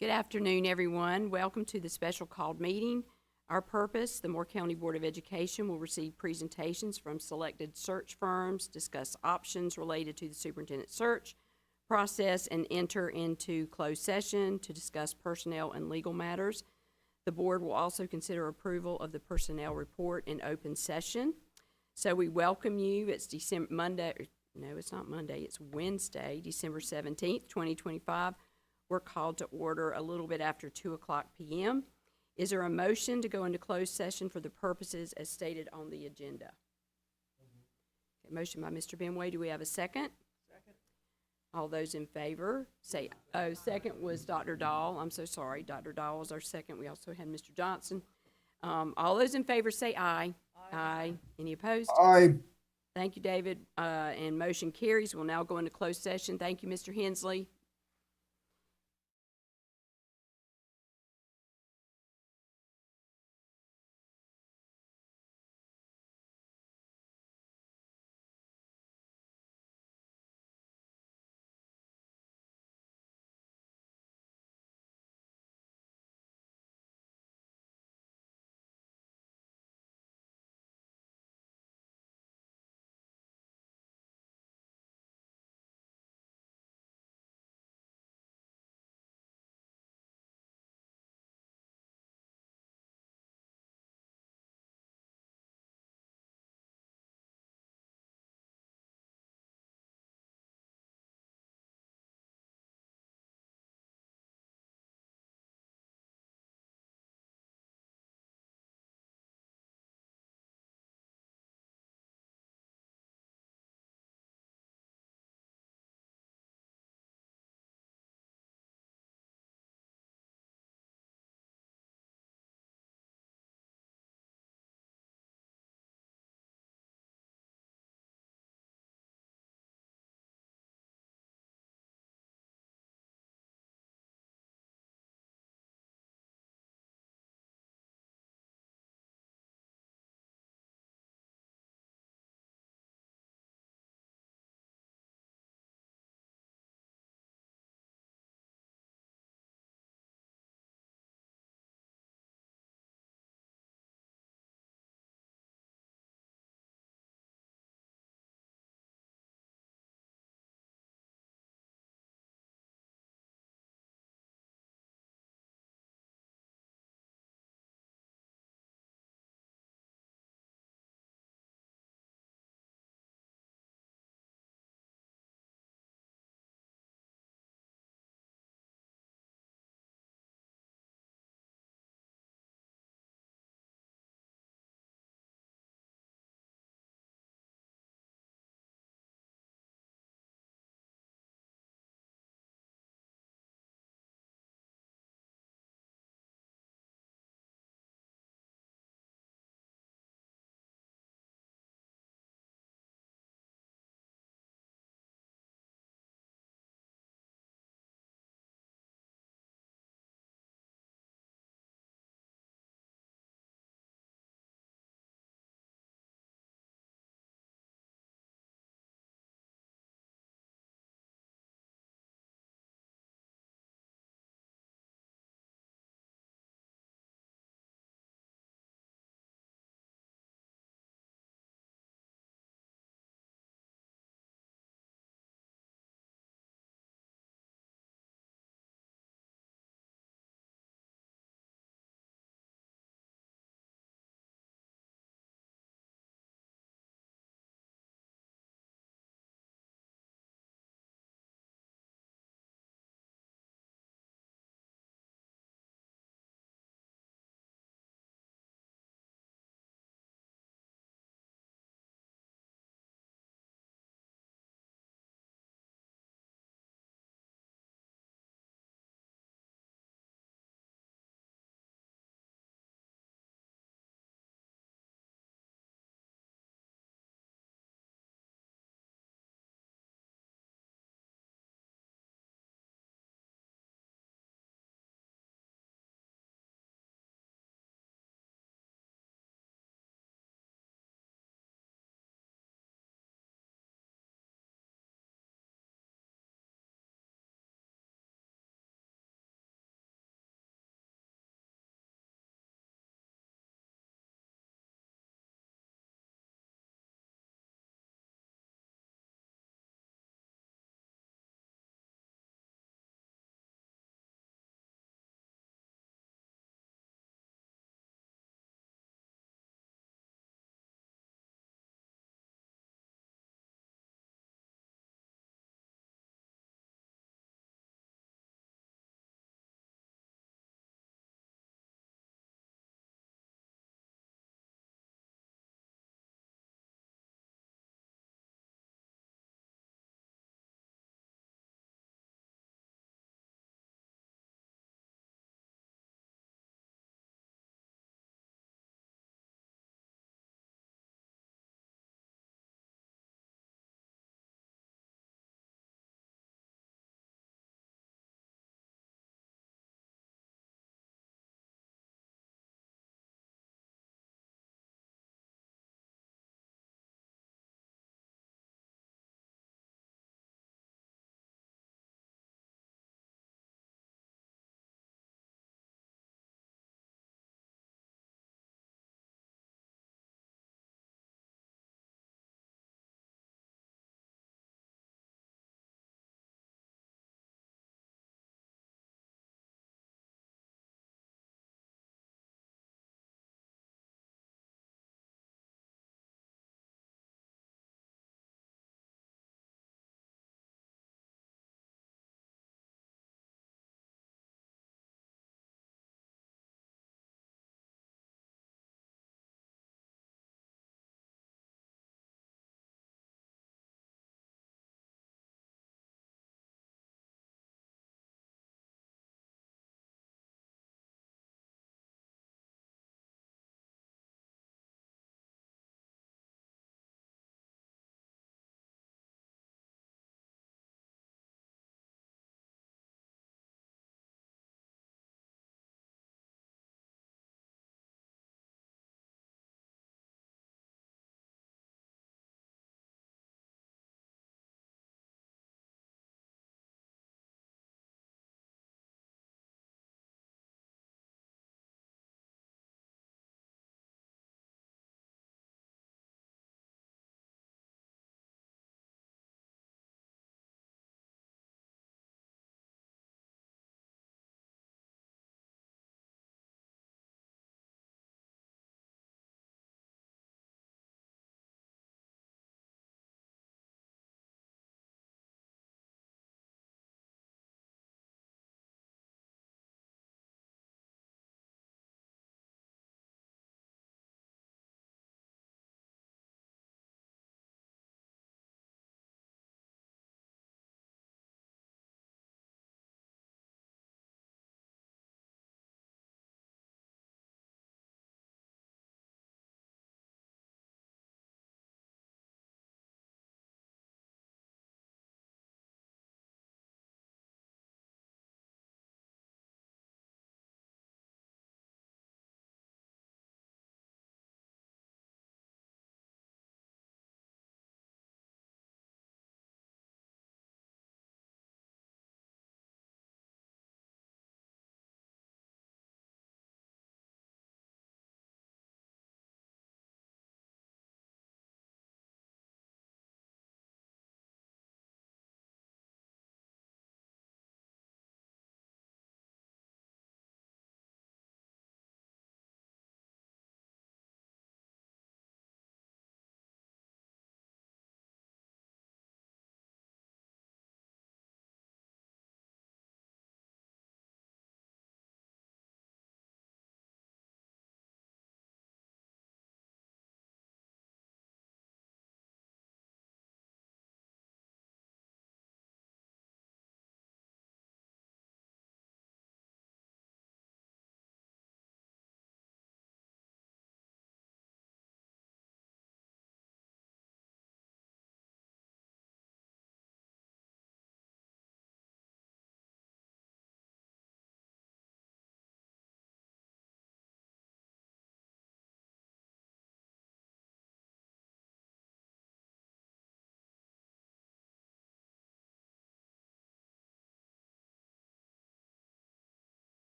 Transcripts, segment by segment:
Good afternoon, everyone. Welcome to the special called meeting. Our purpose, the Moore County Board of Education will receive presentations from selected search firms, discuss options related to the superintendent search process, and enter into closed session to discuss personnel and legal matters. The board will also consider approval of the personnel report in open session. So we welcome you. It's Wednesday, December 17th, 2025. We're called to order a little bit after 2:00 p.m. Is there a motion to go into closed session for the purposes as stated on the agenda? Okay, motion by Mr. Benway. Do we have a second? Second. All those in favor say, second was Dr. Dahl. I'm so sorry. Dr. Dahl was our second. We also had Mr. Johnson. All those in favor say aye. Aye. Any opposed? Aye. Thank you, David. And motion carries. We'll now go into closed session. Thank you, Mr. Hensley.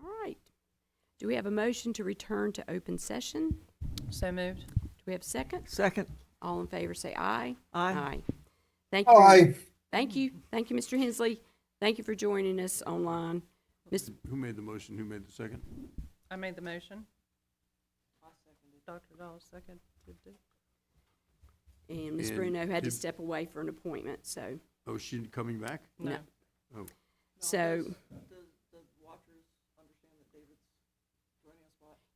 All right. Do we have a motion to return to open session? So moved. Do we have a second? Second. All in favor say aye. Aye. Thank you. Aye. Thank you. Thank you, Mr. Hensley. Thank you for joining us online. Ms. Who made the motion? Who made the second? I made the motion. I seconded. Dr. Dahl seconded. And Ms. And Bruno had to did- step away for an appointment, so, Oh, is she coming back? No. Oh, so,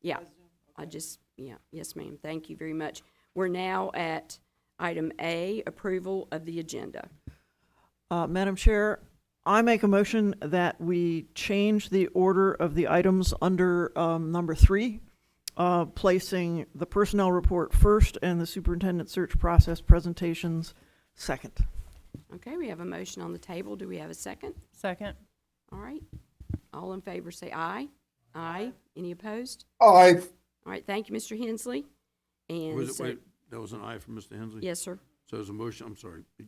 yeah, yes, ma'am. Thank you very much. We're now at item A, approval of the agenda. Madam Chair, I make a motion that we change the order of the items under number 3, placing the personnel report first and the superintendent search process presentations second. Okay, we have a motion on the table. Do we have a second? Second. All right. All in favor say aye. Aye. Any opposed? Aye. All right, thank you, Mr. Hensley. And was it, so, wait, that was an aye from Mr. Hensley? yes, sir. So there's a motion, I'm sorry. Give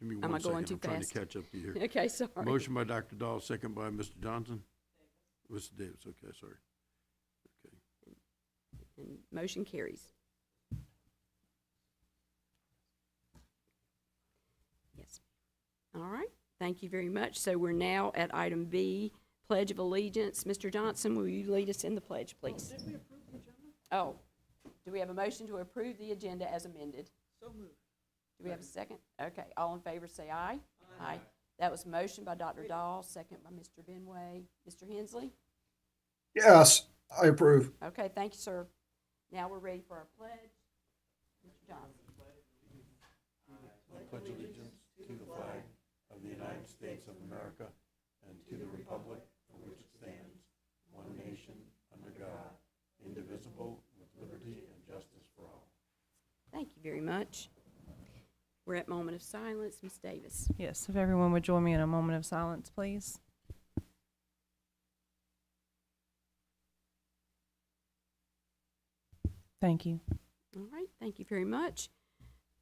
me Am I one second. going too I'm trying fast? to catch up to you. Okay, sorry. Motion by Dr. Dahl, second by Mr. Johnson? Mr. Davis, okay, sorry. Okay. And motion carries. Yes. All right, thank you very much. So we're now at item B, Pledge of Allegiance. Mr. Johnson, will you lead us in the pledge, please? Did we approve the agenda? Oh, do we have a motion to approve the agenda as amended? So moved. Do we have a second? Okay, all in favor say aye. Aye. That was a motion by Dr. Dahl, second by Mr. Benway. Mr. Hensley? Yes, I approve. Okay, thank you, sir. Now we're ready for our pledge. Mr. Johnson. Pledge allegiance to the flag of the United States of America and to the republic for which it stands, one nation, under God, indivisible, with liberty and justice for all. Thank you very much. We're at moment of silence. Ms. Davis. Yes, if everyone would join me in a moment of silence, please. Thank you. All right, thank you very much.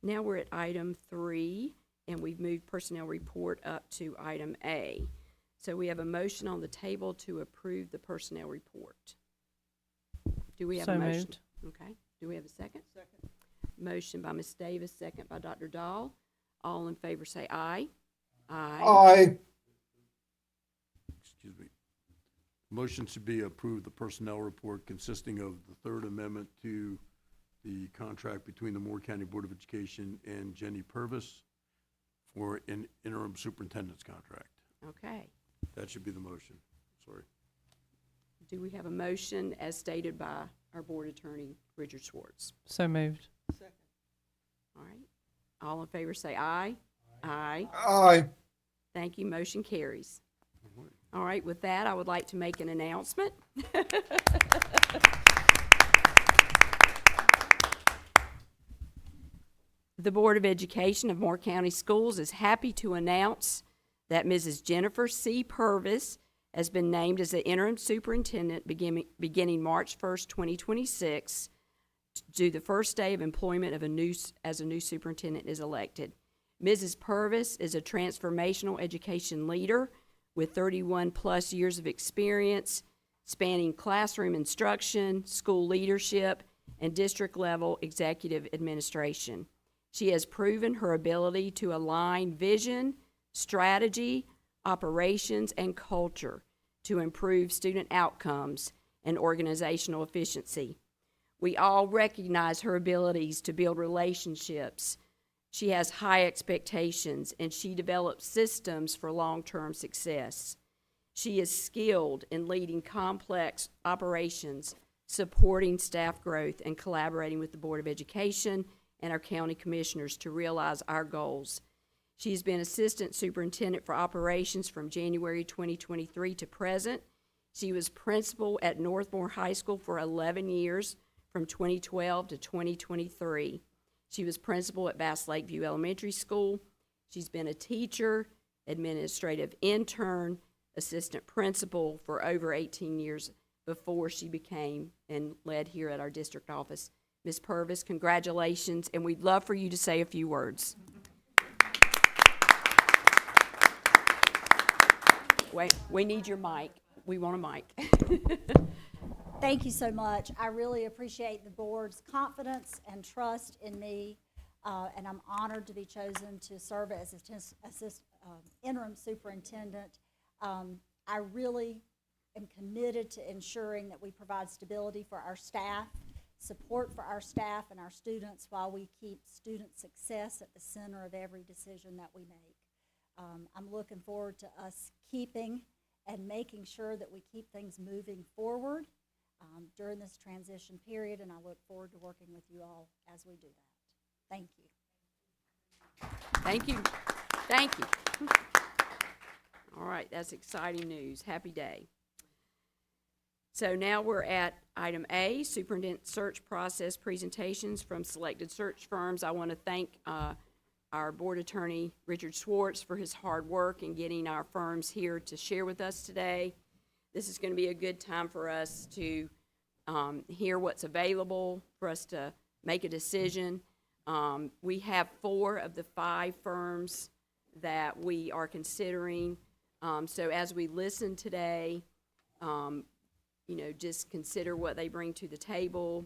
Now we're at item 3, and we've moved personnel report up to item A. So we have a motion on the table to approve the personnel report. Do we have a So motion? moved. Okay. Do we have a second? Second. Motion by Ms. Davis, second by Dr. Dahl. All in favor say aye. Aye. Aye. Excuse me. Motion to be approved the personnel report consisting of the third amendment to the contract between the Moore County Board of Education and Jenny Purvis for an interim superintendent's contract. Okay. That should be the motion. Sorry. Do we have a motion as stated by our board attorney, Richard Schwartz? So moved. All right. All in favor say aye. Aye. Aye. Thank you. Motion carries. All right, with that, I would like to make an announcement. The Board of Education of Moore County Schools is happy to announce that Mrs. Jennifer C. Purvis has been named as the interim superintendent beginning March 1st, 2026, to the first day of employment of as a new superintendent is elected. Mrs. Purvis is a transformational education leader with 31-plus years of experience spanning classroom instruction, school leadership, and district-level executive administration. She has proven her ability to align vision, strategy, operations, and culture to improve student outcomes and organizational efficiency. We all recognize her abilities to build relationships. She has high expectations, and she develops systems for long-term success. She is skilled in leading complex operations, supporting staff growth, and collaborating with the Board of Education and our county commissioners to realize our goals. She's been Assistant Superintendent for Operations from January 2023 to present. She was principal at Northmore High School for 11 years, from 2012 to 2023. She was principal at Bass Lakeview Elementary School. She's been a teacher, administrative intern, assistant principal for over 18 years before she became and led here at our district office. Ms. Purvis, congratulations, and we'd love for you to say a few words. Wait, we need your mic. we want a mic. Thank you so much. I really appreciate the board's confidence and trust in me, and I'm honored to be chosen to serve as interim superintendent. I really am committed to ensuring that we provide stability for our staff, support for our staff and our students while we keep student success at the center of every decision that we make. I'm looking forward to us keeping and making sure that we keep things moving forward during this transition period, and I look forward to working with you all as we do that. Thank you. Thank you. Thank you. All right, that's exciting news. Happy day. So now we're at item A, superintendent search process presentations from selected search firms. I want to thank our board attorney, Richard Schwartz, for his hard work in getting our firms here to share with us today. This is going to be a good time for us to hear what's available, for us to make a decision. We have 4 of the 5 firms that we are considering. So as we listen today, just consider what they bring to the table.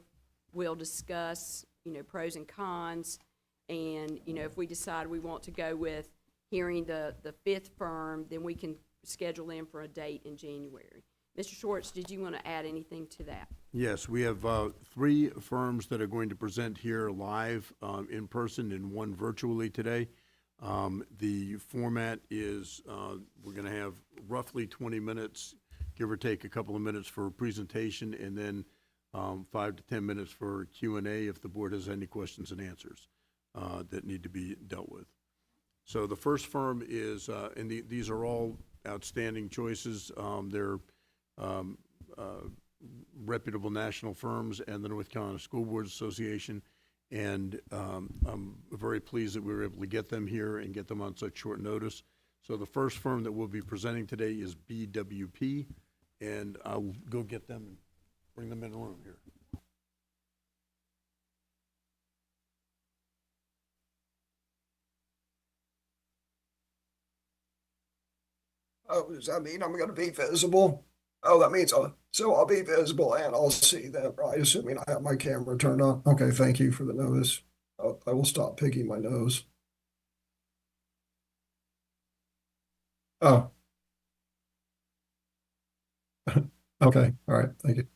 We'll discuss, pros and cons. And, if we decide we want to go with hearing the 5th firm, then we can schedule in for a date in January. Mr. Schwartz, did you want to add anything to that? Yes, we have 3 firms that are going to present here live in person and 1 virtually today. The format is we're going to have roughly 20 minutes, give or take a couple of minutes for a presentation, and then 5 to 10 minutes for Q&A if the board has any questions and answers that need to be dealt with. So the first firm is, and these are all outstanding choices. They're reputable national firms and the North Carolina School Boards Association. And I'm very pleased that we were able to get them here and get them on such short notice. So the first firm that we'll be presenting today is BWP, and I'll go get them and bring them in the room here. Oh, does that mean I'm going to be visible? Oh, that means I'll be visible and I'll see them, right? Assuming I have my camera turned on. Okay, thank you for the notice. I will stop picking my nose. Oh. Okay, all right, thank you.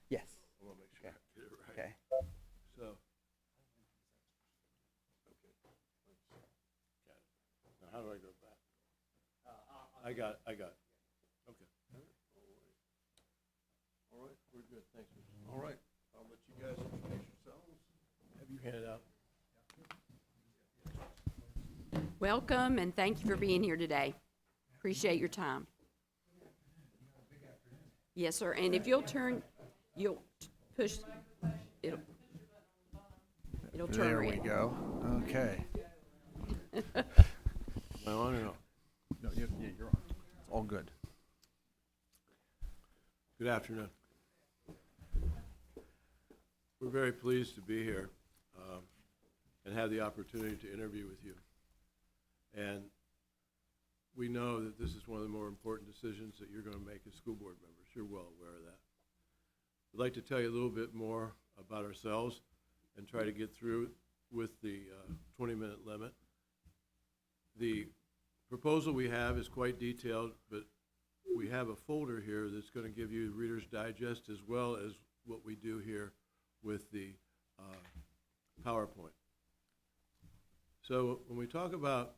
Yes. I want to make sure Okay. I get it right. Okay. So. Okay. Got it. Now, how do I go back? I got it. Okay. All right, we're good, thanks. All right, I'll let you guys introduce yourselves. Have you handed out? Welcome, and thank you for being here today. Appreciate your time. Yes, sir, and if you'll push, it'll turn There red. we go. Okay. Am I on or no? No, you're on. It's all good. Good afternoon. We're very pleased to be here and have the opportunity to interview with you. And we know that this is one of the more important decisions that you're going to make as school board members. You're well aware of that. I'd like to tell you a little bit more about ourselves and try to get through with the 20-minute limit. The proposal we have is quite detailed, but we have a folder here that's going to give you Reader's Digest as well as what we do here with the PowerPoint. So when we talk about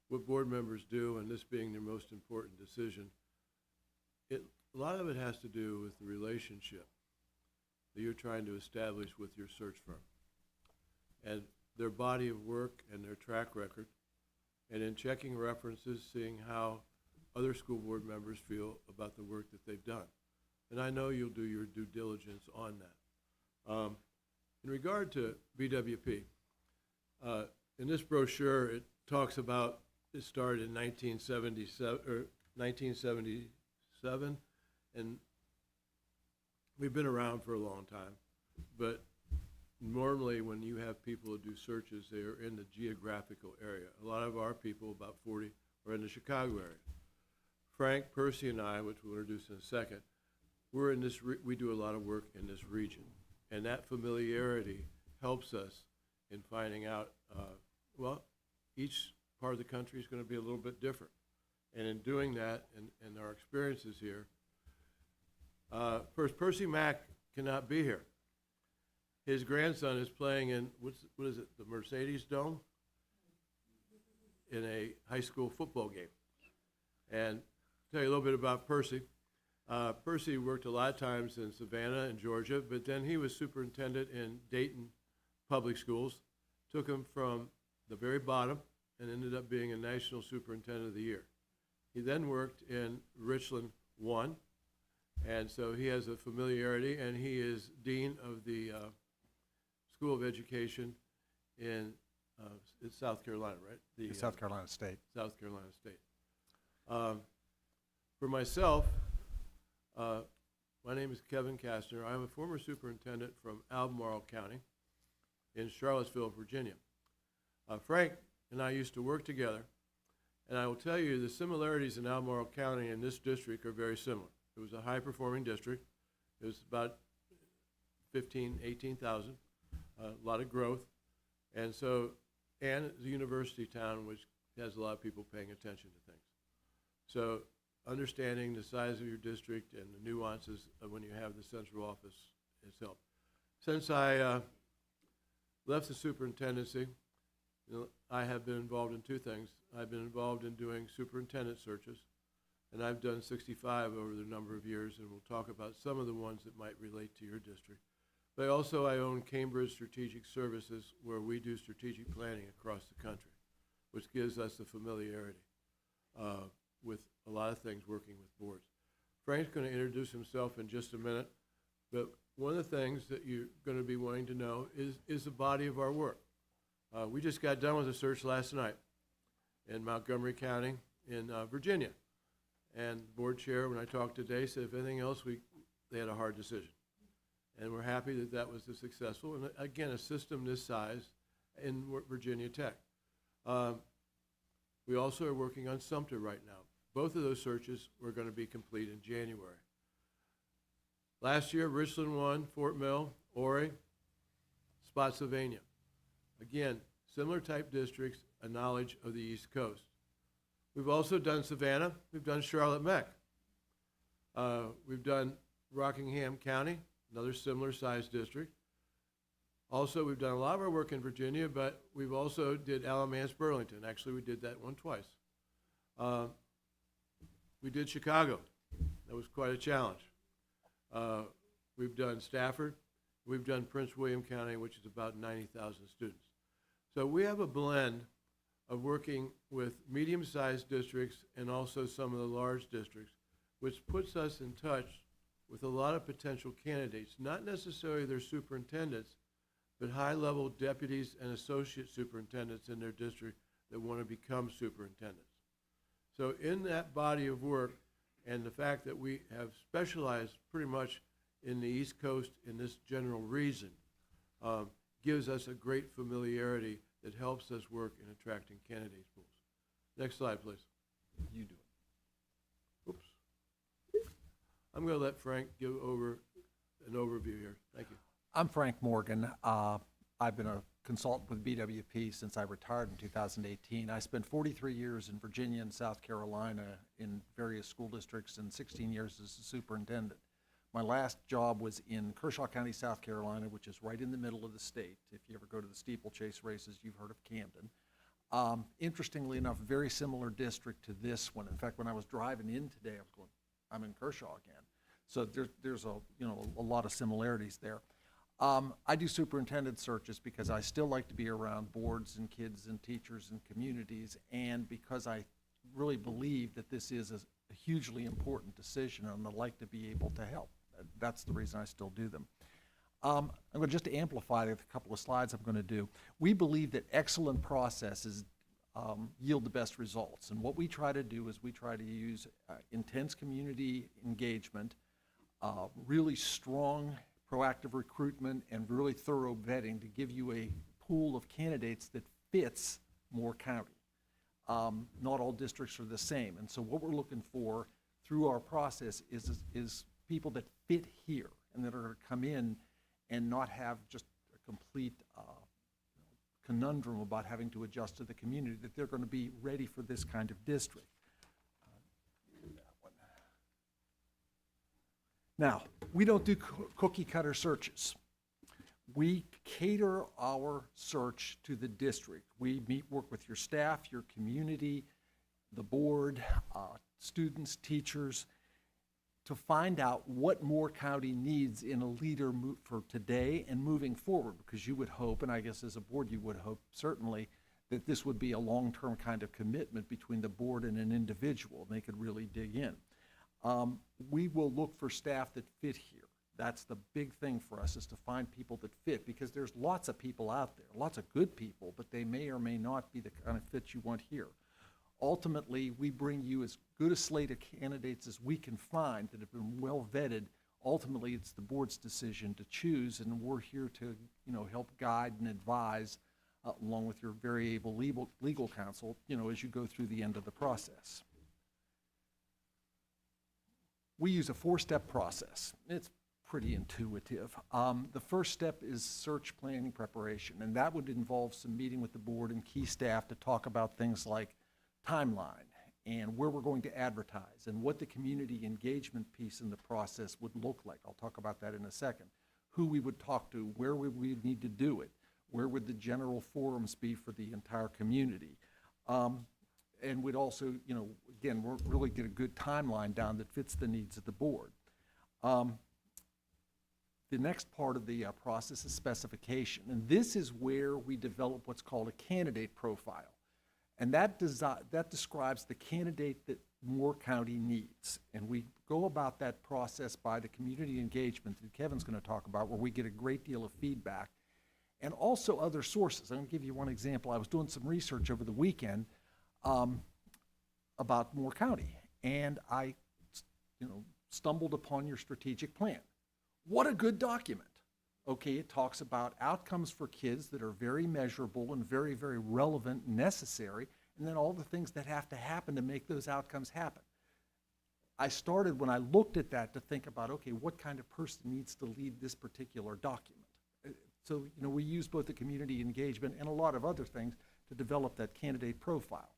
what board members do, and this being their most important decision, a lot of it has to do with the relationship that you're trying to establish with your search firm. And their body of work and their track record, and in checking references, seeing how other school board members feel about the work that they've done. And I know you'll do your due diligence on that. In regard to BWP, in this brochure, it talks about it started in 1977, and we've been around for a long time. But normally, when you have people who do searches, they are in the geographical area. A lot of our people, about 40, are in the Chicago area. Frank, Percy, and I, which we'll introduce in a second, we're in this. We do a lot of work in this region, and that familiarity helps us in finding out. Well, each part of the country is going to be a little bit different, and in doing that, and our experiences here. First, Percy Mack cannot be here. His grandson is playing in what is it? The Mercedes Dome in a high school football game, and tell you a little bit about Percy. Percy worked a lot of times in Savannah and Georgia, but then he was superintendent in Dayton Public Schools, took him from the very bottom and ended up being a National Superintendent of the Year. He then worked in Richland 1, and so he has a familiarity, and he is Dean of the School of Education in South Carolina, right? The South Carolina State. South Carolina State. For myself, my name is Kevin Kastner. I'm a former superintendent from Albemarle County in Charlottesville, Virginia. Frank and I used to work together, and I will tell you the similarities in Albemarle County and this district are very similar. It was a high-performing district. It was about 18,000, a lot of growth. And so, and it's a university town which has a lot of people paying attention to things. So understanding the size of your district and the nuances of when you have the central office has helped. Since I left the superintendency, I have been involved in two things. I've been involved in doing superintendent searches, and I've done 65 over the number of years, and we'll talk about some of the ones that might relate to your district. But also I own Cambridge Strategic Services, where we do strategic planning across the country, which gives us the familiarity with a lot of things working with boards. Frank's going to introduce himself in just a minute, but one of the things that you're going to be wanting to know is the body of our work. We just got done with a search last night in Montgomery County in Virginia. And the board chair, when I talked today, said if anything else, they had a hard decision. And we're happy that that was successful. And again, a system this size in Virginia Tech. We also are working on Sumter right now. Both of those searches were going to be complete in January. Last year, Richland 1, Fort Mill, Horry, Spotsylvania. Again, similar type districts, a knowledge of the East Coast. We've also done Savannah. We've done Charlotte Meck. We've done Rockingham County, another similar sized district. Also, we've done a lot of our work in Virginia, but we've also did Alamance Burlington. Actually, we did that one twice. We did Chicago. That was quite a challenge. We've done Stafford. We've done Prince William County, which is about 90,000 students. So we have a blend of working with medium-sized districts and also some of the large districts, which puts us in touch with a lot of potential candidates, not necessarily their superintendents, but high-level deputies and associate superintendents in their district that want to become superintendents. So in that body of work, and the fact that we have specialized pretty much in the East Coast in this general region, gives us a great familiarity that helps us work in attracting candidate pools. Next slide, please. You do it. Oops. I'm going to let Frank give over an overview here. Thank you. I'm Frank Morgan. I've been a consultant with BWP since I retired in 2018. I spent 43 years in Virginia and South Carolina in various school districts and 16 years as a superintendent. My last job was in Kershaw County, South Carolina, which is right in the middle of the state. If you ever go to the steeplechase races, you've heard of Camden. Interestingly enough, very similar district to this one. In fact, when I was driving in today, I was going, I'm in Kershaw again. So there's a, you know, a lot of similarities there. I do superintendent searches because I still like to be around boards and kids and teachers and communities, and because I really believe that this is a hugely important decision, and I'd like to be able to help. That's the reason I still do them. I'm going to just amplify a couple of slides I'm going to do. We believe that excellent processes yield the best results, and what we try to do is we try to use intense community engagement, really strong proactive recruitment, and really thorough vetting to give you a pool of candidates that fits Moore County. Not all districts are the same, and so what we're looking for through our process is people that fit here and that are going to come in and not have just a complete conundrum about having to adjust to the community, that they're going to be ready for this kind of district. Now, we don't do cookie cutter searches. We cater our search to the district. We work with your staff, your community, the board, students, teachers, to find out what Moore County needs in a leader for today and moving forward, because you would hope, and I guess as a board you would hope certainly, that this would be a long-term kind of commitment between the board and an individual, and they could really dig in. We will look for staff that fit here. That's the big thing for us, is to find people that fit, because there's lots of people out there, lots of good people, but they may or may not be the kind of fit you want here. Ultimately, we bring you as good a slate of candidates as we can find that have been well vetted. Ultimately, it's the board's decision to choose, and we're here to, you know, help guide and advise, along with your very able legal counsel, you know, as you go through the end of the process. We use a 4-step process. It's pretty intuitive. The first step is search planning preparation, and that would involve some meeting with the board and key staff to talk about things like timeline and where we're going to advertise and what the community engagement piece in the process would look like. I'll talk about that in a second. Who we would talk to, where would we need to do it, where would the general forums be for the entire community. And we'd also, you know, again, we're really get a good timeline down that fits the needs of the board. The next part of the process is specification, and this is where we develop what's called a candidate profile. And that describes the candidate that Moore County needs. And we go about that process by the community engagement that Kevin's going to talk about, where we get a great deal of feedback, and also other sources. I'm going to give you one example. I was doing some research over the weekend about Moore County, and I, you know, stumbled upon your strategic plan. What a good document. Okay, it talks about outcomes for kids that are very measurable and very, very relevant and necessary, and then all the things that have to happen to make those outcomes happen. I started, when I looked at that, to think about, okay, what kind of person needs to lead this particular document? So, you know, we use both the community engagement and a lot of other things to develop that candidate profile.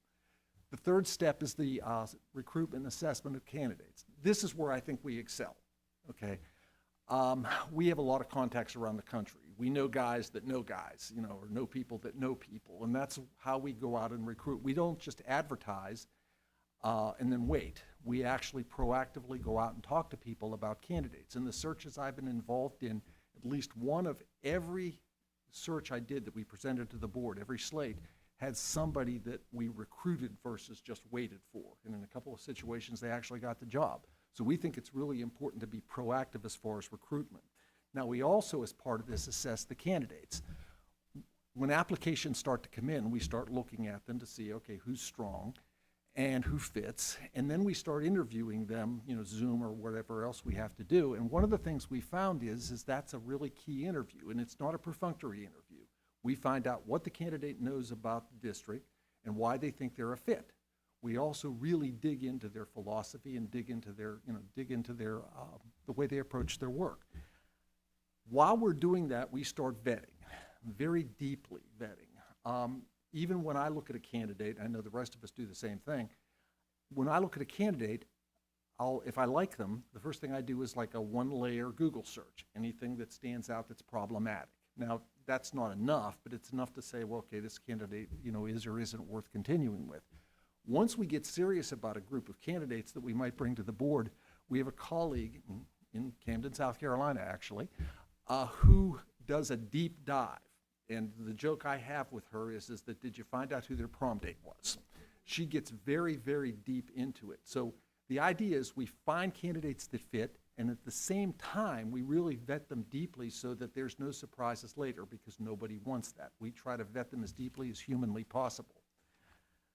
The third step is the recruitment and assessment of candidates. This is where I think we excel, okay? We have a lot of contacts around the country. We know guys that know guys, you know, or know people that know people, and that's how we go out and recruit. We don't just advertise and then wait. We actually proactively go out and talk to people about candidates. In the searches I've been involved in, at least one of every search I did that we presented to the board, every slate, had somebody that we recruited versus just waited for. And in a couple of situations, they actually got the job. So we think it's really important to be proactive as far as recruitment. Now, we also, as part of this, assess the candidates. When applications start to come in, we start looking at them to see, okay, who's strong and who fits, and then we start interviewing them, you know, Zoom or whatever else we have to do. And one of the things we found is that's a really key interview, and it's not a perfunctory interview. We find out what the candidate knows about the district and why they think they're a fit. We also really dig into their philosophy and dig into their, the way they approach their work. While we're doing that, we start vetting, very deeply vetting. Even when I look at a candidate, I know the rest of us do the same thing. When I look at a candidate, if I like them, the first thing I do is like a 1-layer Google search, anything that stands out that's problematic. Now, that's not enough, but it's enough to say, well, okay, this candidate, you know, is or isn't worth continuing with. Once we get serious about a group of candidates that we might bring to the board, we have a colleague, in Camden, South Carolina, actually, who does a deep dive. And the joke I have with her is that, did you find out who their prom date was? She gets very, very deep into it. So the idea is we find candidates that fit, and at the same time, we really vet them deeply so that there's no surprises later, because nobody wants that. We try to vet them as deeply as humanly possible.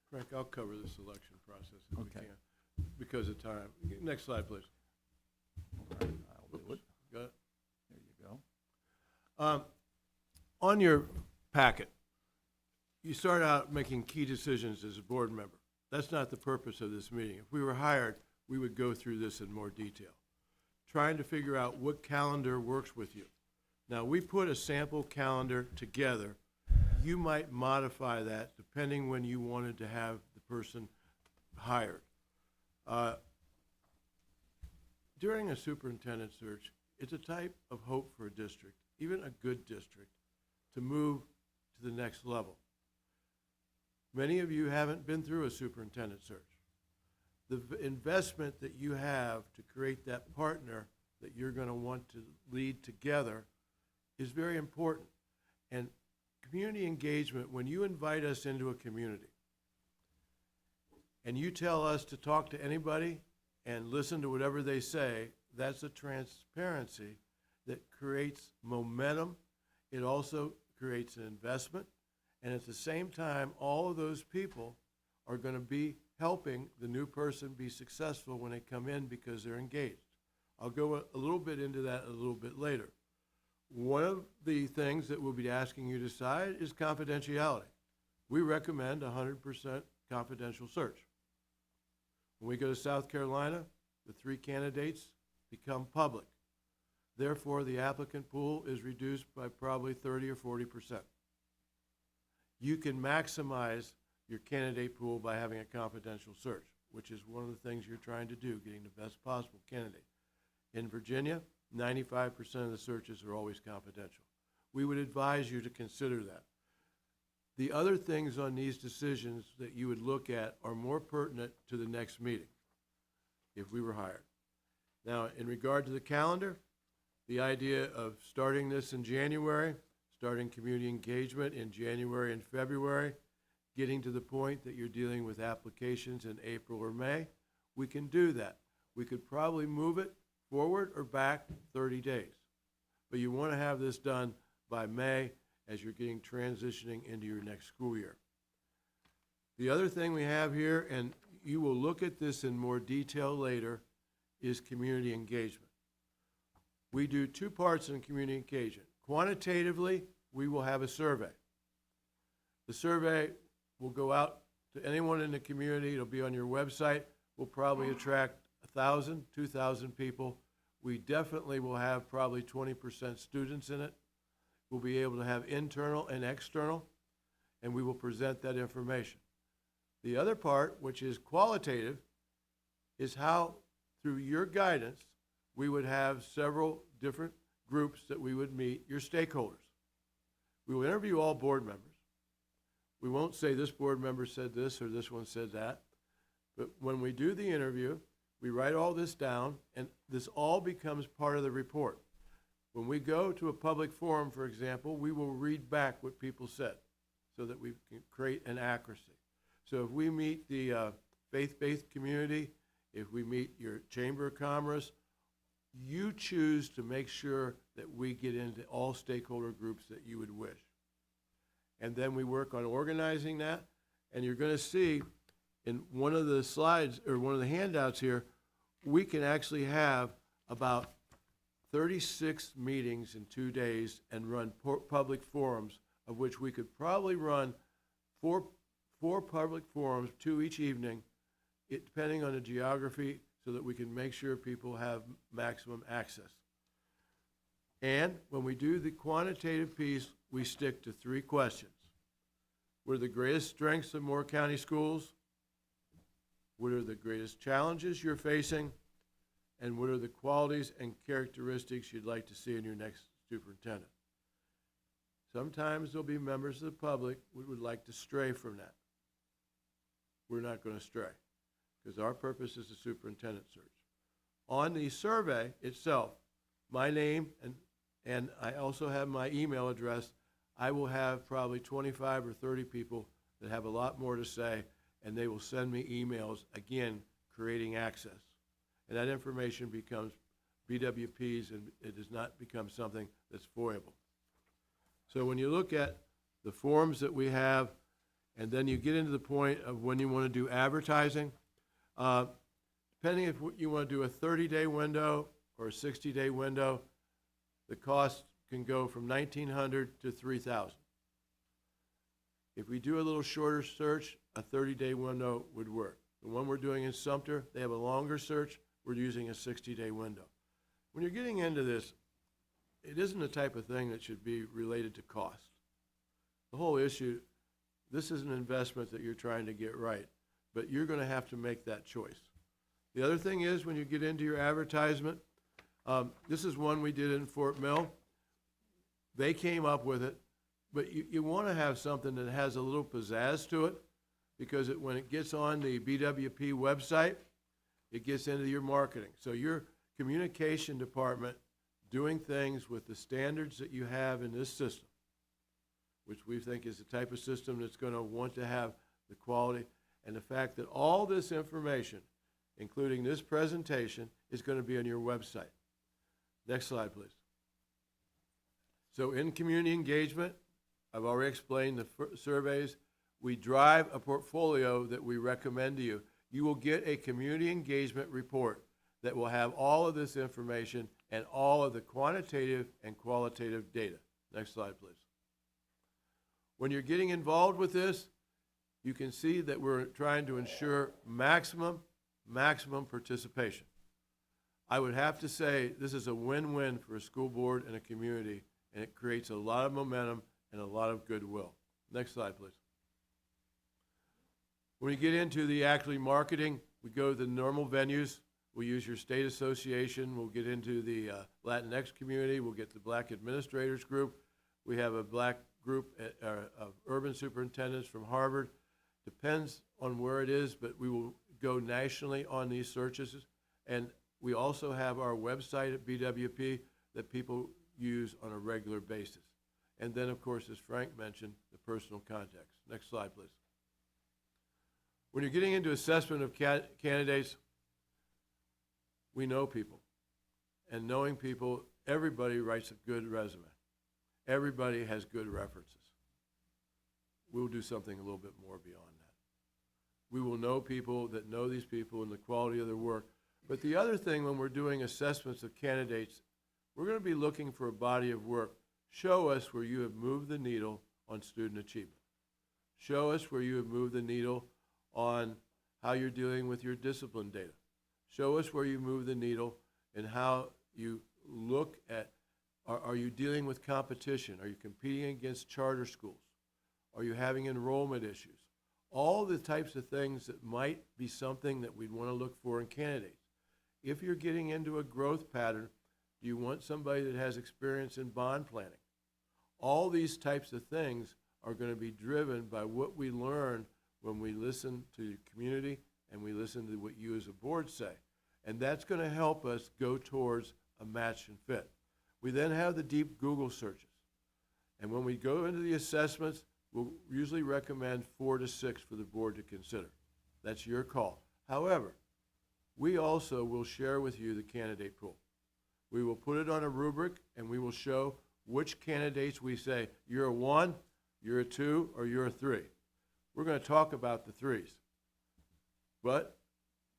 Frank, I'll cover the selection process if we Okay. can, because of time. Next slide, please. I'll do it. Got it? There you go. On your packet, you start out making key decisions as a board member. That's not the purpose of this meeting. If we were hired, we would go through this in more detail, trying to figure out what calendar works with you. Now, we put a sample calendar together. You might modify that depending when you wanted to have the person hired. During a superintendent search, it's a type of hope for a district, even a good district, to move to the next level. Many of you haven't been through a superintendent search. The investment that you have to create that partner that you're going to want to lead together is very important. And community engagement, when you invite us into a community and you tell us to talk to anybody and listen to whatever they say, that's a transparency that creates momentum. It also creates an investment. And at the same time, all of those people are going to be helping the new person be successful when they come in because they're engaged. I'll go a little bit into that a little bit later. One of the things that we'll be asking you to decide is confidentiality. We recommend 100% confidential search. When we go to South Carolina, the 3 candidates become public. Therefore, the applicant pool is reduced by probably 30 or 40%. You can maximize your candidate pool by having a confidential search, which is one of the things you're trying to do, getting the best possible candidate. In Virginia, 95% of the searches are always confidential. We would advise you to consider that. The other things on these decisions that you would look at are more pertinent to the next meeting, if we were hired. Now, in regard to the calendar, the idea of starting this in January, starting community engagement in January and February, getting to the point that you're dealing with applications in April or May, we can do that. We could probably move it forward or back 30 days. But you want to have this done by May as you're getting transitioning into your next school year. The other thing we have here, and you will look at this in more detail later, is community engagement. We do 2 parts in community engagement. Quantitatively, we will have a survey. The survey will go out to anyone in the community. It'll be on your website. We'll probably attract 1,000, 2,000 people. We definitely will have probably 20% students in it. We'll be able to have internal and external, and we will present that information. The other part, which is qualitative, is how, through your guidance, we would have several different groups that we would meet, your stakeholders. We will interview all board members. We won't say this board member said this or this one said that. But when we do the interview, we write all this down, and this all becomes part of the report. When we go to a public forum, for example, we will read back what people said so that we can create an accuracy. So if we meet the faith-based community, if we meet your Chamber of Commerce, you choose to make sure that we get into all stakeholder groups that you would wish. And then we work on organizing that, and you're going to see in one of the slides, or one of the handouts here, we can actually have about 36 meetings in 2 days and run public forums, of which we could probably run four public forums, 2 each evening, depending on the geography, so that we can make sure people have maximum access. And when we do the quantitative piece, we stick to 3 questions. What are the greatest strengths of Moore County Schools? What are the greatest challenges you're facing? And what are the qualities and characteristics you'd like to see in your next superintendent? Sometimes there'll be members of the public who would like to stray from that. We're not going to stray, because our purpose is a superintendent search. on the survey itself, my name, and I also have my email address. I will have probably 25 or 30 people that have a lot more to say, and they will send me emails, again, creating access. And that information becomes BWP's, and it does not become something that's foiable. So when you look at the forms that we have, and then you get into the point of when you want to do advertising, depending if you want to do a 30-day window or a 60-day window, the cost can go from $1,900 to $3,000. If we do a little shorter search, a 30-day window would work. The one we're doing in Sumter, they have a longer search. We're using a 60-day window. When you're getting into this, it isn't the type of thing that should be related to cost. The whole issue, this is an investment that you're trying to get right, but you're going to have to make that choice. The other thing is, when you get into your advertisement, this is one we did in Fort Mill. They came up with it, but you want to have something that has a little pizzazz to it, because when it gets on the BWP website, it gets into your marketing. So your communication department doing things with the standards that you have in this system, which we think is the type of system that's going to want to have the quality, and the fact that all this information, including this presentation, is going to be on your website. Next slide, please. So in community engagement, I've already explained the surveys. We drive a portfolio that we recommend to you. You will get a community engagement report that will have all of this information and all of the quantitative and qualitative data. Next slide, please. When you're getting involved with this, you can see that we're trying to ensure maximum participation. I would have to say this is a win-win for a school board and a community, and it creates a lot of momentum and a lot of goodwill. Next slide, please. When we get into the actually marketing, we go to the normal venues. We'll use your state association. We'll get into the Latinx community. We'll get the Black Administrators Group. We have a black group of urban superintendents from Harvard. Depends on where it is, but we will go nationally on these searches. And we also have our website at BWP that people use on a regular basis. And then, of course, as Frank mentioned, the personal contacts. Next slide, please. When you're getting into assessment of candidates, we know people. And knowing people, everybody writes a good resume. Everybody has good references. We'll do something a little bit more beyond that. We will know people that know these people and the quality of their work. But the other thing, when we're doing assessments of candidates, we're going to be looking for a body of work. Show us where you have moved the needle on student achievement. Show us where you have moved the needle on how you're dealing with your discipline data. Show us where you move the needle and how you look at, are you dealing with competition? Are you competing against charter schools? Are you having enrollment issues? All the types of things that might be something that we'd want to look for in candidates. If you're getting into a growth pattern, do you want somebody that has experience in bond planning? All these types of things are going to be driven by what we learn when we listen to the community and we listen to what you as a board say. And that's going to help us go towards a match and fit. We then have the deep Google searches. And when we go into the assessments, we'll usually recommend 4 to 6 for the board to consider. That's your call. However, we also will share with you the candidate pool. We will put it on a rubric, and we will show which candidates we say, you're a 1, you're a 2, or you're a 3. We're going to talk about the 3s. But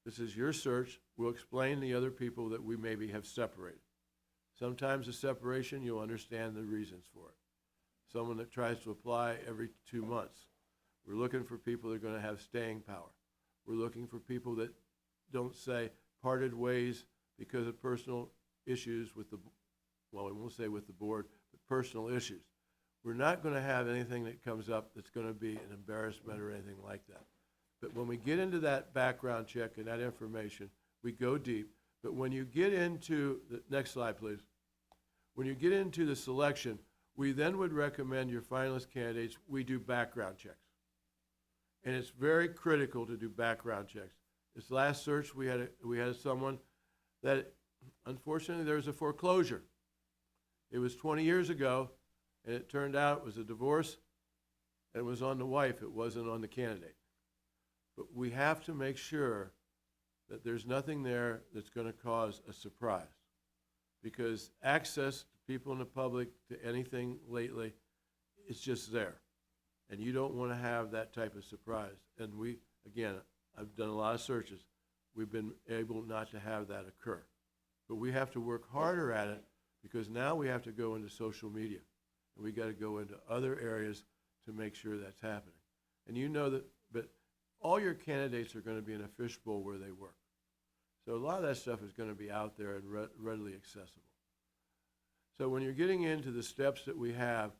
this is your search. We'll explain the other people that we maybe have separated. Sometimes the separation, you'll understand the reasons for it. Someone that tries to apply every 2 months. We're looking for people that are going to have staying power. We're looking for people that don't say parted ways because of personal issues with the, well, we won't say with the board, but personal issues. We're not going to have anything that comes up that's going to be an embarrassment or anything like that. But when we get into that background check and that information, we go deep. But when you get into the next slide, please. When you get into the selection, we then would recommend your finalist candidates, we do background checks. And it's very critical to do background checks. This last search, we had someone that unfortunately there's a foreclosure. It was 20 years ago, and it turned out it was a divorce, and it was on the wife, it wasn't on the candidate. But we have to make sure that there's nothing there that's going to cause a surprise. Because access to people in the public to anything lately, it's just there. And you don't want to have that type of surprise. And we, again, I've done a lot of searches. We've been able not to have that occur. But we have to work harder at it because now we have to go into social media. And we got to go into other areas to make sure that's happening. And you know that, but all your candidates are going to be in a fishbowl where they work. So a lot of that stuff is going to be out there and readily accessible. So when you're getting into the steps that we have,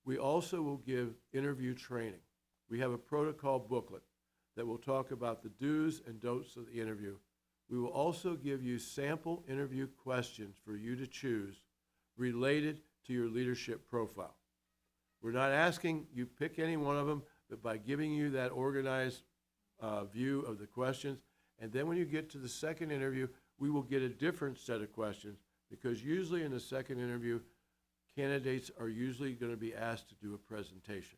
we also will give interview training. We have a protocol booklet that will talk about the do's and don'ts of the interview. We will also give you sample interview questions for you to choose related to your leadership profile. We're not asking you pick any one of them, but by giving you that organized view of the questions, and then when you get to the second interview, we will get a different set of questions because usually in the second interview, candidates are usually going to be asked to do a presentation.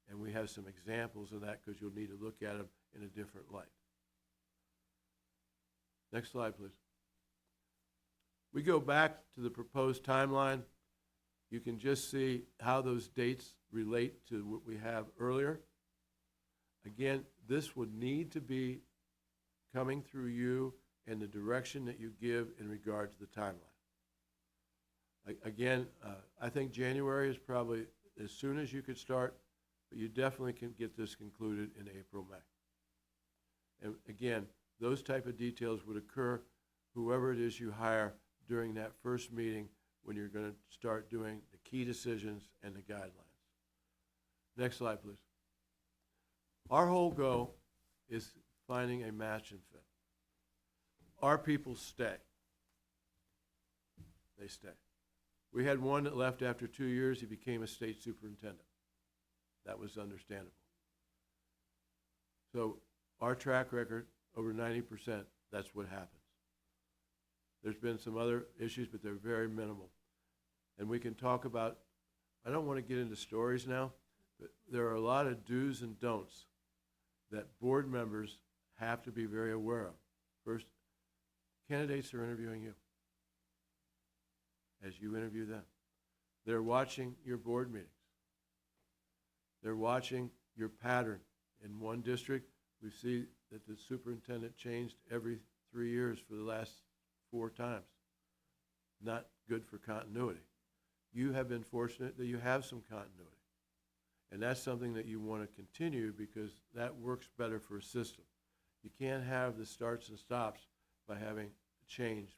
And we have some examples of that because you'll need to look at them in a different light. Next slide, please. We go back to the proposed timeline. You can just see how those dates relate to what we have earlier. Again, this would need to be coming through you and the direction that you give in regard to the timeline. Again, I think January is probably as soon as you could start, but you definitely can get this concluded in April, May. And again, those type of details would occur whoever it is you hire during that first meeting when you're going to start doing the key decisions and the guidelines. Next slide, please. Our whole goal is finding a match and fit. Our people stay. They stay. We had one that left after 2 years. He became a state superintendent. That was understandable. So our track record, over 90%, that's what happens. There's been some other issues, but they're very minimal. And we can talk about, I don't want to get into stories now, but there are a lot of do's and don'ts that board members have to be very aware of. First, candidates are interviewing you as you interview them. They're watching your board meetings. They're watching your pattern. In one district, we see that the superintendent changed every 3 years for the last 4 times. Not good for continuity. You have been fortunate that you have some continuity. And that's something that you want to continue because that works better for a system. You can't have the starts and stops by having change.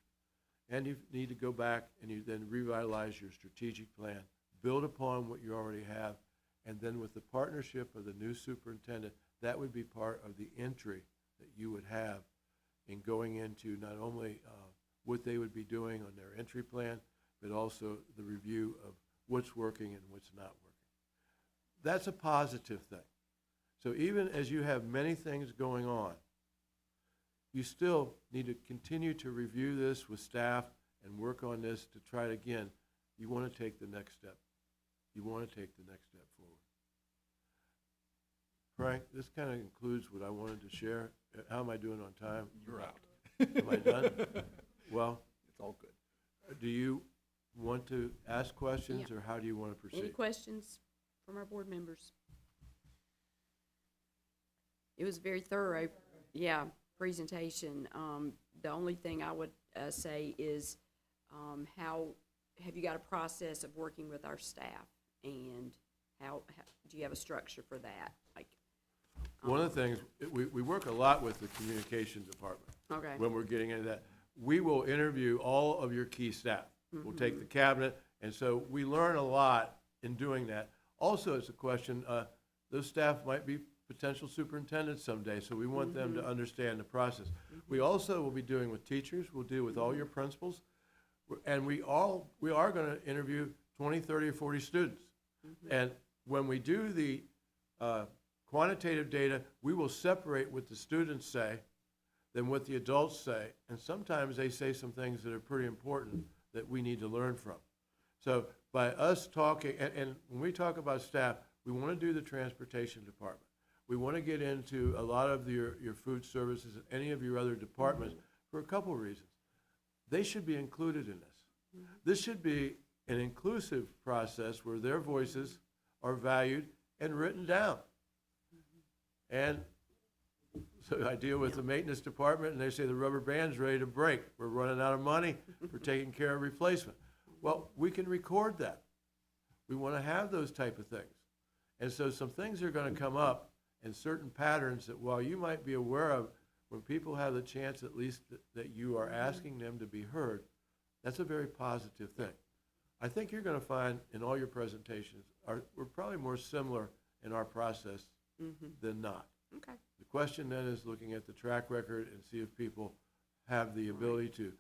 And you need to go back and you then revitalize your strategic plan, build upon what you already have, and then with the partnership of the new superintendent, that would be part of the entry that you would have in going into not only what they would be doing on their entry plan, but also the review of what's working and what's not working. That's a positive thing. So even as you have many things going on, you still need to continue to review this with staff and work on this to try to, again, you want to take the next step. You want to take the next step forward. Frank, this kind of includes what I wanted to share. How am I doing on time? You're out. Am I done? Well, It's all good. do you want to ask questions, or how do you want to Any proceed? questions from our board members? It was very thorough, presentation. The only thing I would say is, how have you got a process of working with our staff, and how do you have a structure for that? Like, One of the things, we work a lot with the communication department. okay, When we're getting into that. We will interview all of your key staff. We'll take the cabinet, and so we learn a lot in doing that. Also, it's a question, those staff might be potential superintendents someday, so we want them to understand the process. We also will be doing with teachers, we'll deal with all your principals, and we are going to interview 20, 30, or 40 students. And when we do the quantitative data, we will separate what the students say than what the adults say. And sometimes they say some things that are pretty important that we need to learn from. So by us talking, and when we talk about staff, we want to do the transportation department. We want to get into a lot of your food services and any of your other departments for a couple of reasons. They should be included in this. This should be an inclusive process where their voices are valued and written down. And so I deal with the maintenance department, and they say the rubber band's ready to break. We're running out of money for taking care of replacement. Well, we can record that. We want to have those type of things. And so some things are going to come up and certain patterns that while you might be aware of, when people have the chance at least that you are asking them to be heard, that's a very positive thing. I think you're going to find in all your presentations, we're probably more similar in our process than not. Okay. The question then is looking at the track record and see if people have the ability to,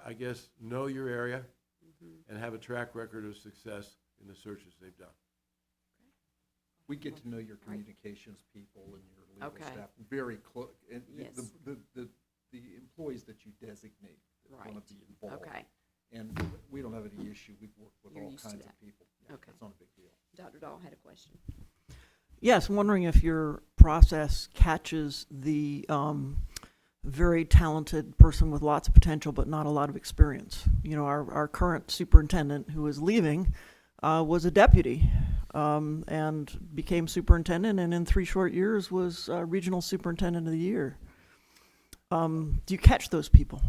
I guess, know your area and have a track record of success in the searches they've done. We get to know your communications people and your legal Okay. staff very close. And Yes. the employees that you designate that want Right. to be involved. Okay. And we don't have any issue. We've worked with You're all used to kinds that. of people. Okay. It's not a big deal. Dr. Dahl had a question. Yes, I'm wondering if your process catches the very talented person with lots of potential but not a lot of experience. You know, our current superintendent who is leaving was a deputy and became superintendent, and in 3 short years was regional superintendent of the year. Do you catch those people?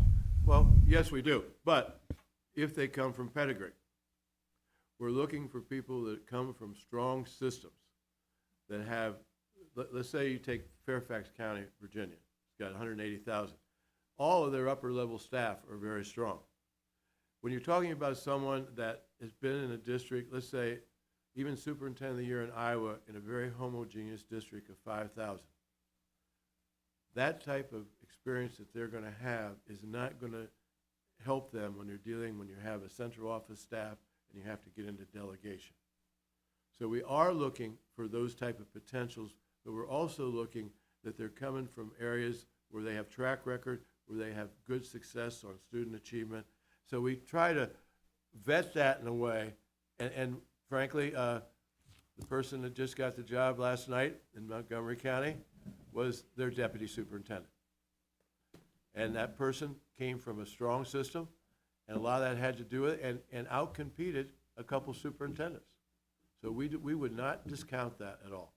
Well, yes, we do, but if they come from pedigree. We're looking for people that come from strong systems that have, let's say you take Fairfax County, Virginia, it's got 180,000. All of their upper level staff are very strong. When you're talking about someone that has been in a district, let's say even superintendent of the year in Iowa, in a very homogeneous district of 5,000, that type of experience that they're going to have is not going to help them when you have a central office staff and you have to get into delegation. So we are looking for those type of potentials, but we're also looking that they're coming from areas where they have track record, where they have good success on student achievement. So we try to vet that in a way, and frankly, the person that just got the job last night in Montgomery County was their deputy superintendent. And that person came from a strong system, and a lot of that had to do with it, and outcompeted a couple superintendents. So we would not discount that at all.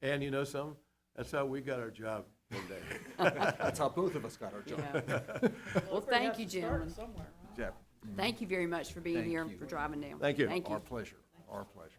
And you know something? That's how we got our job one day. That's how both of us got our job. Yeah. Well, thank you, gentlemen. Yeah. Thank you very much for being Thank here, you. for driving down. Thank you. Thank you. Our pleasure. Our pleasure.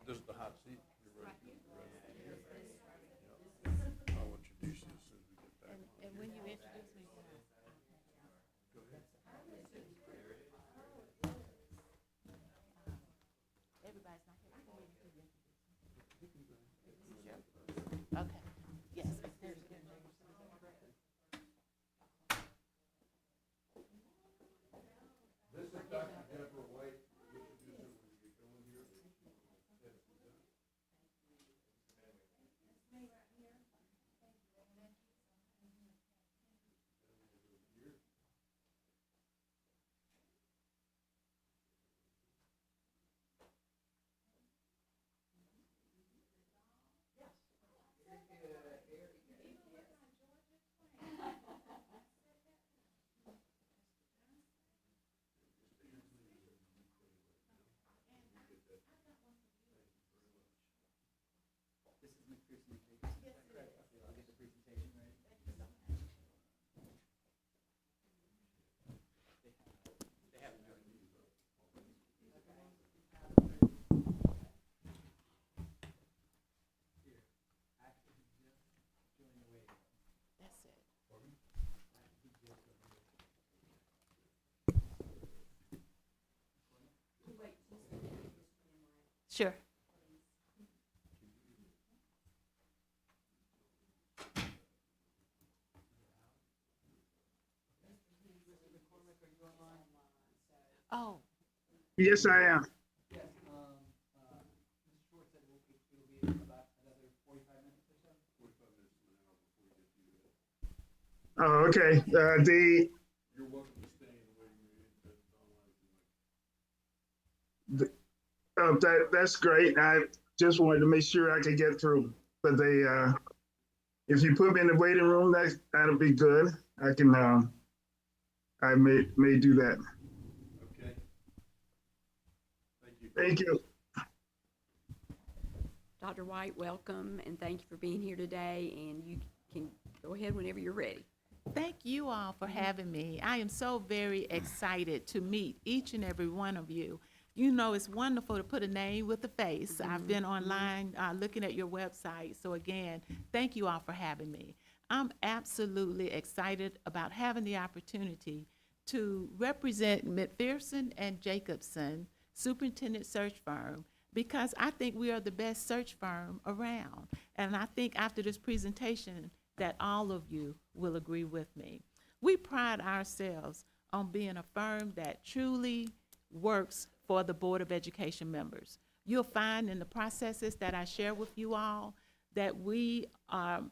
This is the hot seat. You're ready. I'll introduce you as soon as we get back. And when you introduce me, everybody's not here. Okay, yes. Sure. Oh, Yes, I am. Oh, okay. That's great. I just wanted to make sure I could get through. But if you put me in the waiting room, that'll be good. I can, I may do that. Okay. Thank you. Thank you. Dr. White, welcome, and thank you for being here today, and you can go ahead whenever you're ready. thank you all for having me. I am so very excited to meet each and every one of you. You know, it's wonderful to put a name with a face. I've been online looking at your website. So again, thank you all for having me. I'm absolutely excited about having the opportunity to represent McPherson and Jacobson Superintendent Search Firm, because I think we are the best search firm around. And I think after this presentation that all of you will agree with me. We pride ourselves on being a firm that truly works for the Board of Education members. You'll find in the processes that I share with you all that we are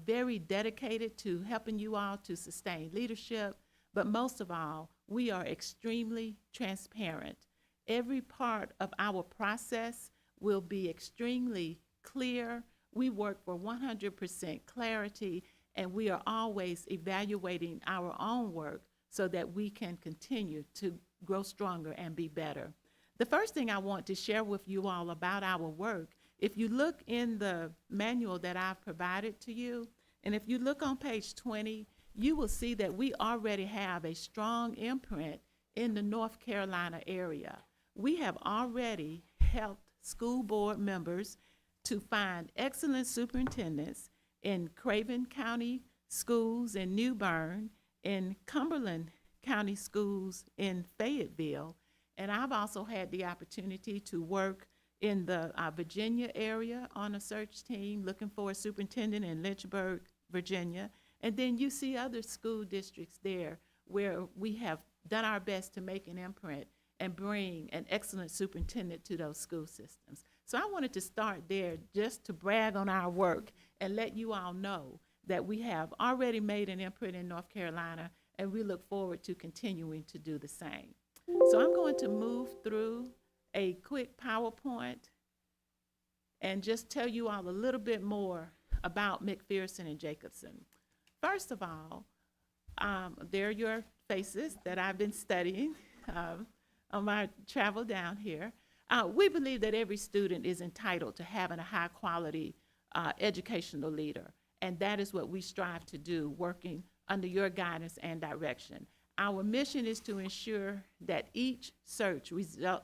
very dedicated to helping you all to sustain leadership, but most of all, we are extremely transparent. Every part of our process will be extremely clear. We work for 100% clarity, and we are always evaluating our own work so that we can continue to grow stronger and be better. The first thing I want to share with you all about our work, if you look in the manual that I've provided to you, and if you look on page 20, you will see that we already have a strong imprint in the North Carolina area. We have already helped school board members to find excellent superintendents in Craven County Schools in New Bern, in Cumberland County Schools in Fayetteville, and I've also had the opportunity to work in the Virginia area on a search team looking for a superintendent in Lynchburg, Virginia. And then you see other school districts there where we have done our best to make an imprint and bring an excellent superintendent to those school systems. So I wanted to start there just to brag on our work and let you all know that we have already made an imprint in North Carolina, and we look forward to continuing to do the same. So I'm going to move through a quick PowerPoint and just tell you all a little bit more about McPherson and Jacobson. First of all, there are your faces that I've been studying on my travel down here. We believe that every student is entitled to having a high-quality educational leader, and that is what we strive to do, working under your guidance and direction. Our mission is to ensure that each search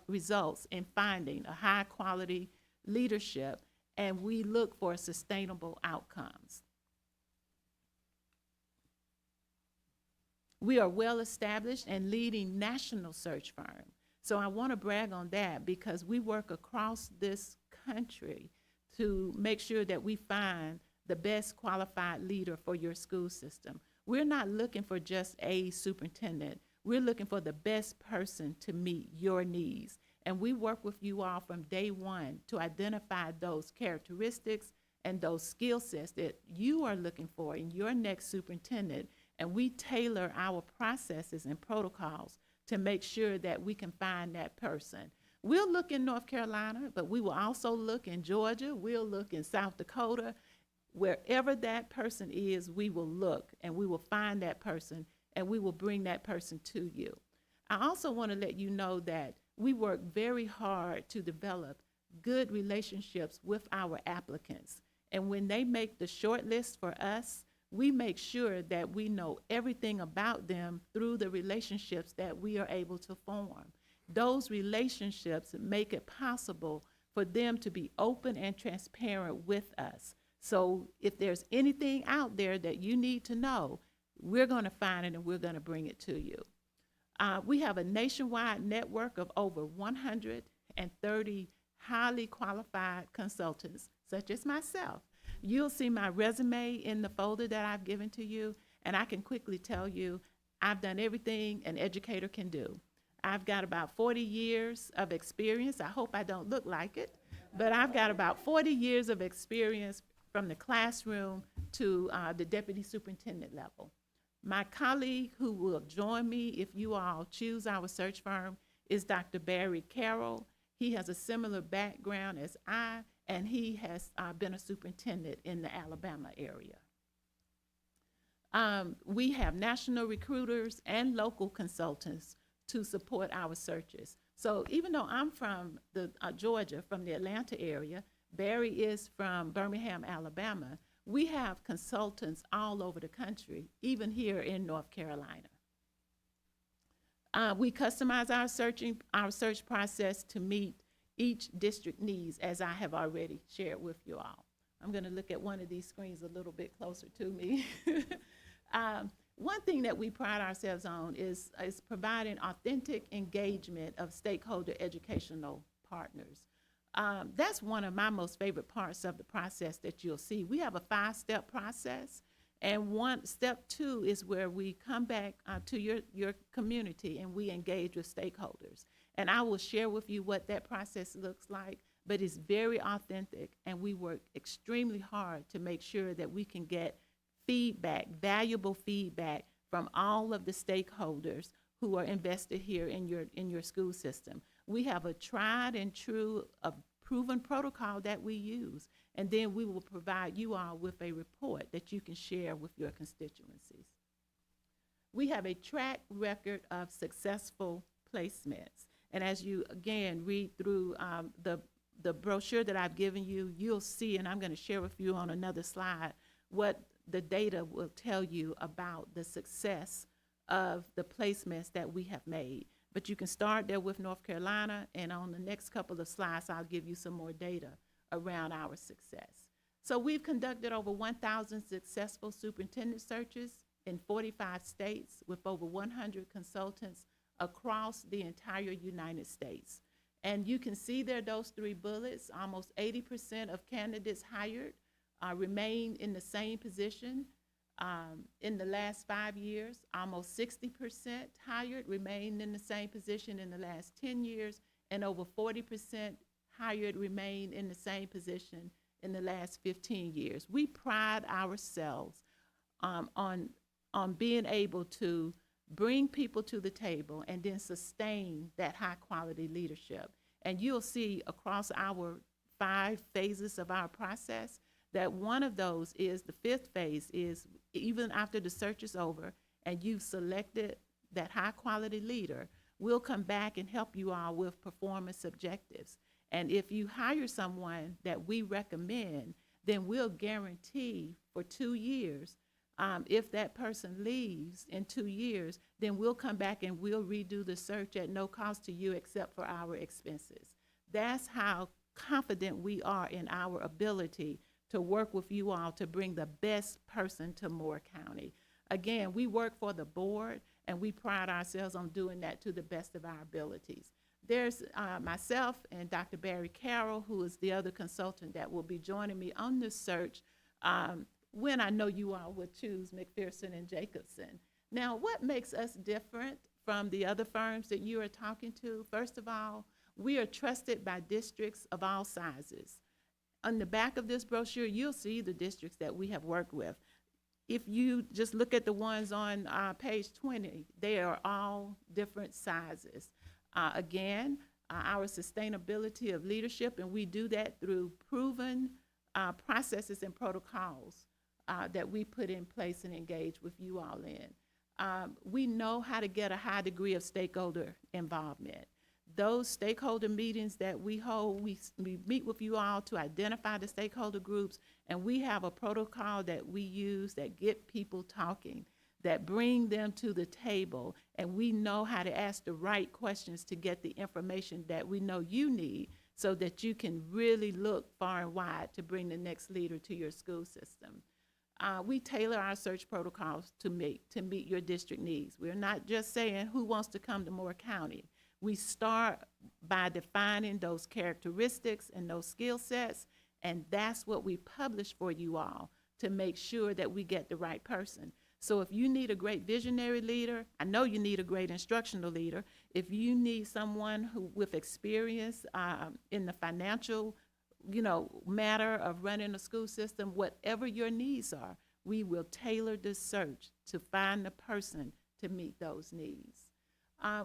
results in finding a high-quality leadership, and we look for sustainable outcomes. We are well-established and leading national search firm. So I want to brag on that because we work across this country to make sure that we find the best qualified leader for your school system. We're not looking for just a superintendent. We're looking for the best person to meet your needs. And we work with you all from day one to identify those characteristics and those skill sets that you are looking for in your next superintendent. And we tailor our processes and protocols to make sure that we can find that person. We'll look in North Carolina, but we will also look in Georgia. We'll look in South Dakota. Wherever that person is, we will look and we will find that person and we will bring that person to you. I also want to let you know that we work very hard to develop good relationships with our applicants. And when they make the short list for us, we make sure that we know everything about them through the relationships that we are able to form. Those relationships make it possible for them to be open and transparent with us. So if there's anything out there that you need to know, we're going to find it and we're going to bring it to you. We have a nationwide network of over 130 highly qualified consultants, such as myself. You'll see my resume in the folder that I've given to you, and I can quickly tell you I've done everything an educator can do. I've got about 40 years of experience. I hope I don't look like it, but I've got about 40 years of experience from the classroom to the deputy superintendent level. My colleague who will join me if you all choose our search firm is Dr. Barry Carroll. He has a similar background as I, and he has been a superintendent in the Alabama area. We have national recruiters and local consultants to support our searches. So even though I'm from Georgia, from the Atlanta area, Barry is from Birmingham, Alabama, we have consultants all over the country, even here in North Carolina. We customize our search process to meet each district needs, as I have already shared with you all. I'm going to look at one of these screens a little bit closer to me. One thing that we pride ourselves on is providing authentic engagement of stakeholder educational partners. That's one of my most favorite parts of the process that you'll see. We have a 5-step process, and step 2 is where we come back to your community and we engage with stakeholders. And I will share with you what that process looks like, but it's very authentic, and we work extremely hard to make sure that we can get feedback, valuable feedback from all of the stakeholders who are invested here in your school system. We have a tried and true, proven protocol that we use, and then we will provide you all with a report that you can share with your constituencies. We have a track record of successful placements, and as you again read through the brochure that I've given you, you'll see, and I'm going to share with you on another slide, what the data will tell you about the success of the placements that we have made. But you can start there with North Carolina, and on the next couple of slides, I'll give you some more data around our success. So we've conducted over 1,000 successful superintendent searches in 45 states with over 100 consultants across the entire United States. And you can see there those 3 bullets. Almost 80% of candidates hired remain in the same position. In the last 5 years, almost 60% hired remained in the same position in the last 10 years, and over 40% hired remained in the same position in the last 15 years. We pride ourselves on being able to bring people to the table and then sustain that high quality leadership. And you'll see across our 5 phases of our process that one of those is, the 5th phase is, even after the search is over and you've selected that high quality leader, we'll come back and help you all with performance objectives. And if you hire someone that we recommend, then we'll guarantee for 2 years, if that person leaves in 2 years, then we'll come back and we'll redo the search at no cost to you except for our expenses. That's how confident we are in our ability to work with you all to bring the best person to Moore County. Again, we work for the board, and we pride ourselves on doing that to the best of our abilities. There's myself and Dr. Barry Carroll, who is the other consultant that will be joining me on this search when I know you all would choose McPherson and Jacobson. Now, what makes us different from the other firms that you are talking to? First of all, we are trusted by districts of all sizes. On the back of this brochure, you'll see the districts that we have worked with. If you just look at the ones on page 20, they are all different sizes. Again, our sustainability of leadership, and we do that through proven processes and protocols that we put in place and engage with you all in. We know how to get a high degree of stakeholder involvement. those stakeholder meetings that we hold, we meet with you all to identify the stakeholder groups, and we have a protocol that we use that get people talking, that bring them to the table, and we know how to ask the right questions to get the information that we know you need so that you can really look far and wide to bring the next leader to your school system. We tailor our search protocols to meet your district needs. We're not just saying who wants to come to Moore County. We start by defining those characteristics and those skill sets, and that's what we publish for you all to make sure that we get the right person. So if you need a great visionary leader, I know you need a great instructional leader. If you need someone with experience in the financial, matter of running a school system, whatever your needs are, we will tailor the search to find the person to meet those needs.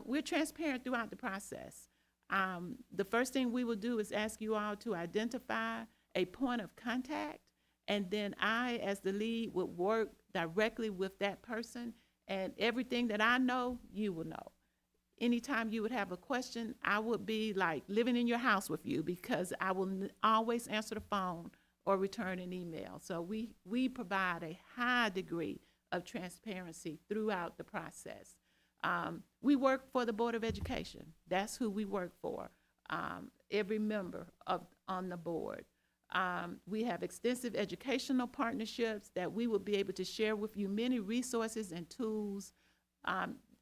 We're transparent throughout the process. The first thing we will do is ask you all to identify a point of contact, and then I, as the lead, would work directly with that person, and everything that I know, you will know. Anytime you would have a question, I would be like living in your house with you, because I will always answer the phone or return an email. So we provide a high degree of transparency throughout the process. We work for the Board of Education. That's who we work for, every member on the board. We have extensive educational partnerships that we will be able to share with you, many resources and tools.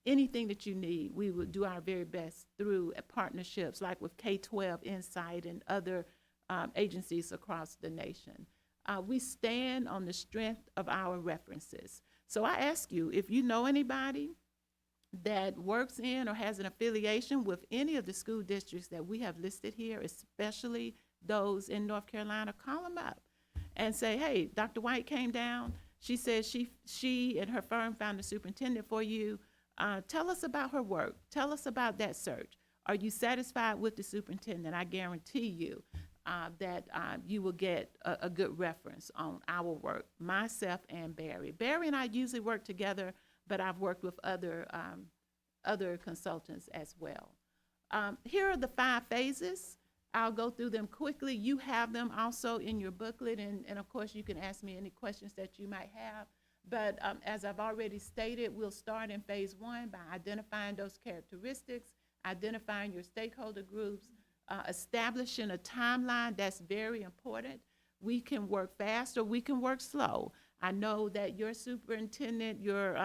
Anything that you need, we will do our very best through partnerships like with K-12 Insight and other agencies across the nation. We stand on the strength of our references. So I ask you, if you know anybody that works in or has an affiliation with any of the school districts that we have listed here, especially those in North Carolina, call them up and say, hey, Dr. White came down. She said she and her firm found a superintendent for you. Tell us about her work. Tell us about that search. Are you satisfied with the superintendent? I guarantee you that you will get a good reference on our work, myself and Barry. Barry and I usually work together, but I've worked with other consultants as well. Here are the 5 phases. I'll go through them quickly. You have them also in your booklet, and of course you can ask me any questions that you might have. But as I've already stated, we'll start in phase 1 by identifying those characteristics, identifying your stakeholder groups, establishing a timeline. That's very important. We can work fast or we can work slow. I know that your superintendent, your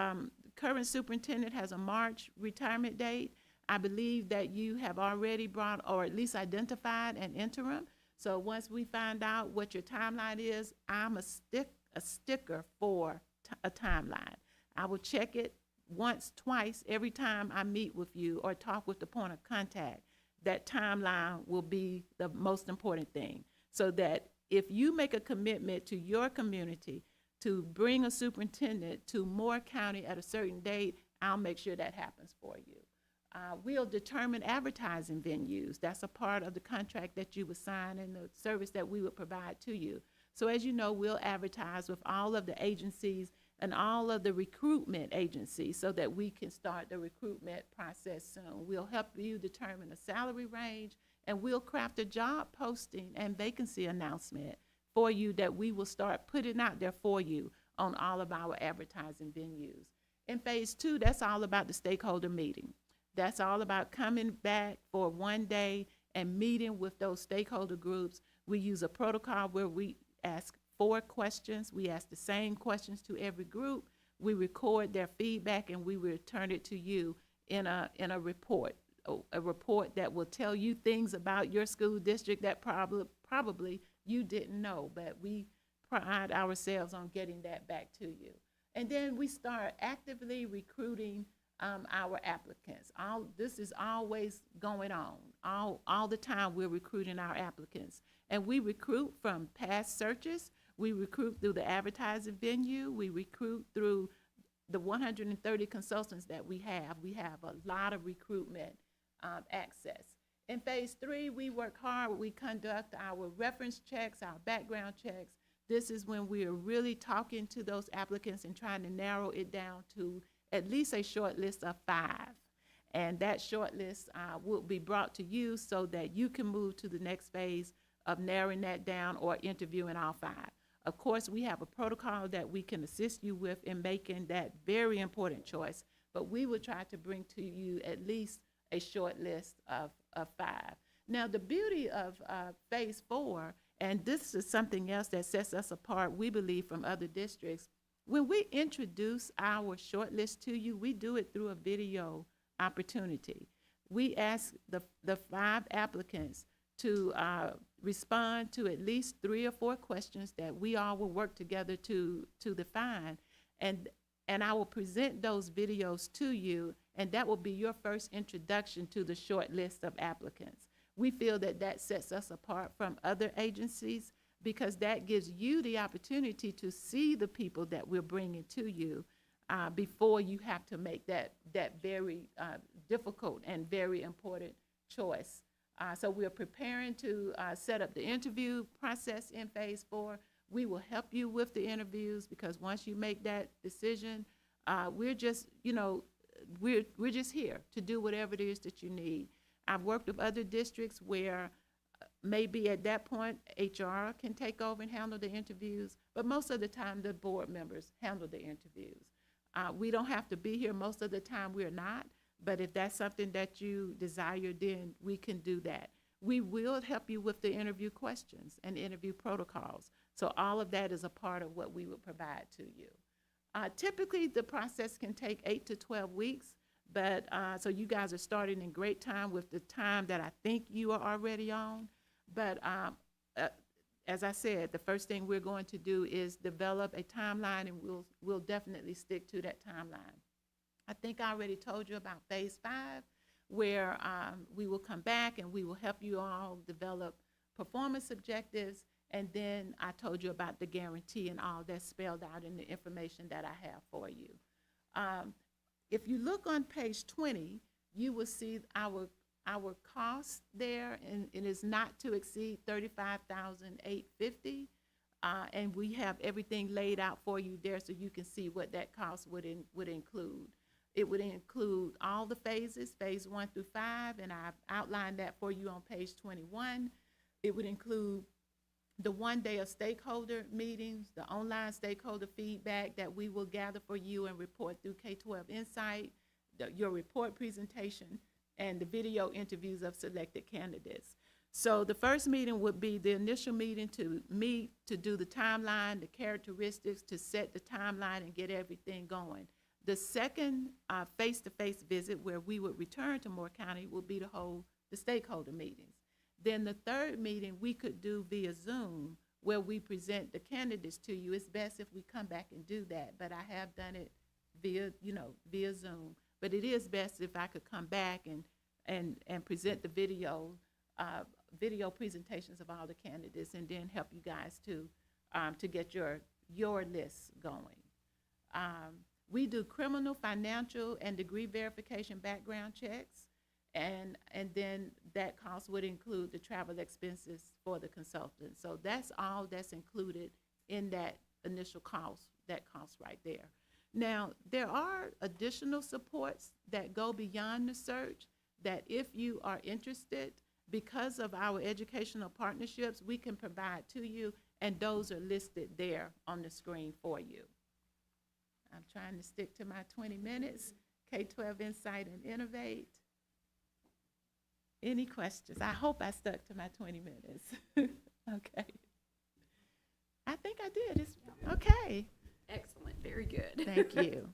current superintendent has a March retirement date. I believe that you have already brought, or at least identified, an interim. So once we find out what your timeline is, I'm a sticker for a timeline. I will check it once, twice, every time I meet with you or talk with the point of contact. That timeline will be the most important thing, so that if you make a commitment to your community to bring a superintendent to Moore County at a certain date, I'll make sure that happens for you. We'll determine advertising venues. That's a part of the contract that you would sign and the service that we would provide to you. So as you know, we'll advertise with all of the agencies and all of the recruitment agencies so that we can start the recruitment process soon. We'll help you determine a salary range, and we'll craft a job posting and vacancy announcement for you that we will start putting out there for you on all of our advertising venues. In phase 2, that's all about the stakeholder meeting. That's all about coming back for one day and meeting with those stakeholder groups. We use a protocol where we ask 4 questions. We ask the same questions to every group. We record their feedback, and we return it to you in a report, a report that will tell you things about your school district that probably you didn't know, but we pride ourselves on getting that back to you. And then we start actively recruiting our applicants. This is always going on. All the time we're recruiting our applicants. And we recruit from past searches. We recruit through the advertising venue. We recruit through the 130 consultants that we have. We have a lot of recruitment access. In phase 3, we work hard. We conduct our reference checks, our background checks. This is when we are really talking to those applicants and trying to narrow it down to at least a short list of 5. And that shortlist will be brought to you so that you can move to the next phase of narrowing that down or interviewing all 5. Of course, we have a protocol that we can assist you with in making that very important choice, but we will try to bring to you at least a short list of 5. Now, the beauty of Phase 4, and this is something else that sets us apart, we believe, from other districts, when we introduce our short list to you, we do it through a video opportunity. We ask the 5 applicants to respond to at least 3 or 4 questions that we all will work together to define. And I will present those videos to you, and that will be your first introduction to the short list of applicants. We feel that that sets us apart from other agencies because that gives you the opportunity to see the people that we're bringing to you before you have to make that very difficult and very important choice. So we're preparing to set up the interview process in Phase 4. We will help you with the interviews because once you make that decision, we're just, we're just here to do whatever it is that you need. I've worked with other districts where maybe at that point, HR can take over and handle the interviews, but most of the time, the board members handle the interviews. We don't have to be here. Most of the time, we're not. But if that's something that you desire, then we can do that. We will help you with the interview questions and interview protocols. So all of that is a part of what we will provide to you. Typically, the process can take 8 to 12 weeks, but so you guys are starting in great time with the time that I think you are already on. But as I said, the first thing we're going to do is develop a timeline, and we'll definitely stick to that timeline. I think I already told you about Phase 5, where we will come back and we will help you all develop performance objectives. And then I told you about the guarantee and all that's spelled out in the information that I have for you. If you look on page 20, you will see our cost there, and it is not to exceed $35,850. And we have everything laid out for you there so you can see what that cost would include. It would include all the phases, Phase 1 through 5, and I've outlined that for you on page 21. It would include the 1 day of stakeholder meetings, the online stakeholder feedback that we will gather for you and report through K-12 Insight, your report presentation, and the video interviews of selected candidates. So the first meeting would be the initial meeting to meet, to do the timeline, the characteristics, to set the timeline and get everything going. The second face-to-face visit where we would return to Moore County will be to hold the stakeholder meetings. Then the third meeting we could do via Zoom where we present the candidates to you. It's best if we come back and do that, but I have done it via Zoom. But it is best if I could come back and present the video presentations of all the candidates and then help you guys to get your list going. We do criminal, financial, and degree verification background checks, and then that cost would include the travel expenses for the consultant. So that's all that's included in that initial cost, that cost right there. Now, there are additional supports that go beyond the search that if you are interested, because of our educational partnerships, we can provide to you, and those are listed there on the screen for you. I'm trying to stick to my 20 minutes. K-12 Insight and Innovate. Any questions? I hope I stuck to my 20 minutes. Okay. I think I did. Okay. Excellent, very good. Thank you.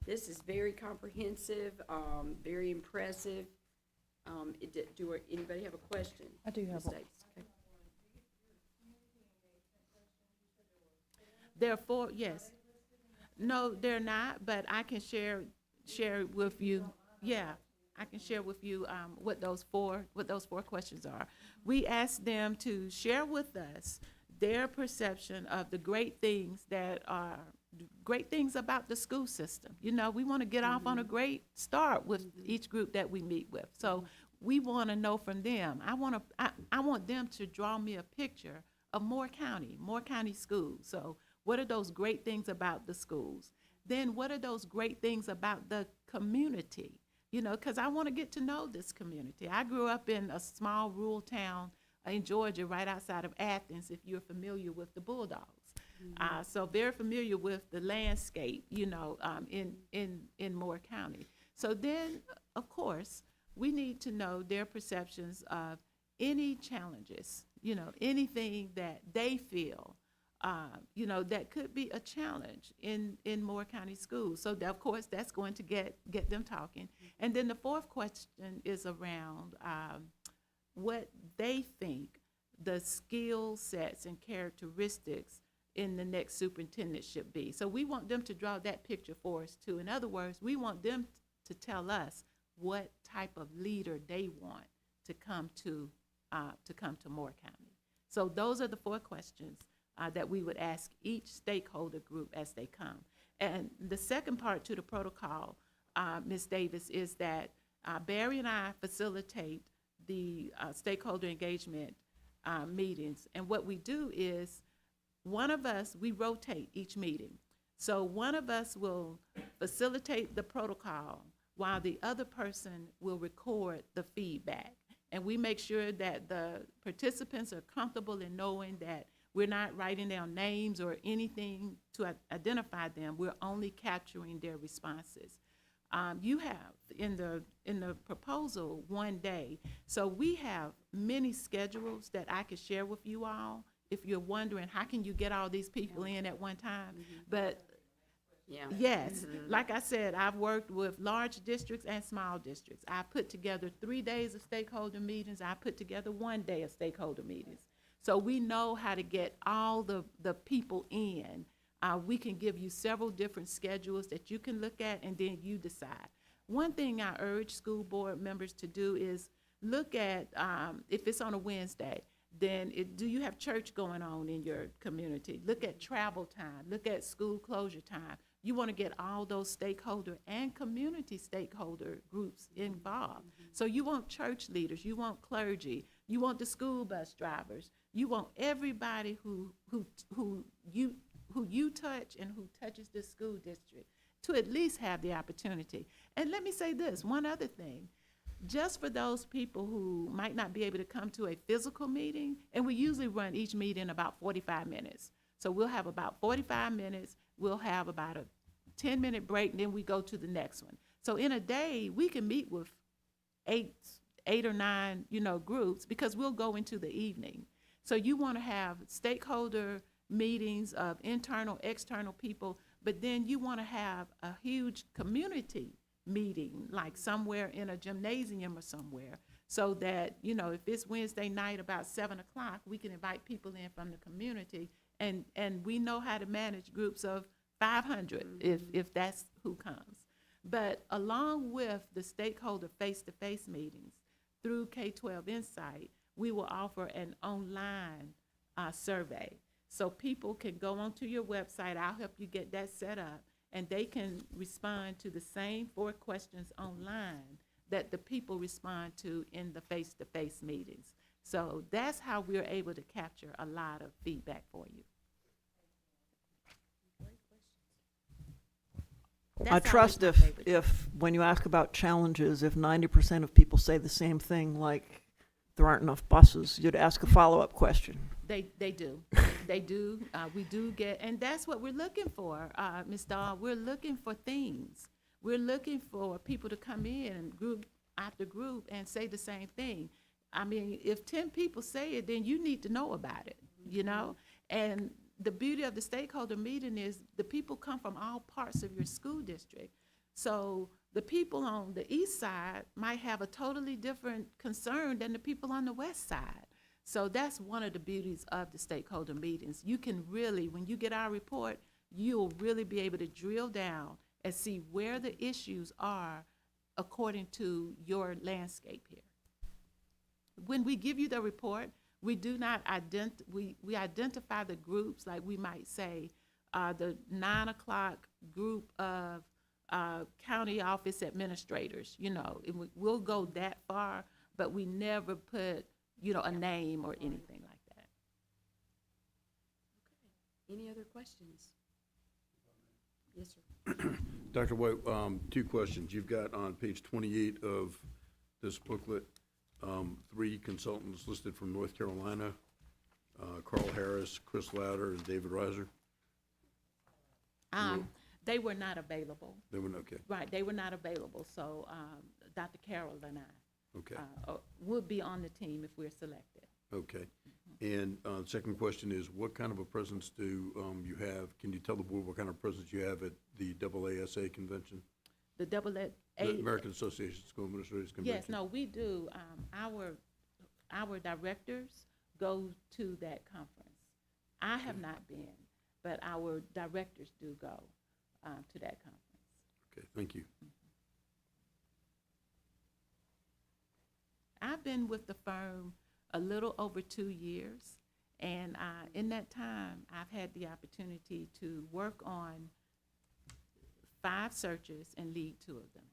This is very comprehensive, very impressive. Do anybody have a question? I do have Ms. one. Davis, okay. There are 4, yes. No, they're not, but I can share with you. Yeah, I can share with you what those four questions are. We asked them to share with us their perception of the great things about the school system. We want to get off on a great start with each group that we meet with. So we want to know from them. I want them to draw me a picture of Moore County schools. So what are those great things about the schools? Then what are those great things about the community? you know, because I want to get to know this community. I grew up in a small rural town in Georgia, right outside of Athens, if you're familiar with the Bulldogs. So very familiar with the landscape, you know, in Moore County. So then, of course, we need to know their perceptions of any challenges, you know, anything that they feel, you know, that could be a challenge in Moore County schools. So of course, that's going to get them talking. And then the fourth question is around what they think the skill sets and characteristics in the next superintendent should be. So we want them to draw that picture for us too. In other words, we want them to tell us what type of leader they want to come to Moore County. So those are the four questions that we would ask each stakeholder group as they come. And the second part to the protocol, Ms. Davis, is that Barry and I facilitate the stakeholder engagement meetings. And what we do is one of us, we rotate each meeting. So one of us will facilitate the protocol while the other person will record the feedback. And we make sure that the participants are comfortable in knowing that we're not writing down names or anything to identify them. We're only capturing their responses. You have in the proposal 1 day. So we have many schedules that I could share with you all if you're wondering how can you get all these people in at one time. But Yeah. yes, like I said, I've worked with large districts and small districts. I put together 3 days of stakeholder meetings. I put together 1 day of stakeholder meetings. So we know how to get all the people in. We can give you several different schedules that you can look at, and then you decide. One thing I urge school board members to do is look at, if it's on a Wednesday, then do you have church going on in your community? Look at travel time, look at school closure time. You want to get all those stakeholder and community stakeholder groups involved. So you want church leaders, you want clergy, you want the school bus drivers, you want everybody who you touch and who touches the school district to at least have the opportunity. And let me say this, one other thing. Just for those people who might not be able to come to a physical meeting, and we usually run each meeting about 45 minutes. So we'll have about 45 minutes, we'll have about a 10-minute break, and then we go to the next one. So in a day, we can meet with eight or nine, you know, groups, because we'll go into the evening. So you want to have stakeholder meetings of internal, external people, but then you want to have a huge community meeting, like somewhere in a gymnasium or somewhere, so that, you know, if it's Wednesday night about 7 o'clock, we can invite people in from the community, and we know how to manage groups of 500 if that's who comes. But along with the stakeholder face-to-face meetings through K-12 Insight, we will offer an online survey. So people can go onto your website, I'll help you get that set up, and they can respond to the same 4 questions online that the people respond to in the face-to-face meetings. So that's how we're able to capture a lot of feedback for you. I That's trust always my favorite. if, when you ask about challenges, if 90% of people say the same thing, like there aren't enough buses, you'd ask a follow-up question. They do. They do. We do get, and that's what we're looking for, Ms. Dahl. We're looking for themes. We're looking for people to come in group after group and say the same thing. I mean, if 10 people say it, then you need to know about it, you know? And the beauty of the stakeholder meeting is the people come from all parts of your school district. So the people on the east side might have a totally different concern than the people on the west side. So that's one of the beauties of the stakeholder meetings. You can really, when you get our report, you'll really be able to drill down and see where the issues are according to your landscape here. When we give you the report, we do not we identify the groups, like we might say the 9 o'clock group of county office administrators, you know, we'll go that far, but we never put, you know, a name or anything like that. Any other questions? Yes, sir. Dr. White, two questions. You've got on page 28 of this booklet, 3 consultants listed from North Carolina, Carl Harris, Chris Lauder, and David Reiser. They were not available. They were, okay, Right, they were not available, so, Dr. Carroll and I, okay, would be on the team if we're selected. okay. And second question is, what kind of a presence do you have? Can you tell the board what kind of presence you have at the AASA convention? The The American Association of School Administrators Convention? Yes, no, we do, our directors go to that conference. I have not been, but our directors do go, to that conference. Okay, thank you. I've been with the firm a little over 2 years, and in that time, I've had the opportunity to work on 5 searches and lead 2 of them.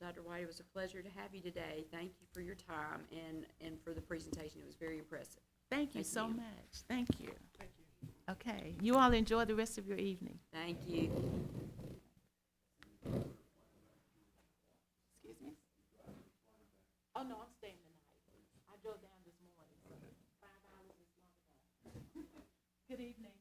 Dr. White, it was a pleasure to have you today. Thank you for your time and for the presentation. It was very impressive. Thank you Thank so you. much. Thank you. Okay, you all enjoy the rest of your evening. Thank you. Excuse me? Oh, no, I'm staying the night. I drove down this morning, so 5 hours is long enough. Good evening.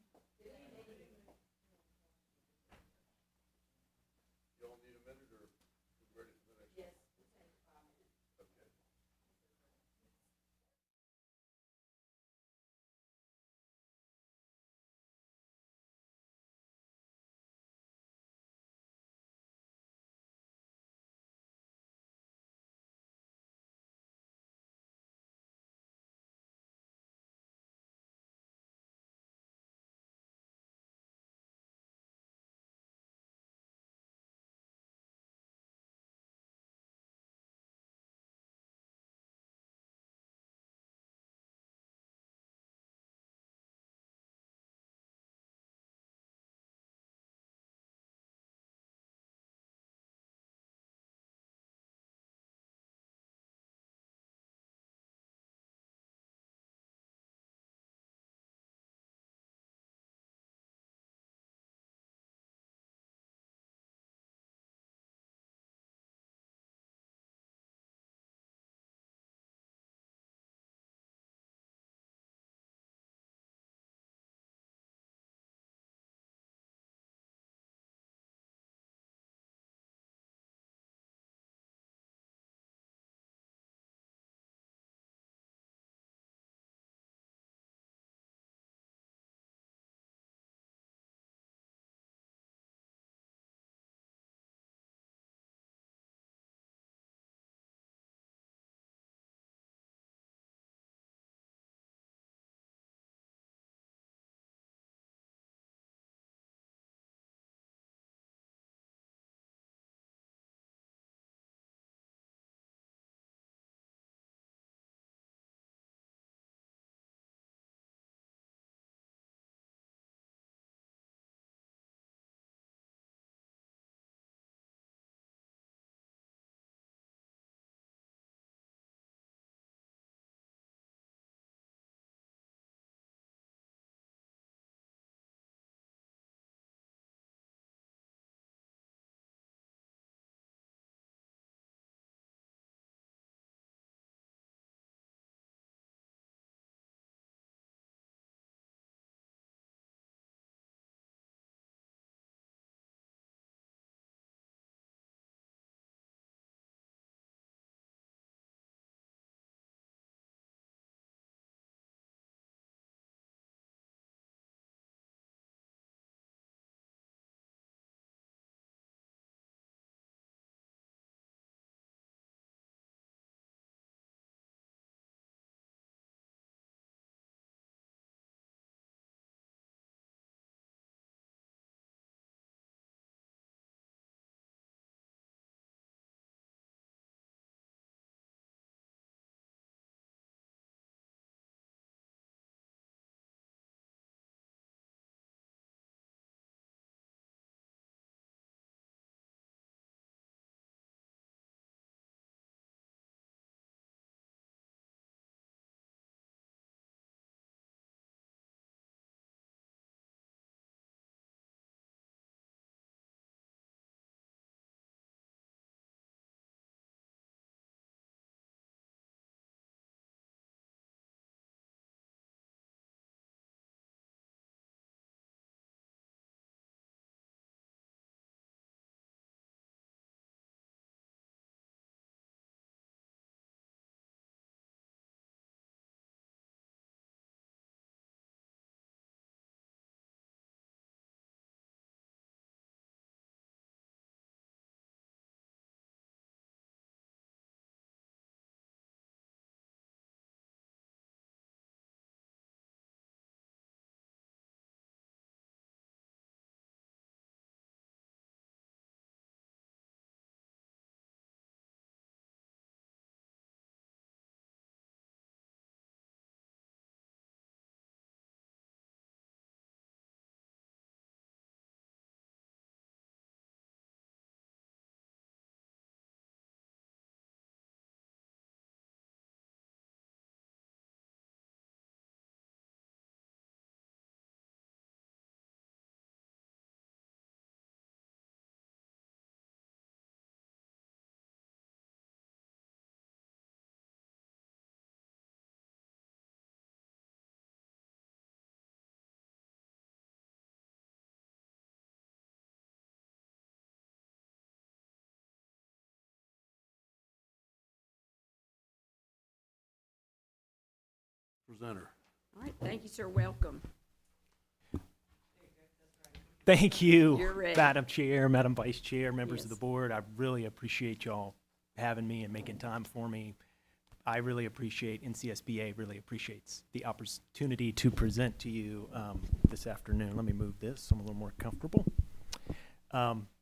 presenter. All right, thank you, sir. Welcome. Thank you, You're ready. Madam Chair, Madam Vice Chair, members of the Yes. board. I really appreciate y'all having me and making time for me. I really appreciate, NCSBA really appreciates the opportunity to present to you this afternoon. Let me move this so I'm a little more comfortable.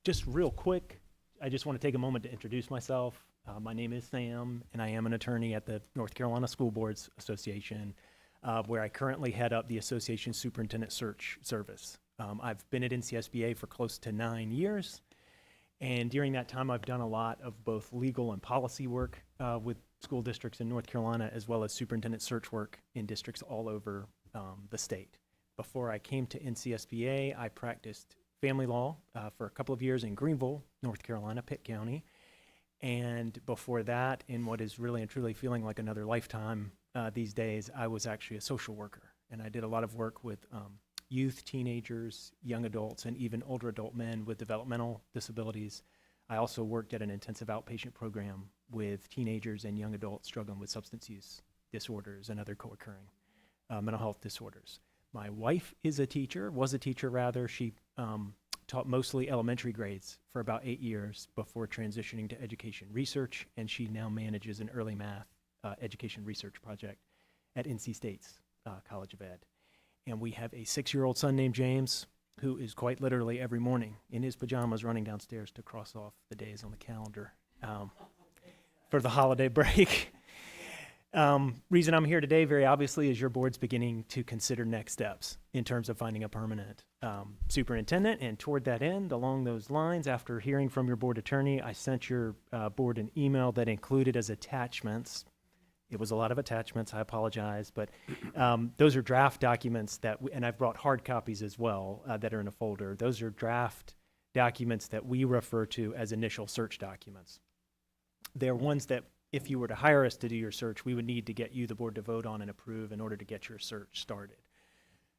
Just real quick, I just want to take a moment to introduce myself. My name is Sam, and I am an attorney at the North Carolina School Boards Association, where I currently head up the association superintendent search service. I've been at NCSBA for close to 9 years, and during that time, I've done a lot of both legal and policy work with school districts in North Carolina, as well as superintendent search work in districts all over the state. Before I came to NCSBA, I practiced family law for a couple of years in Greenville, North Carolina, Pitt County. And before that, in what is really and truly feeling like another lifetime these days, I was actually a social worker. And I did a lot of work with youth, teenagers, young adults, and even older adult men with developmental disabilities. I also worked at an intensive outpatient program with teenagers and young adults struggling with substance use disorders and other co-occurring mental health disorders. My wife is a teacher, was a teacher rather. She taught mostly elementary grades for about 8 years before transitioning to education research, and she now manages an early math education research project at NC State's College of Ed. And we have a 6-year-old son named James, who is quite literally every morning in his pajamas running downstairs to cross off the days on the calendar for the holiday break. Reason I'm here today, very obviously, is your board's beginning to consider next steps in terms of finding a permanent superintendent. And toward that end, along those lines, after hearing from your board attorney, I sent your board an email that included as attachments. It was a lot of attachments, I apologize, but those are draft documents and I've brought hard copies as well that are in a folder. Those are draft documents that we refer to as initial search documents. They're ones that if you were to hire us to do your search, we would need to get you, the board, to vote on and approve in order to get your search started.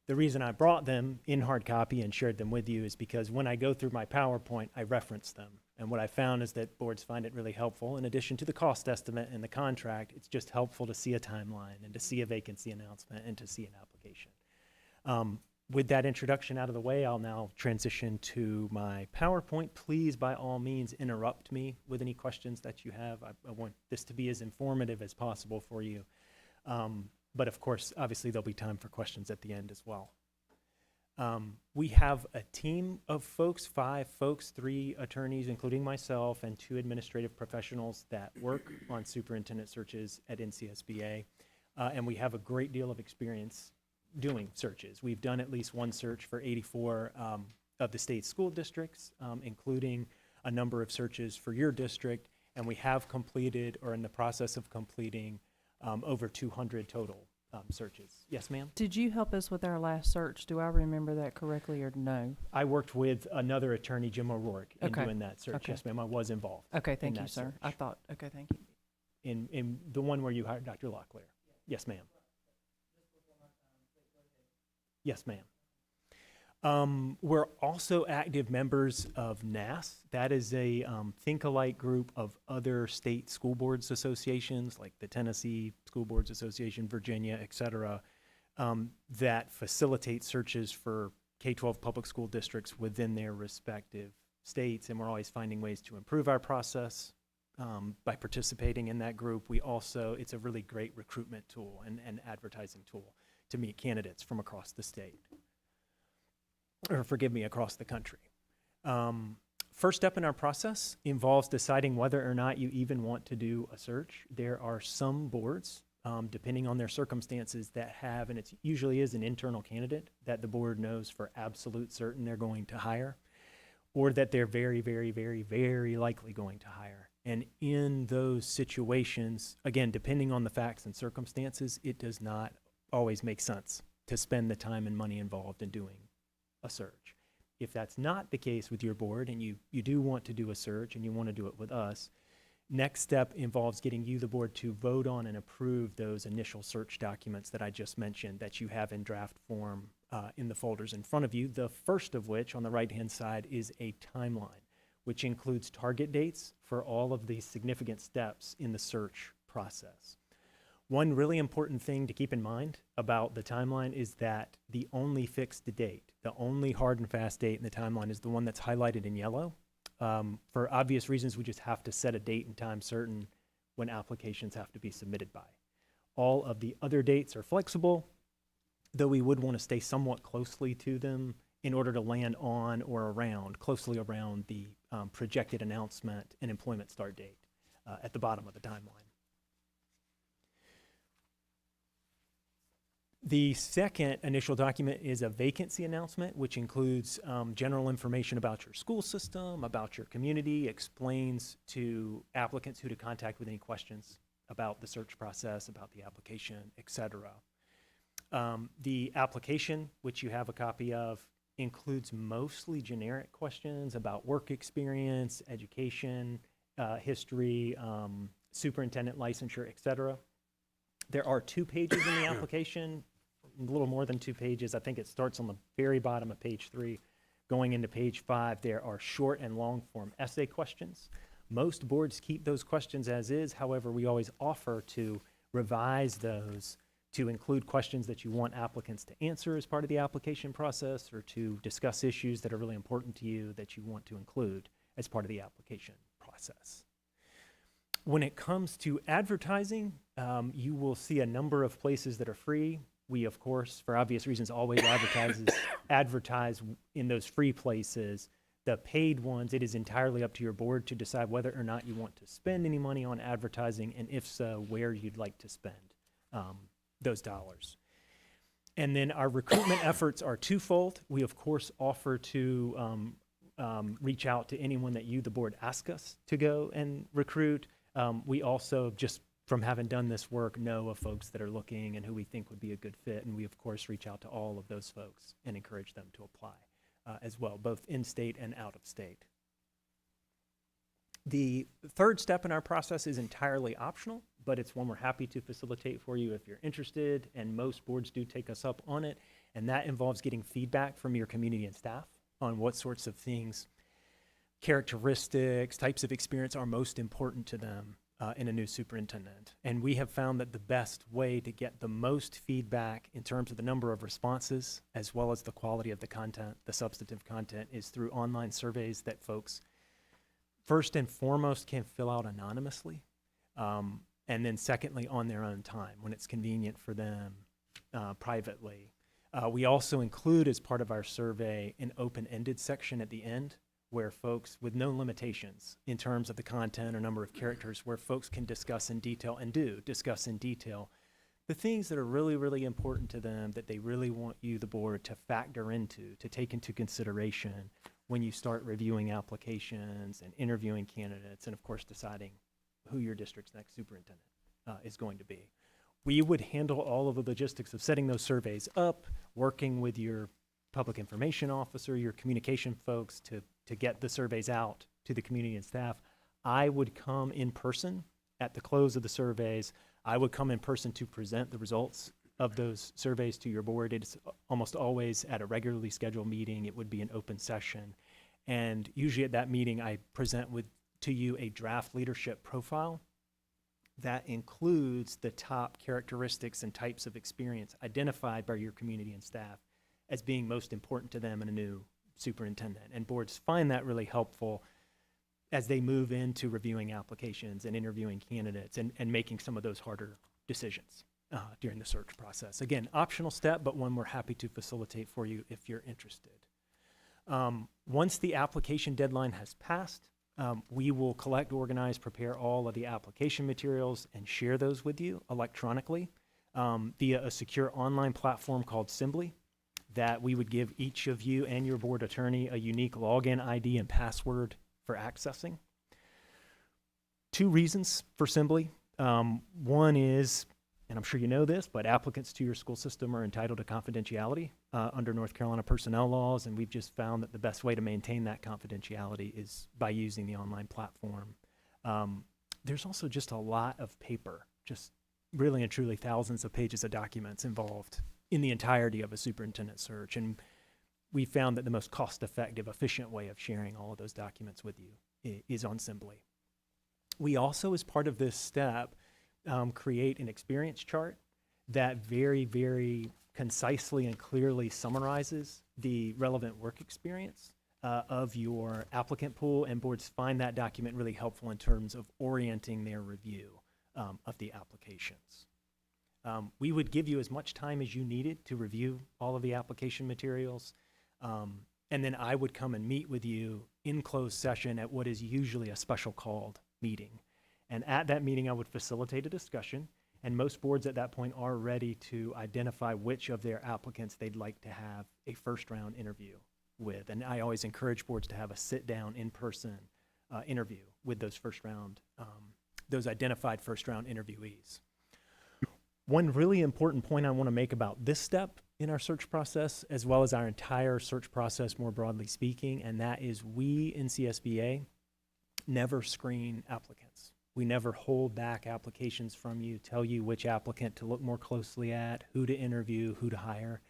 The reason I brought them in hard copy and shared them with you is because when I go through my PowerPoint, I reference them. And what I found is that boards find it really helpful. In addition to the cost estimate and the contract, it's just helpful to see a timeline and to see a vacancy announcement and to see an application. With that introduction out of the way, I'll now transition to my PowerPoint. Please, by all means, interrupt me with any questions that you have. I want this to be as informative as possible for you. But of course, obviously, there'll be time for questions at the end as well. We have a team of folks, 5 folks, 3 attorneys, including myself, and 2 administrative professionals that work on superintendent searches at NCSBA. And we have a great deal of experience doing searches. We've done at least one search for 84 of the state's school districts, including a number of searches for your district, and we have completed or in the process of completing over 200 total searches. Yes, ma'am? Did you help us with our last search? Do I remember that correctly or no? I worked with another attorney, Jim O'Rourke, in Okay. doing that search. Okay. Yes, ma'am, I was involved. Okay, thank you, that sir. search. I thought, okay, thank you. In the one where you hired Dr. Locklear. Yes, ma'am. Yes, ma'am. We're also active members of NAS. That is a think-alike group of other state school boards associations, like the Tennessee School Boards Association, Virginia, et cetera, that facilitate searches for K-12 public school districts within their respective states. And we're always finding ways to improve our process by participating in that group. We also, it's a really great recruitment tool and advertising tool to meet candidates from across the state. Or forgive me, across the country. First step in our process involves deciding whether or not you even want to do a search. There are some boards, depending on their circumstances, that have, and it usually is an internal candidate that the board knows for absolute certain they're going to hire, or that they're very, very, very, very likely going to hire. And in those situations, again, depending on the facts and circumstances, it does not always make sense to spend the time and money involved in doing a search. If that's not the case with your board and you do want to do a search and you want to do it with us, next step involves getting you, the board, to vote on and approve those initial search documents that I just mentioned that you have in draft form in the folders in front of you. The first of which, on the right-hand side, is a timeline, which includes target dates for all of the significant steps in the search process. One really important thing to keep in mind about the timeline is that the only fixed date, the only hard and fast date in the timeline is the one that's highlighted in yellow. For obvious reasons, we just have to set a date and time certain when applications have to be submitted by. All of the other dates are flexible, though we would want to stay somewhat closely to them in order to land on or closely around the projected announcement and employment start date at the bottom of the timeline. The second initial document is a vacancy announcement, which includes general information about your school system, about your community, explains to applicants who to contact with any questions about the search process, about the application, etc. The application, which you have a copy of, includes mostly generic questions about work experience, education, history, superintendent licensure, etc. There are 2 pages in the application, a little more than 2 pages. I think it starts on the very bottom of page 3. Going into page 5, there are short and long form essay questions. Most boards keep those questions as is. However, we always offer to revise those to include questions that you want applicants to answer as part of the application process, or to discuss issues that are really important to you that you want to include as part of the application process. When it comes to advertising, you will see a number of places that are free. We, of course, for obvious reasons, always advertise in those free places. The paid ones, it is entirely up to your board to decide whether or not you want to spend any money on advertising, and if so, where you'd like to spend those dollars. And then our recruitment efforts are twofold. We, of course, offer to reach out to anyone that you, the board, ask us to go and recruit. We also, just from having done this work, know of folks that are looking and who we think would be a good fit. And we, of course, reach out to all of those folks and encourage them to apply as well, both in-state and out of state. The third step in our process is entirely optional, but it's one we're happy to facilitate for you if you're interested, and most boards do take us up on it. And that involves getting feedback from your community and staff on what sorts of things, characteristics, types of experience are most important to them in a new superintendent. And we have found that the best way to get the most feedback in terms of the number of responses, as well as the quality of the content, the substantive content, is through online surveys that folks first and foremost can fill out anonymously, and then secondly on their own time when it's convenient for them privately. We also include, as part of our survey, an open-ended section at the end where folks, with no limitations in terms of the content or number of characters, where folks can discuss in detail, and do discuss in detail, the things that are really, really important to them, that they really want you, the board, to factor into, to take into consideration when you start reviewing applications and interviewing candidates, and of course deciding who your district's next superintendent is going to be. We would handle all of the logistics of setting those surveys up, working with your public information officer, your communication folks to get the surveys out to the community and staff. I would come in person at the close of the surveys. I would come in person to present the results of those surveys to your board. It's almost always at a regularly scheduled meeting. It would be an open session. And usually at that meeting, I present to you a draft leadership profile that includes the top characteristics and types of experience identified by your community and staff as being most important to them in a new superintendent. And boards find that really helpful as they move into reviewing applications and interviewing candidates and making some of those harder decisions during the search process. Again, optional step, but one we're happy to facilitate for you if you're interested. Once the application deadline has passed, we will collect, organize, prepare all of the application materials and share those with you electronically via a secure online platform called Simbly, that we would give each of you and your board attorney a unique login ID and password for accessing. 2 reasons for Simbly. One is, and I'm sure you know this, but applicants to your school system are entitled to confidentiality under North Carolina personnel laws, and we've just found that the best way to maintain that confidentiality is by using the online platform. There's also just a lot of paper, just really and truly thousands of pages of documents involved in the entirety of a superintendent search, and we found that the most cost-effective, efficient way of sharing all of those documents with you is on Simbly. We also, as part of this step, create an experience chart that very, very concisely and clearly summarizes the relevant work experience of your applicant pool, and boards find that document really helpful in terms of orienting their review of the applications. We would give you as much time as you needed to review all of the application materials, and then I would come and meet with you in closed session at what is usually a special called meeting. And at that meeting, I would facilitate a discussion, and most boards at that point are ready to identify which of their applicants they'd like to have a first-round interview with. And I always encourage boards to have a sit-down, in-person interview with those those identified first-round interviewees. One really important point I want to make about this step in our search process, as well as our entire search process more broadly speaking, and that is we in CSBA never screen applicants. We never hold back applications from you, tell you which applicant to look more closely at, who to interview, who to hire.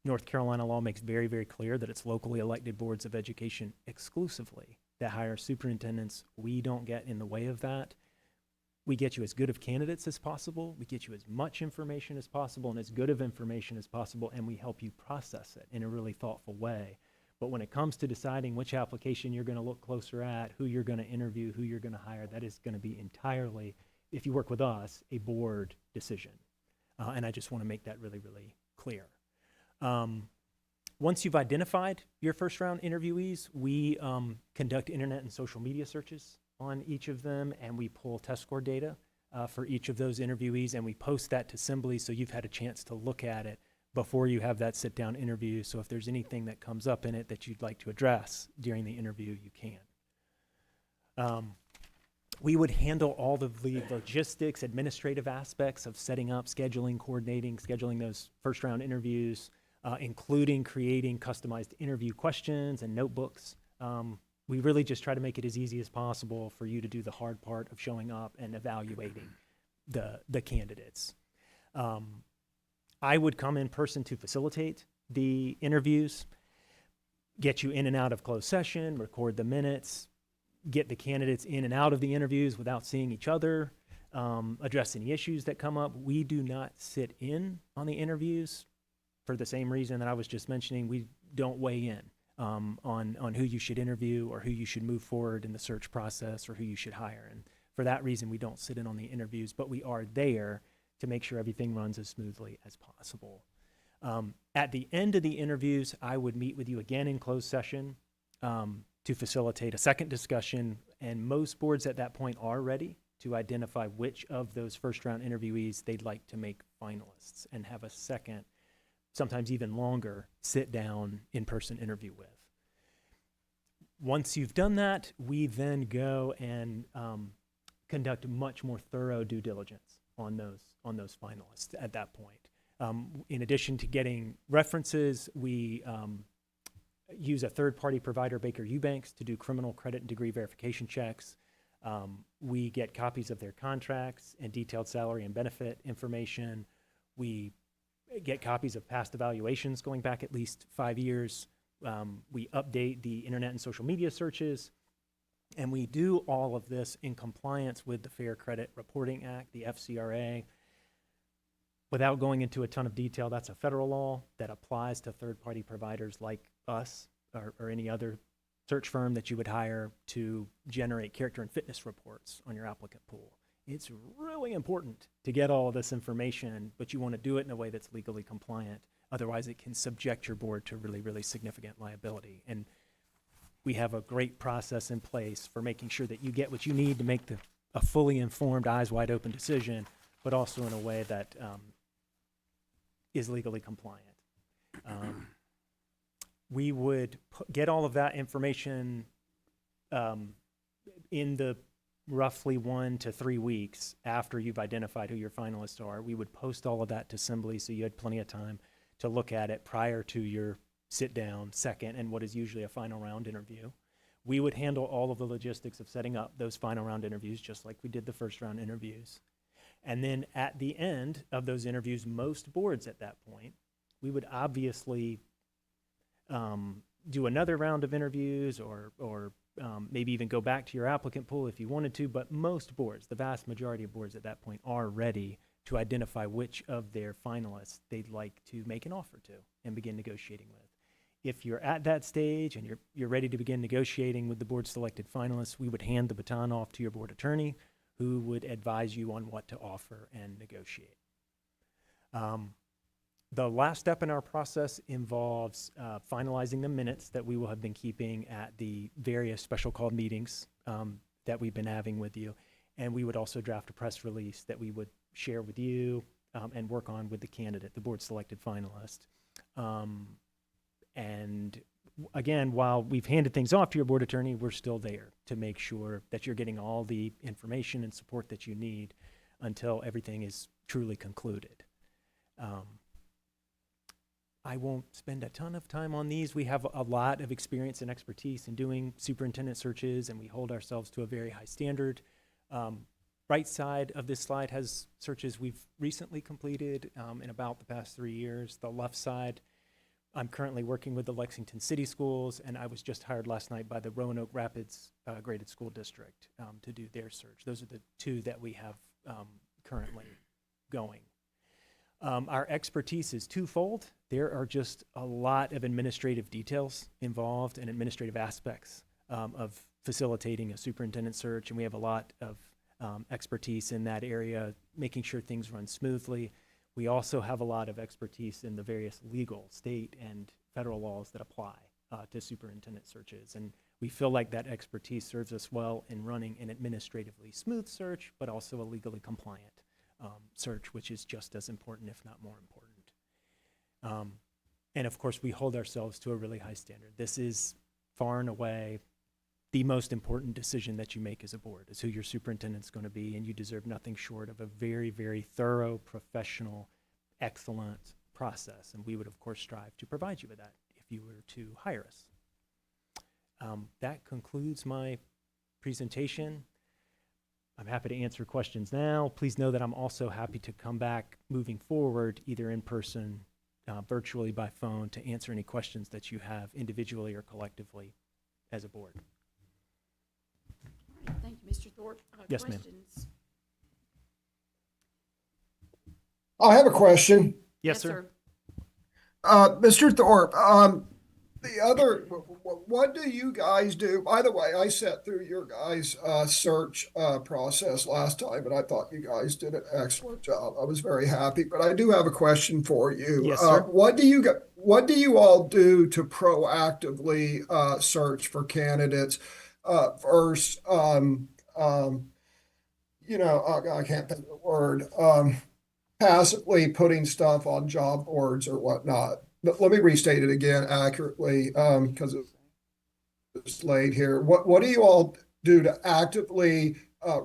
North Carolina law makes very, very clear that it's locally elected boards of education exclusively that hire superintendents. We don't get in the way of that. We get you as good of candidates as possible. We get you as much information as possible and as good of information as possible, and we help you process it in a really thoughtful way. But when it comes to deciding which application you're going to look closer at, who you're going to interview, who you're going to hire, that is going to be entirely, if you work with us, a board decision. And I just want to make that really, really clear. Once you've identified your first round interviewees, we conduct internet and social media searches on each of them, and we pull test score data for each of those interviewees, and we post that to Assembly so you've had a chance to look at it before you have that sit-down interview. So if there's anything that comes up in it that you'd like to address during the interview, you can. We would handle all of the logistics, administrative aspects of setting up, scheduling, coordinating, scheduling those first-round interviews, including creating customized interview questions and notebooks. We really just try to make it as easy as possible for you to do the hard part of showing up and evaluating the candidates. I would come in person to facilitate the interviews, get you in and out of closed session, record the minutes, get the candidates in and out of the interviews without seeing each other, address any issues that come up. We do not sit in on the interviews for the same reason that I was just mentioning. We don't weigh in on who you should interview or who you should move forward in the search process or who you should hire. And for that reason, we don't sit in on the interviews, but we are there to make sure everything runs as smoothly as possible. At the end of the interviews, I would meet with you again in closed session to facilitate a second discussion, and most boards at that point are ready to identify which of those first round interviewees they'd like to make finalists and have a second, sometimes even longer, sit down in-person interview with. Once you've done that, we then go and conduct much more thorough due diligence on those finalists at that point. In addition to getting references, we use a third-party provider, Baker Eubanks, to do criminal credit and degree verification checks. We get copies of their contracts and detailed salary and benefit information. We get copies of past evaluations going back at least 5 years. We update the internet and social media searches. And we do all of this in compliance with the Fair Credit Reporting Act, the FCRA. Without going into a ton of detail, that's a federal law that applies to third-party providers like us or any other search firm that you would hire to generate character and fitness reports on your applicant pool. It's really important to get all of this information, but you want to do it in a way that's legally compliant. Otherwise, it can subject your board to really, really significant liability. And we have a great process in place for making sure that you get what you need to make a fully informed, eyes wide open decision, but also in a way that is legally compliant. We would get all of that information in the roughly 1 to 3 weeks after you've identified who your finalists are. We would post all of that to Assembly so you had plenty of time to look at it prior to your sit-down second and what is usually a final round interview. We would handle all of the logistics of setting up those final round interviews just like we did the first round interviews. And then at the end of those interviews, most boards at that point, we would obviously do another round of interviews or maybe even go back to your applicant pool if you wanted to, but most boards, the vast majority of boards at that point, are ready to identify which of their finalists they'd like to make an offer to and begin negotiating with. If you're at that stage and you're ready to begin negotiating with the board selected finalists, we would hand the baton off to your board attorney, who would advise you on what to offer and negotiate. The last step in our process involves finalizing the minutes that we will have been keeping at the various special called meetings that we've been having with you. And we would also draft a press release that we would share with you and work on with the candidate, the board selected finalist. And again, while we've handed things off to your board attorney, we're still there to make sure that you're getting all the information and support that you need until everything is truly concluded. I won't spend a ton of time on these. We have a lot of experience and expertise in doing superintendent searches, and we hold ourselves to a very high standard. Right side of this slide has searches we've recently completed in about the past 3 years. The left side, I'm currently working with the Lexington City Schools, and I was just hired last night by the Roanoke Rapids Graded School District to do their search. Those are the two that we have currently going. Our expertise is twofold. There are just a lot of administrative details involved and administrative aspects of facilitating a superintendent search, and we have a lot of expertise in that area, making sure things run smoothly. We also have a lot of expertise in the various legal, state, and federal laws that apply to superintendent searches, and we feel like that expertise serves us well in running an administratively smooth search, but also a legally compliant search, which is just as important, if not more important. And of course, we hold ourselves to a really high standard. This is far and away the most important decision that you make as a board, is who your superintendent's going to be, and you deserve nothing short of a very, very thorough, professional, excellent process. And we would, of course, strive to provide you with that if you were to hire us. That concludes my presentation. I'm happy to answer questions now. Please know that I'm also happy to come back moving forward, either in person, virtually, by phone, to answer any questions that you have individually or collectively as a board. All right, thank you, Mr. Thorpe. Yes, ma'am. Questions? I have a question. Yes, sir. Mr. Thorpe, what do you guys do? By the way, I sat through your guys' search process last time, and I thought you guys did an excellent job. I was very happy, but I do have a question for you. Yes, sir. What do you all do to proactively search for candidates? First, I can't think of the word. Passively putting stuff on job boards or whatnot. But let me restate it again accurately, because it's late here. What do you all do to actively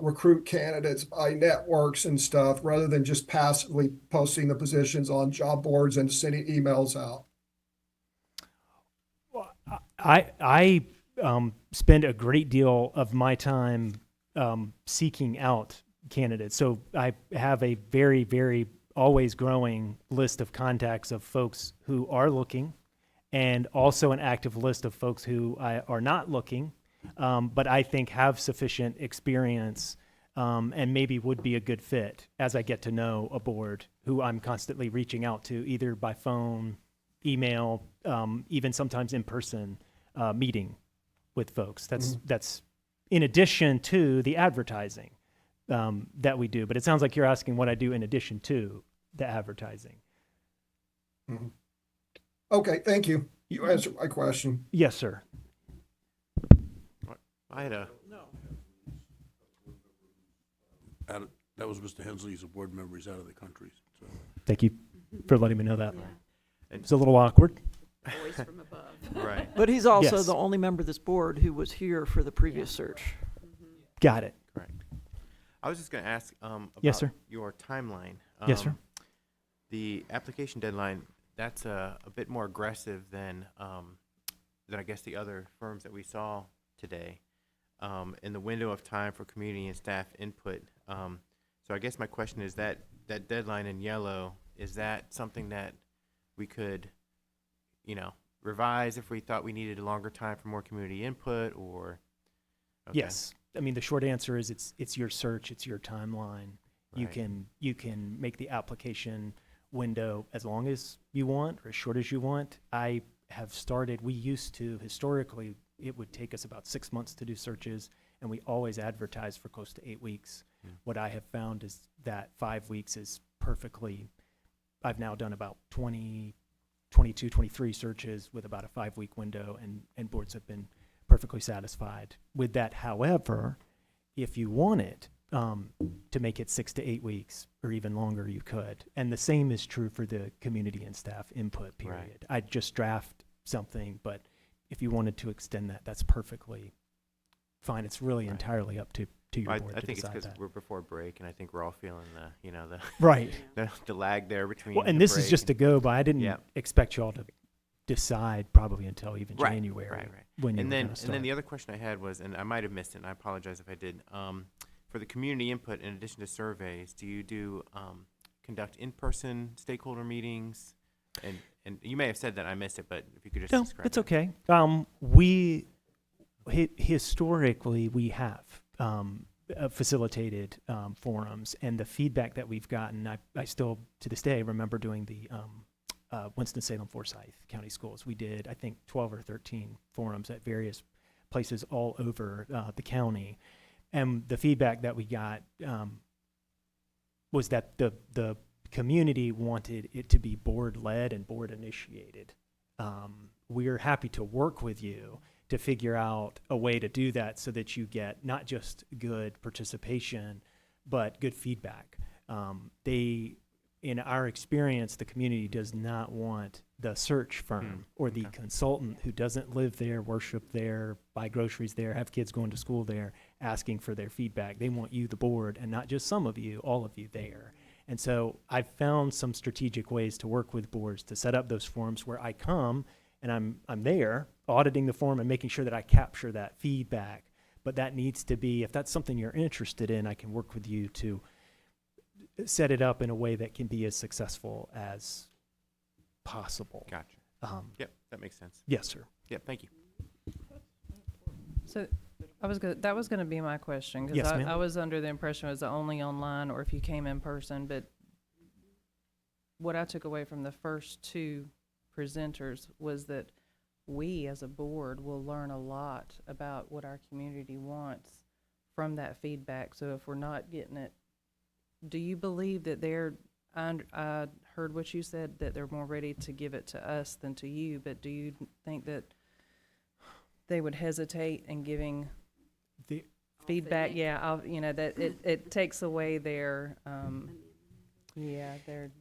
recruit candidates by networks and stuff, rather than just passively posting the positions on job boards and sending emails out? Well, I spend a great deal of my time seeking out candidates. So I have a very, very always growing list of contacts of folks who are looking, and also an active list of folks who are not looking, but I think have sufficient experience and maybe would be a good fit as I get to know a board, who I'm constantly reaching out to, either by phone, email, even sometimes in person meeting with folks. That's in addition to the advertising that we do. But it sounds like you're asking what I do in addition to the advertising. Mm-hmm. Okay, thank you. You answered my question. Yes, sir. I had a That was Mr. Hensley. He's a board member. He's out of the country. So. Thank you for letting me know that. Yeah. It's a little awkward. Voice from above. right. But he's also Yes. the only member of this board who was here for the previous search. Got it. Correct. I was just going to ask about Yes, sir. your timeline. Yes, sir. The application deadline, that's a bit more aggressive than I guess the other firms that we saw today. In the window of time for community and staff input. So I guess my question is that deadline in yellow, is that something that we could, revise if we thought we needed a longer time for more community input, or Okay. Yes. I mean, the short answer is it's your search, it's your timeline. You Right. can make the application window as long as you want or as short as you want. I have started, we used to, historically, it would take us about 6 months to do searches, and we always advertise for close to 8 weeks. What I have found is that 5 weeks is perfectly, I've now done about 20, 22, 23 searches with about a 5-week window, and boards have been perfectly satisfied with that. However, if you want it to make it 6 to 8 weeks or even longer, you could. And the same is true for the community and staff input period. Right. I'd just draft something, but if you wanted to extend that, that's perfectly fine. It's really Right. entirely up to your I, board I to think it's decide because that. we're before break, and I think we're all feeling the Right. the lag there between. Well, and the this is break just to go by. I didn't Yeah. expect y'all to decide probably until even Right, January right. when you And were then, gonna and start. then the other question I had was, and I might have missed it, and I apologize if I did. For the community input, in addition to surveys, do you do conduct in-person stakeholder meetings? And you may have said that, I missed it, but if you could just No, describe it's that. okay. We historically we have facilitated forums, and the feedback that we've gotten, I still to this day remember doing the Winston-Salem Forsyth County Schools. We did, I think, 12 or 13 forums at various places all over the county, and the feedback that we got was that the community wanted it to be board-led and board-initiated. We're happy to work with you to figure out a way to do that so that you get not just good participation, but good feedback. In our experience, the community does not want the search firm or the okay. consultant who doesn't live there, worship there, buy groceries there, have kids going to school there, asking for their feedback. They want you, the board, and not just some of you, all of you there. And so I've found some strategic ways to work with boards to set up those forums where I come and I'm there auditing the form and making sure that I capture that feedback. But that needs to be, if that's something you're interested in, I can work with you to set it up in a way that can be as successful as possible. Gotcha. Yep, that makes sense. Yes, sir. Yep, thank you. So that was gonna be my question, Yes, because ma'am. I was under the impression it was only online or if you came in person, but what I took away from the first two presenters was that we as a board will learn a lot about what our community wants from that feedback. So if we're not getting it, do you believe that I heard what you said, that they're more ready to give it to us than to you, but do you think that they would hesitate in giving The, feedback? Yeah, that it takes away their, their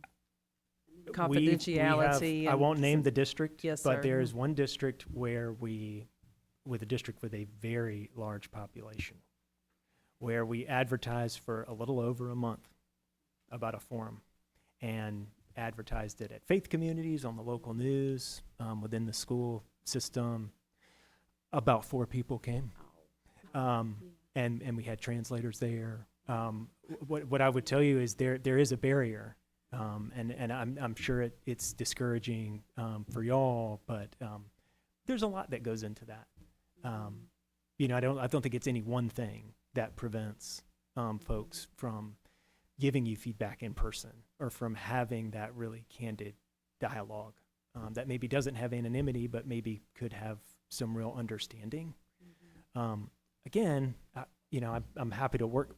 confidentiality. I and won't name s- the district, Yes, but sir. there is one district where with a district with a very large population, where we advertised for a little over a month about a forum and advertised it at faith communities, on the local news, within the school system. About 4 people came. And we had translators there. What I would tell you is there is a barrier, and I'm sure it's discouraging for y'all, but there's a lot that goes into that. I don't think it's any one thing that prevents folks from giving you feedback in person or from having that really candid dialogue that maybe doesn't have anonymity, but maybe could have some real understanding. Again, I'm happy to work.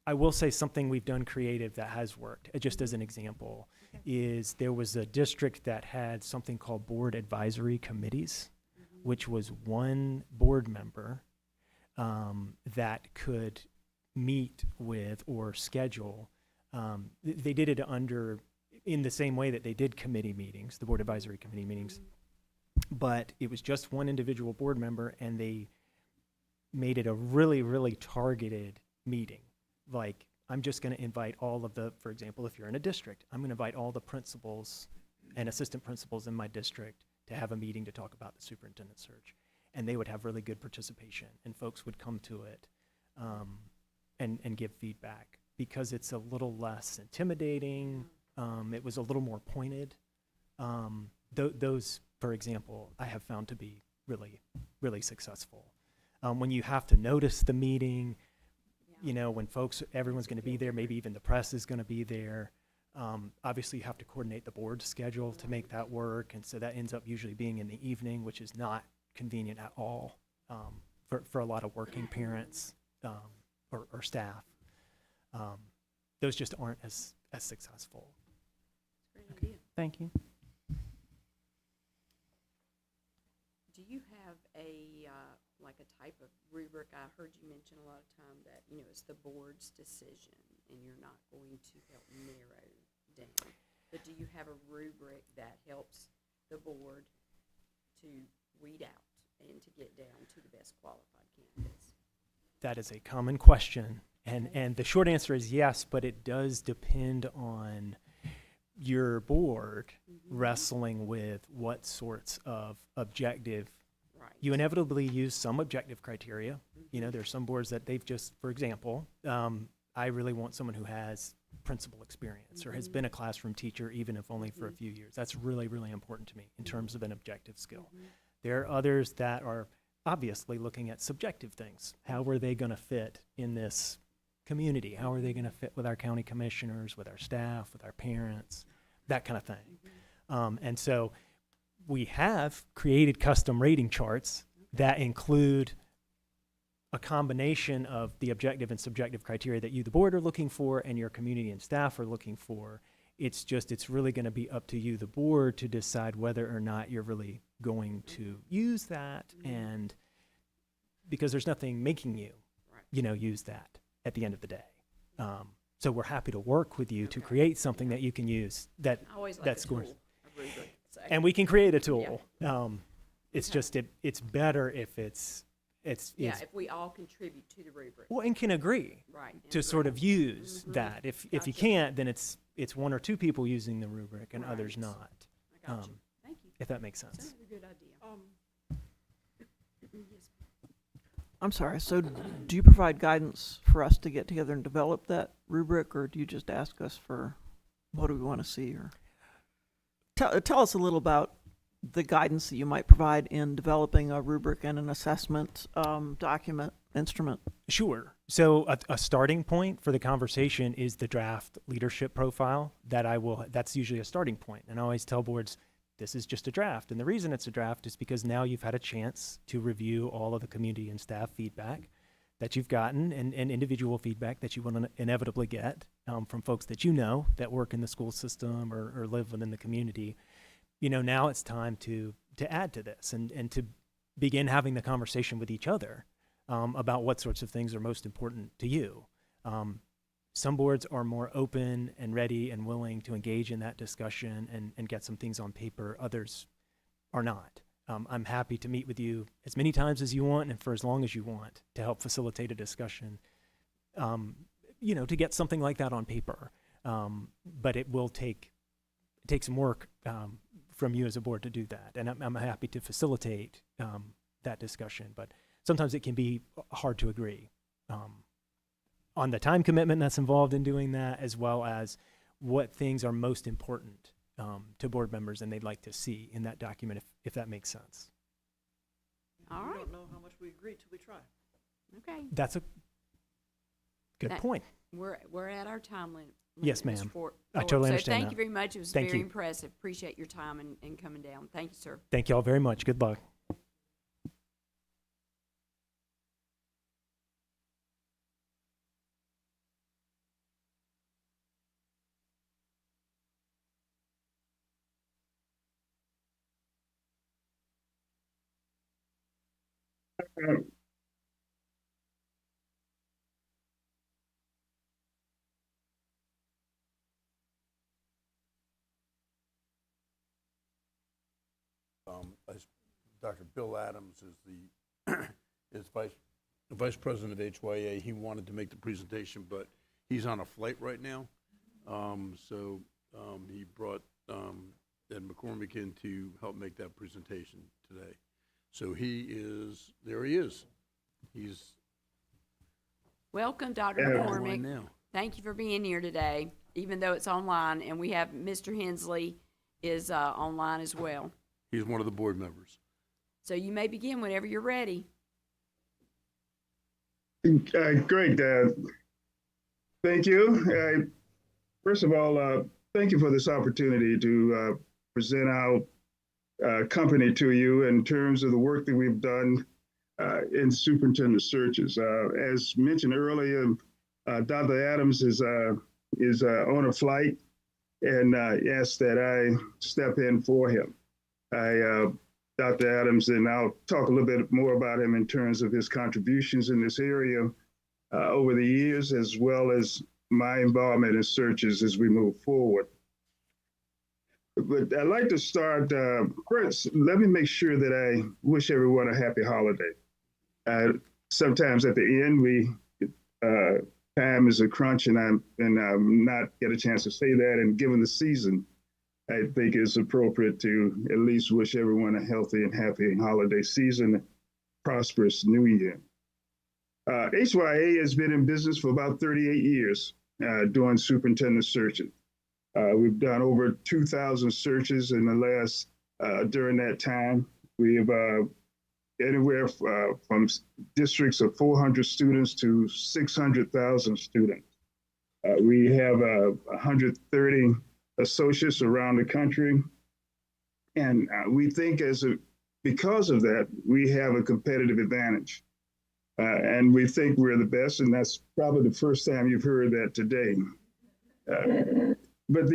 I will say something we've done creative that has worked, just as an example, is there was a district that had something called board advisory committees, which was one board member that could meet with or schedule. They did it in the same way that they did committee meetings, the board advisory committee meetings, but it was just one individual board member, and they made it a really, really targeted meeting. Like, I'm just going to invite all of for example, if you're in a district, I'm going to invite all the principals and assistant principals in my district to have a meeting to talk about the superintendent search. And they would have really good participation, and folks would come to it and give feedback because it's a little less intimidating. It was a little more pointed. Those, for example, I have found to be really, really successful. When you have to notice the meeting, you know, when everyone's going to be there, maybe even the press is going to be there. Obviously, you have to coordinate the board schedule to make that work, and so that ends up usually being in the evening, which is not convenient at all for a lot of working parents or staff. Those just aren't as successful. Great idea. Thank you. Do you have like a type of rubric? I heard you mention a lot of time that, you know, it's the board's decision and you're not going to help narrow down. But do you have a rubric that helps the board to weed out and to get down to the best qualified candidates? That is a common question, and the short answer is yes, but it does depend on your board wrestling with what sorts of objective. Right. You inevitably use some objective criteria. You know, there's some boards that they've just, for example, I really want someone who has principal experience or has been a classroom teacher, even if only for a few years. That's really, really important to me in terms of an objective skill. There are others that are obviously looking at subjective things. How are they going to fit in this community? How are they going to fit with our county commissioners, with our staff, with our parents, that kind of thing. And so we have created custom rating charts that include a combination of the objective and subjective criteria that you, the board, are looking for and your community and staff are looking for. It's really going to be up to you, the board, to decide whether or not you're really going to use that, and because there's nothing making you, you know, use that at the end of the day. So we're happy to work with you to create something that you can use that I always like that a scores. tool, a rubric. So, And we can create a tool. It's just it's better if it's if we all contribute to the rubric. well, and can agree Right. to sort of use that. If you Gotcha. can't, then it's one or two people using the rubric and others Right. not. I got you. Thank you. If that makes sense. Sounds like a good idea. Yes. I'm sorry, so do you provide guidance for us to get together and develop that rubric, or do you just ask us for what do we want to see? Or tell us a little about the guidance that you might provide in developing a rubric and an assessment document instrument. Sure. So a starting point for the conversation is the draft leadership profile that's usually a starting point. And I always tell boards, this is just a draft. And the reason it's a draft is because now you've had a chance to review all of the community and staff feedback that you've gotten and individual feedback that you will inevitably get from folks that you know that work in the school system or live within the community. You know, now it's time to add to this and to begin having the conversation with each other about what sorts of things are most important to you. Some boards are more open and ready and willing to engage in that discussion and get some things on paper. Others are not. I'm happy to meet with you as many times as you want and for as long as you want to help facilitate a discussion, you know, to get something like that on paper. But it will take some work from you as a board to do that. And I'm happy to facilitate that discussion. But sometimes it can be hard to agree on the time commitment that's involved in doing that, as well as what things are most important to board members and they'd like to see in that document, if that makes sense. All We right. don't know how much we agree till we try. Okay. That's a good That- point. We're at our time limit. Yes, Mr. ma'am. Ford. I totally So understand thank that. you very much. It was Thank very you. impressive. Appreciate your time and coming down. Thank you, sir. Thank you all very much. Good luck. As Dr. Bill Adams is is vice president of HYA. He wanted to make the presentation, but he's on a flight right now. He brought Ed McCormick in to help make that presentation today. So there he is. He's Welcome, Dr. online McCormick. now. Thank you for being here today, even though it's online. And we have Mr. Hensley is online as well. He's one of the board members. So you may begin whenever you're ready. Great. Thank you. First of all, thank you for this opportunity to present our company to you in terms of the work that we've done in superintendent searches. As mentioned earlier, Dr. Adams is on a flight and asked that I step in for him. Dr. Adams, and I'll talk a little bit more about him in terms of his contributions in this area over the years, as well as my involvement in searches as we move forward. But I'd like to start, first, let me make sure that I wish everyone a happy holiday. Sometimes at the end, time is a crunch and I'm not get a chance to say that, and given the season, I think it's appropriate to at least wish everyone a healthy and happy holiday season, prosperous new year. HYA has been in business for about 38 years doing superintendent searches. We've done over 2,000 searches in the last, during that time. We have anywhere from districts of 400 students to 600,000 students. We have 130 associates around the country. And we think because of that, we have a competitive advantage. And we think we're the best, and that's probably the first time you've heard that today. But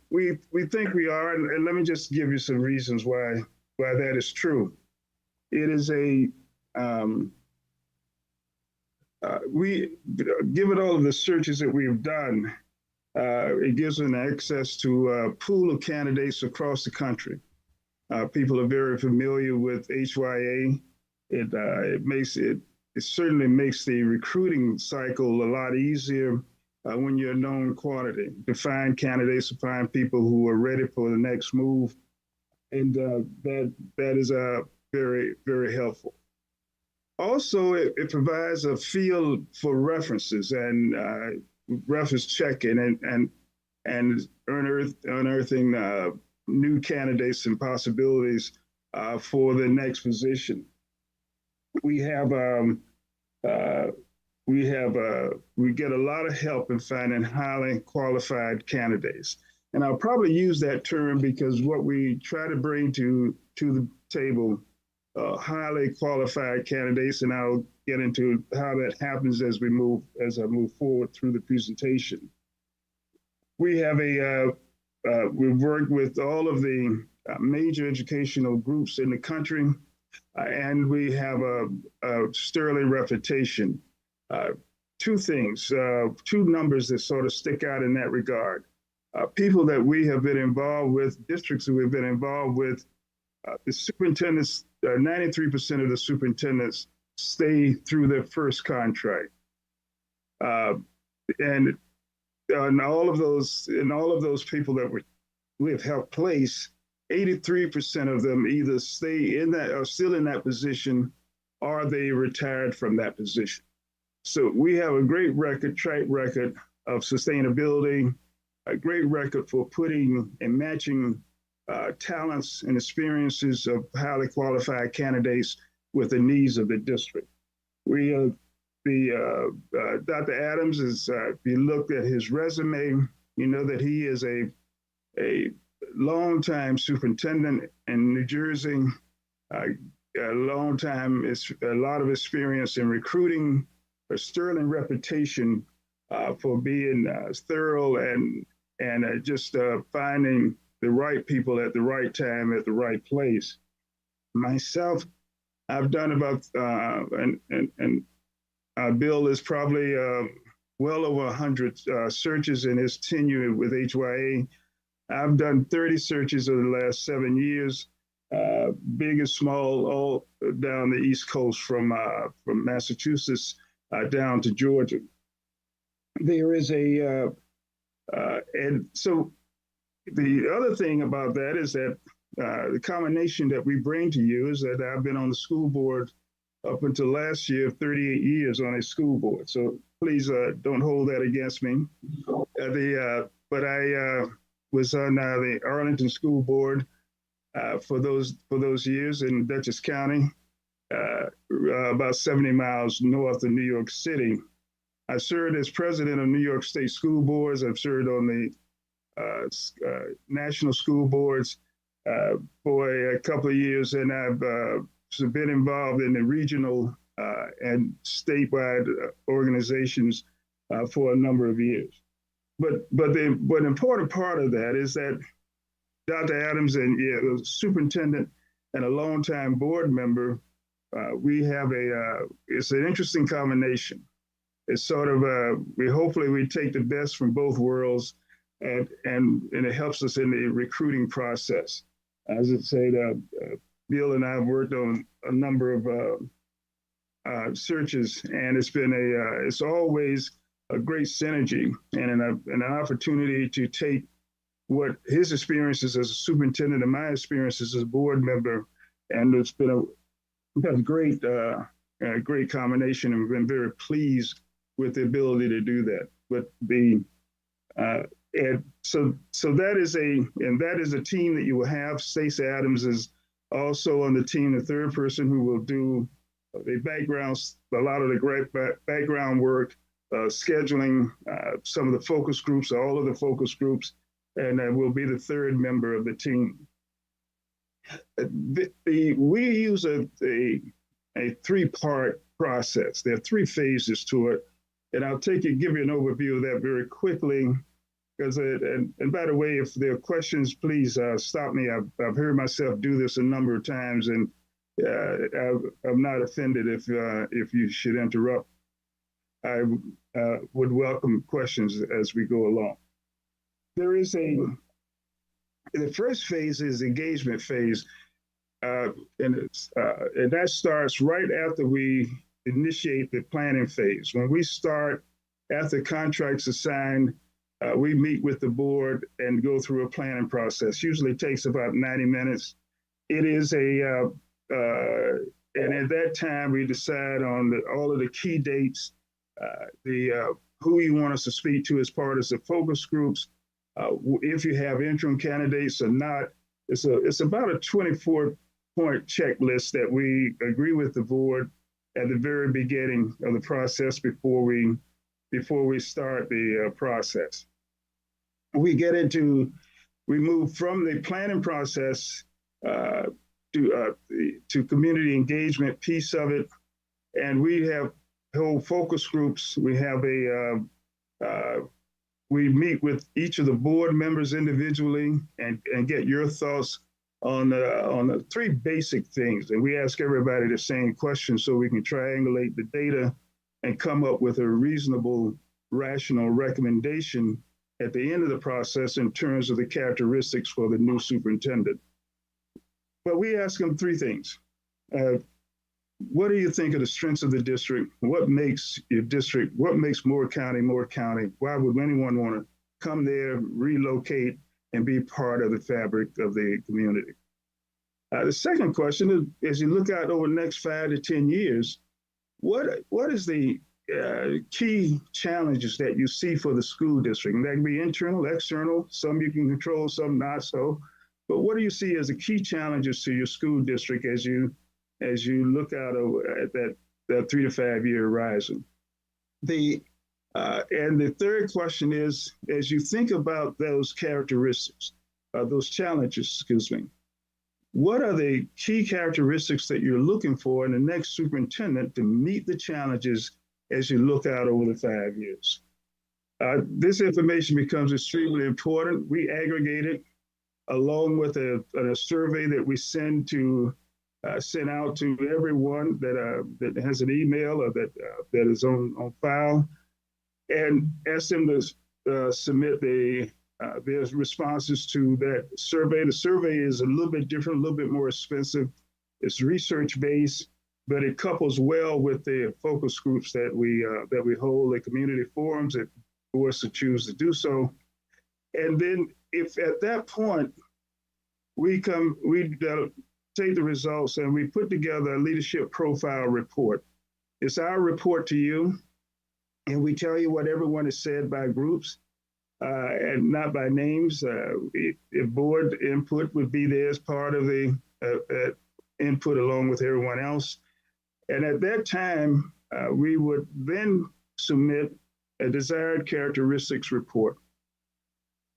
we think we are, and let me just give you some reasons why that is true. It is given all of the searches that we've done, it gives an access to a pool of candidates across the country. People are very familiar with HYA. It certainly makes the recruiting cycle a lot easier when you're a known quantity, to find candidates, to find people who are ready for the next move. And that is very, very helpful. Also, it provides a field for references and reference checking and unearthing new candidates and possibilities for the next position. We get a lot of help in finding highly qualified candidates. And I'll probably use that term because what we try to bring to the table, highly qualified candidates, and I'll get into how that happens as I move forward through the presentation. We have we've worked with all of the major educational groups in the country, and we have a sterling reputation. Two things, two numbers that sort of stick out in that regard. People that we have been involved with, districts that we've been involved with, the superintendents, 93% of the superintendents stay through their first contract. And all of those people that we have helped place, 83% of them either stay in that or still in that position, or they retired from that position. So we have a great track record of sustainability, a great record for putting and matching talents and experiences of highly qualified candidates with the needs of the district. Dr. Adams is, if you looked at his resume, you know that he is a longtime superintendent in New Jersey, a lot of experience in recruiting, a sterling reputation for being thorough and just finding the right people at the right time at the right place. Myself, I've done about, Bill is probably well over 100 searches in his tenure with HYA. I've done 30 searches over the last 7 years, big and small, all down the East Coast from Massachusetts down to Georgia. There is and so the other thing about that is that the combination that we bring to you is that I've been on the school board up until last year, 38 years on a school board. So please don't hold that against me. But I was on the Arlington School Board for those years in Dutchess County. about 70 miles north of New York City. I served as president of New York State School Boards. I've served on the national school boards for a couple of years, and I've been involved in the regional and statewide organizations for a number of years. But the important part of that is that Dr. Adams and the superintendent and a longtime board member, we have it's an interesting combination. It's sort of hopefully we take the best from both worlds, and it helps us in the recruiting process. As I said, Bill and I have worked on a number of searches, and it's always a great synergy and an opportunity to take what his experiences as a superintendent and my experiences as a board member, and it's been a great combination, and we've been very pleased with the ability to do that. But so that is a team that you will have. Stacey Adams is also on the team, the third person who will do a lot of the background work, scheduling some of the focus groups, all of the focus groups, and will be the third member of the team. We use a three-part process. There are three phases to it, and I'll give you an overview of that very quickly. Because and by the way, if there are questions, please stop me. I've heard myself do this a number of times, and I'm not offended if you should interrupt. I would welcome questions as we go along. The first phase is the engagement phase, and that starts right after we initiate the planning phase. When we start, after contracts are signed, we meet with the board and go through a planning process. Usually takes about 90 minutes. It is and at that time we decide on all of the key dates, who you want us to speak to as part of the focus groups. If you have interim candidates or not, it's about a 24-point checklist that we agree with the board at the very beginning of the process before we start the process. We move from the planning process to community engagement piece of it, and we have whole focus groups. We have we meet with each of the board members individually and get your thoughts on the three basic things. And we ask everybody the same question so we can triangulate the data and come up with a reasonable, rational recommendation at the end of the process in terms of the characteristics for the new superintendent. But we ask them three things. What do you think of the strengths of the district? What makes your district, what makes Moore County Moore County? Why would anyone want to come there, relocate, and be part of the fabric of the community? The second question is, as you look out over the next 5 to 10 years, what is the key challenges that you see for the school district? And that can be internal, external, some you can control, some not so. But what do you see as the key challenges to your school district as you look out at that 3 to 5 year horizon? And the third question is, as you think about those characteristics, those challenges, what are the key characteristics that you're looking for in the next superintendent to meet the challenges as you look out over the 5 years? This information becomes extremely important. We aggregate it along with a survey that we send out to everyone that has an email or that is on file, and ask them to submit their responses to that survey. The survey is a little bit different, a little bit more expensive. It's research-based, but it couples well with the focus groups that we hold, the community forums that boards to choose to do so. And then if at that point we take the results and we put together a leadership profile report. It's our report to you, and we tell you what everyone has said by groups and not by names. If board input would be there as part of the input along with everyone else. And at that time, we would then submit a desired characteristics report.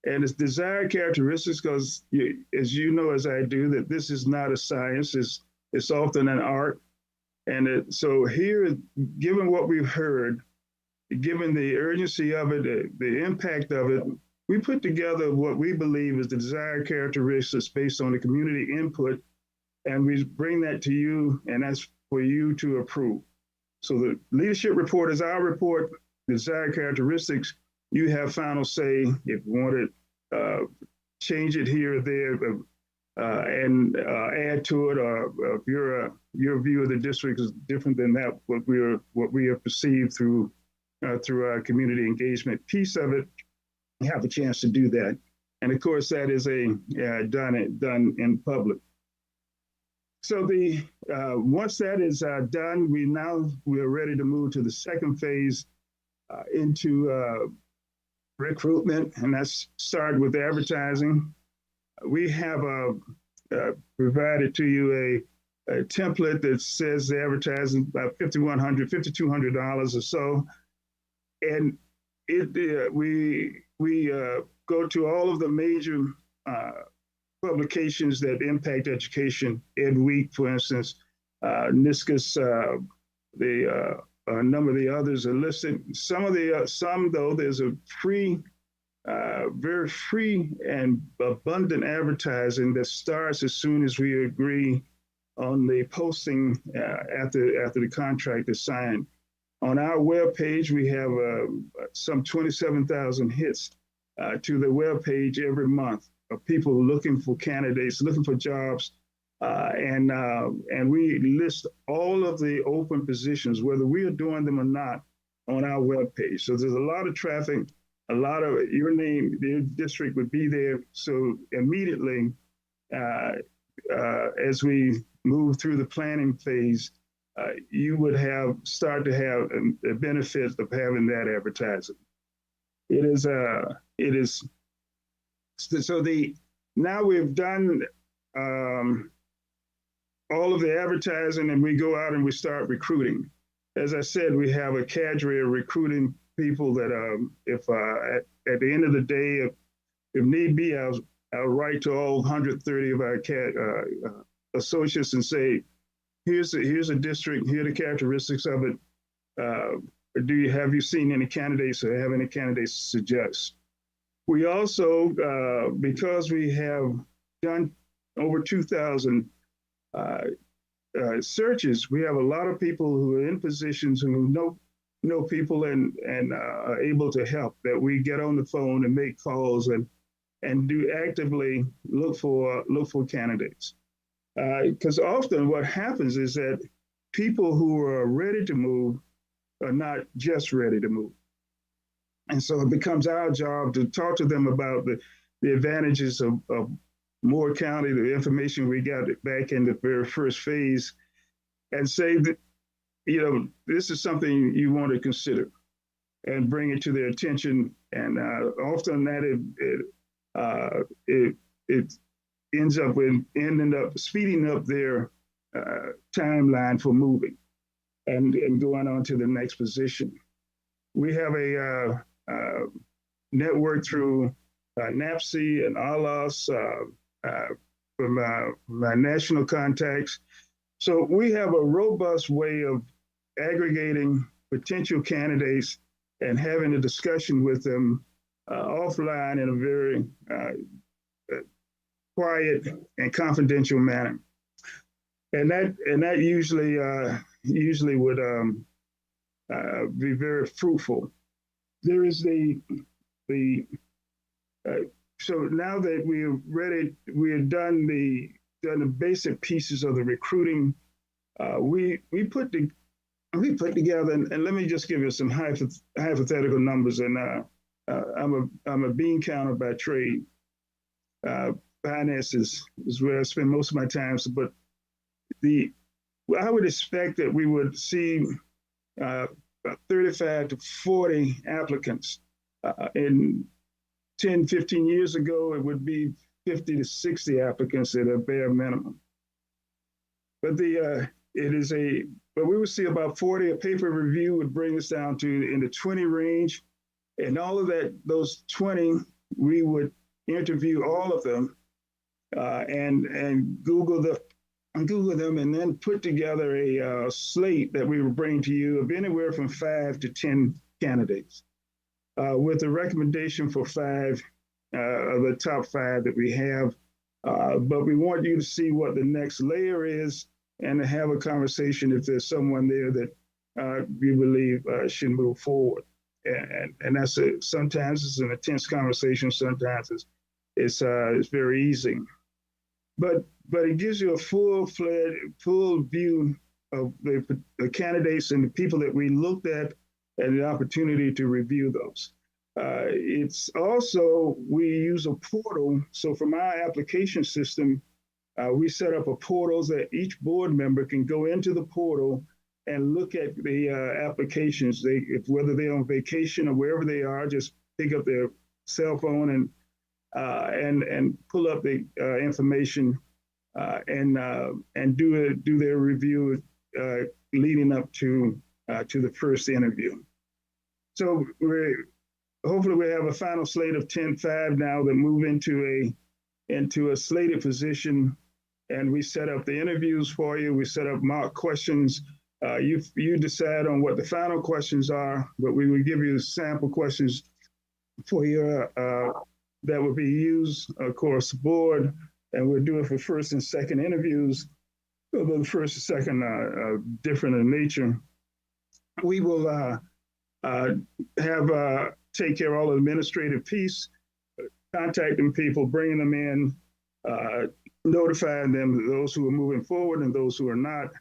And it's desired characteristics because, as you know, as I do, that this is not a science, it's often an art. And so here, given what we've heard, given the urgency of it, the impact of it, we put together what we believe is the desired characteristics based on the community input, and we bring that to you, and that's for you to approve. So the leadership report is our report, desired characteristics. You have final say if you want to change it here or there and add to it, or if your view of the district is different than that, what we have perceived through our community engagement piece of it, you have a chance to do that. And of course, that is done in public. So once that is done, we're ready to move to the second phase into recruitment, and that's started with advertising. We have provided to you a template that says the advertising about $5,100, $5,200 or so, and we go to all of the major publications that impact education. Ed Week, for instance, NISCUS, a number of the others are listed. Some though, there's a free, very free and abundant advertising that starts as soon as we agree on the posting after the contract is signed. On our webpage, we have some 27,000 hits to the webpage every month of people looking for candidates, looking for jobs, and we list all of the open positions, whether we are doing them or not, on our webpage. So there's a lot of traffic, a lot of your name, your district would be there. So immediately, as we move through the planning phase, you would start to have the benefits of having that advertising. Now we've done all of the advertising, and we go out and we start recruiting. As I said, we have a cadre of recruiting people that if at the end of the day, if need be, I'll write to all 130 of our associates and say, here's a district, here are the characteristics of it. Have you seen any candidates or have any candidates to suggest? We also, because we have done over 2,000 searches, we have a lot of people who are in positions who know people and are able to help, that we get on the phone and make calls and do actively look for candidates. Because often what happens is that people who are ready to move are not just ready to move. And so it becomes our job to talk to them about the advantages of Moore County, the information we got back in the very first phase, and say that, this is something you want to consider, and bring it to their attention. And often that it ends up ending up speeding up their timeline for moving and going on to the next position. We have a network through NAPSI and ALAS from my national contacts. So we have a robust way of aggregating potential candidates and having a discussion with them offline in a very quiet and confidential manner. And that usually would be very fruitful. There is so now that we're ready, we have done the basic pieces of the recruiting. We put together, and let me just give you some hypothetical numbers. And I'm a bean counter by trade. Finances is where I spend most of my time. But I would expect that we would see about 35 to 40 applicants. In 10, 15 years ago, it would be 50 to 60 applicants at a bare minimum. But but we would see about 40. A paper review would bring us down to in the 20 range. And all of those 20, we would interview all of them and Google them and then put together a slate that we would bring to you of anywhere from 5 to 10 candidates with a recommendation for 5 of the top 5 that we have. But we want you to see what the next layer is and to have a conversation if there's someone there that we believe should move forward. And that's sometimes it's an intense conversation. Sometimes it's very easy. But it gives you a full view of the candidates and the people that we looked at and the opportunity to review those. It's also, we use a portal. So from our application system, we set up a portal that each board member can go into the portal and look at the applications. Whether they're on vacation or wherever they are, just pick up their cell phone and pull up the information and do their review leading up to the first interview. So hopefully we have a final slate of 10-5 now that move into a slated position, and we set up the interviews for you. We set up mock questions. You decide on what the final questions are, but we will give you sample questions for your that will be used across the board, and we'll do it for first and second interviews. Although the first and second are different in nature. We will take care of all the administrative piece, contacting people, bringing them in, notifying them, those who are moving forward and those who are not.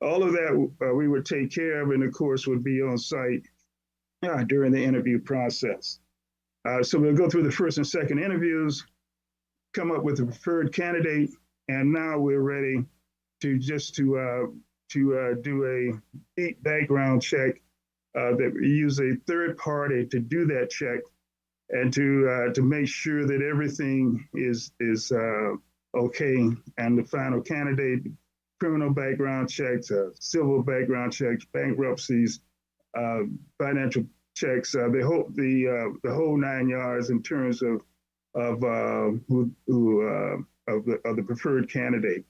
All of that we would take care of, and of course would be on site during the interview process. So we'll go through the first and second interviews, come up with a preferred candidate, and now we're ready to do a deep background check that we use a third party to do that check and to make sure that everything is okay. And the final candidate, criminal background checks, civil background checks, bankruptcies, financial checks, the whole 9 yards in terms of the preferred candidate.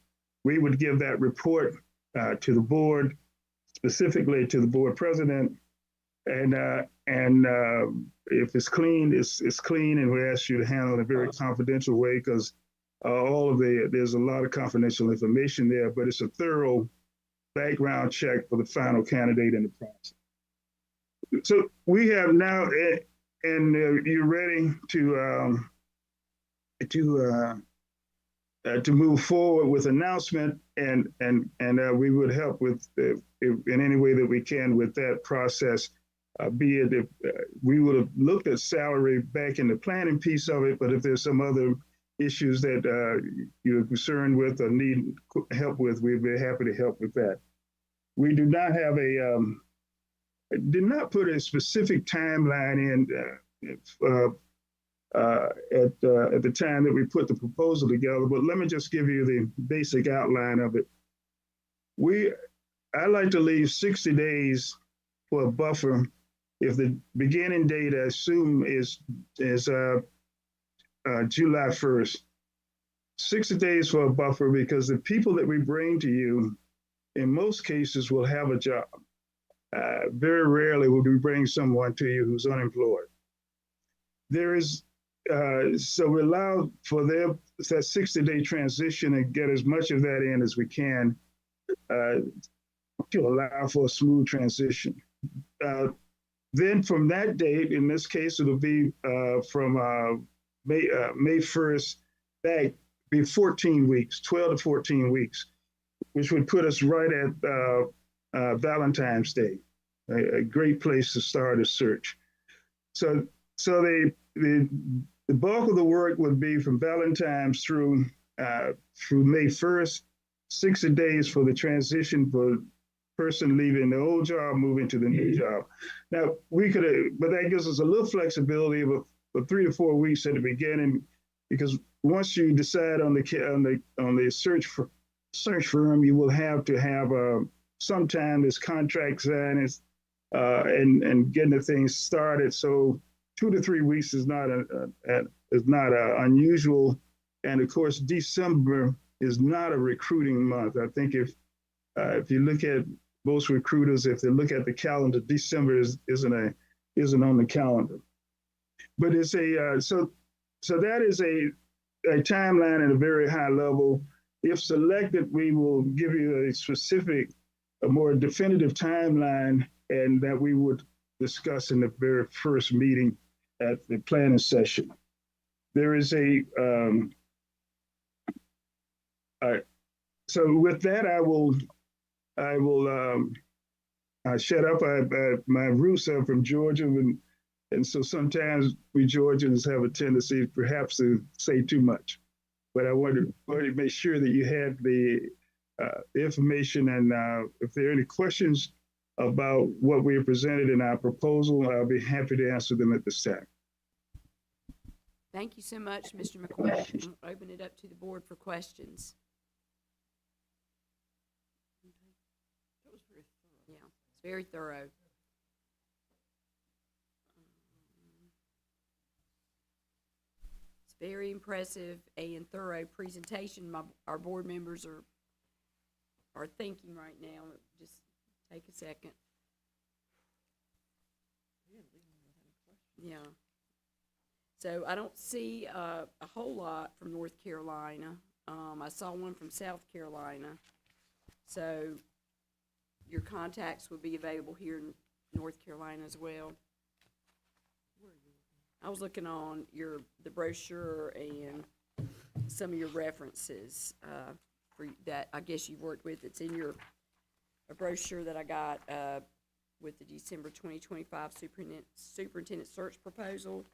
We would give that report to the board, specifically to the board president, and if it's clean, it's clean, and we ask you to handle it in a very confidential way because there's a lot of confidential information there, but it's a thorough background check for the final candidate in the process. So we have now, and you're ready to move forward with announcement, and we would help with in any way that we can with that process. Be it if we would have looked at salary back in the planning piece of it, but if there's some other issues that you're concerned with or need help with, we'd be happy to help with that. We do not have did not put a specific timeline in at the time that we put the proposal together, but let me just give you the basic outline of it. I like to leave 60 days for a buffer. If the beginning date, I assume, is July 1st, 60 days for a buffer, because the people that we bring to you, in most cases, will have a job. Very rarely will we bring someone to you who's unemployed. So we allow for that 60-day transition and get as much of that in as we can to allow for a smooth transition. Then from that date, in this case, it'll be from May 1st back, be 14 weeks, 12 to 14 weeks, which would put us right at Valentine's Day, a great place to start a search. So the bulk of the work would be from Valentine's through May 1st, 60 days for the transition for person leaving the old job, moving to the new job. Now but that gives us a little flexibility for 3 to 4 weeks at the beginning, because once you decide on the search search firm, you will have to have sometime this contract signed and getting the things started. So 2 to 3 weeks is not unusual. And of course, December is not a recruiting month. I think if you look at most recruiters, if they look at the calendar, December isn't on the calendar. But it's so that is a timeline at a very high level. If selected, we will give you a more definitive timeline, and that we would discuss in the very first meeting at the planning session. There is so with that, I will shut up. My roots are from Georgia, and so sometimes we Georgians have a tendency perhaps to say too much. But I wanted to make sure that you had the information, and if there are any questions about what we have presented in our proposal, I'll be happy to answer them at this time. Thank you so much, Mr. McCoy. I'll open it up to the board for questions. Yeah, it's very thorough. It's very impressive and thorough presentation. Our board members are thinking right now. Just take a second. Yeah. So I don't see a whole lot from North Carolina. I saw one from South Carolina. So your contacts will be available here in North Carolina as well. I was looking on the brochure and some of your references for that I guess you've worked with. It's in a brochure that I got with the December 2025 superintendent search proposal.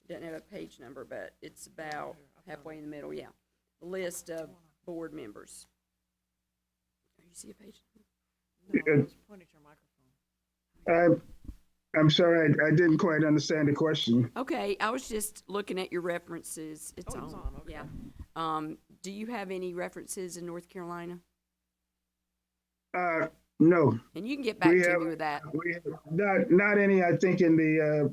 It doesn't have a page number, but it's about halfway in the middle, yeah. The list of board members. You see a page number? I'm sorry, I didn't quite understand the question. Okay, I was just looking at your references. It's on, okay. Yeah. Do you have any references in North Carolina? No. And you can get back to me with that. We have not any, I think, in the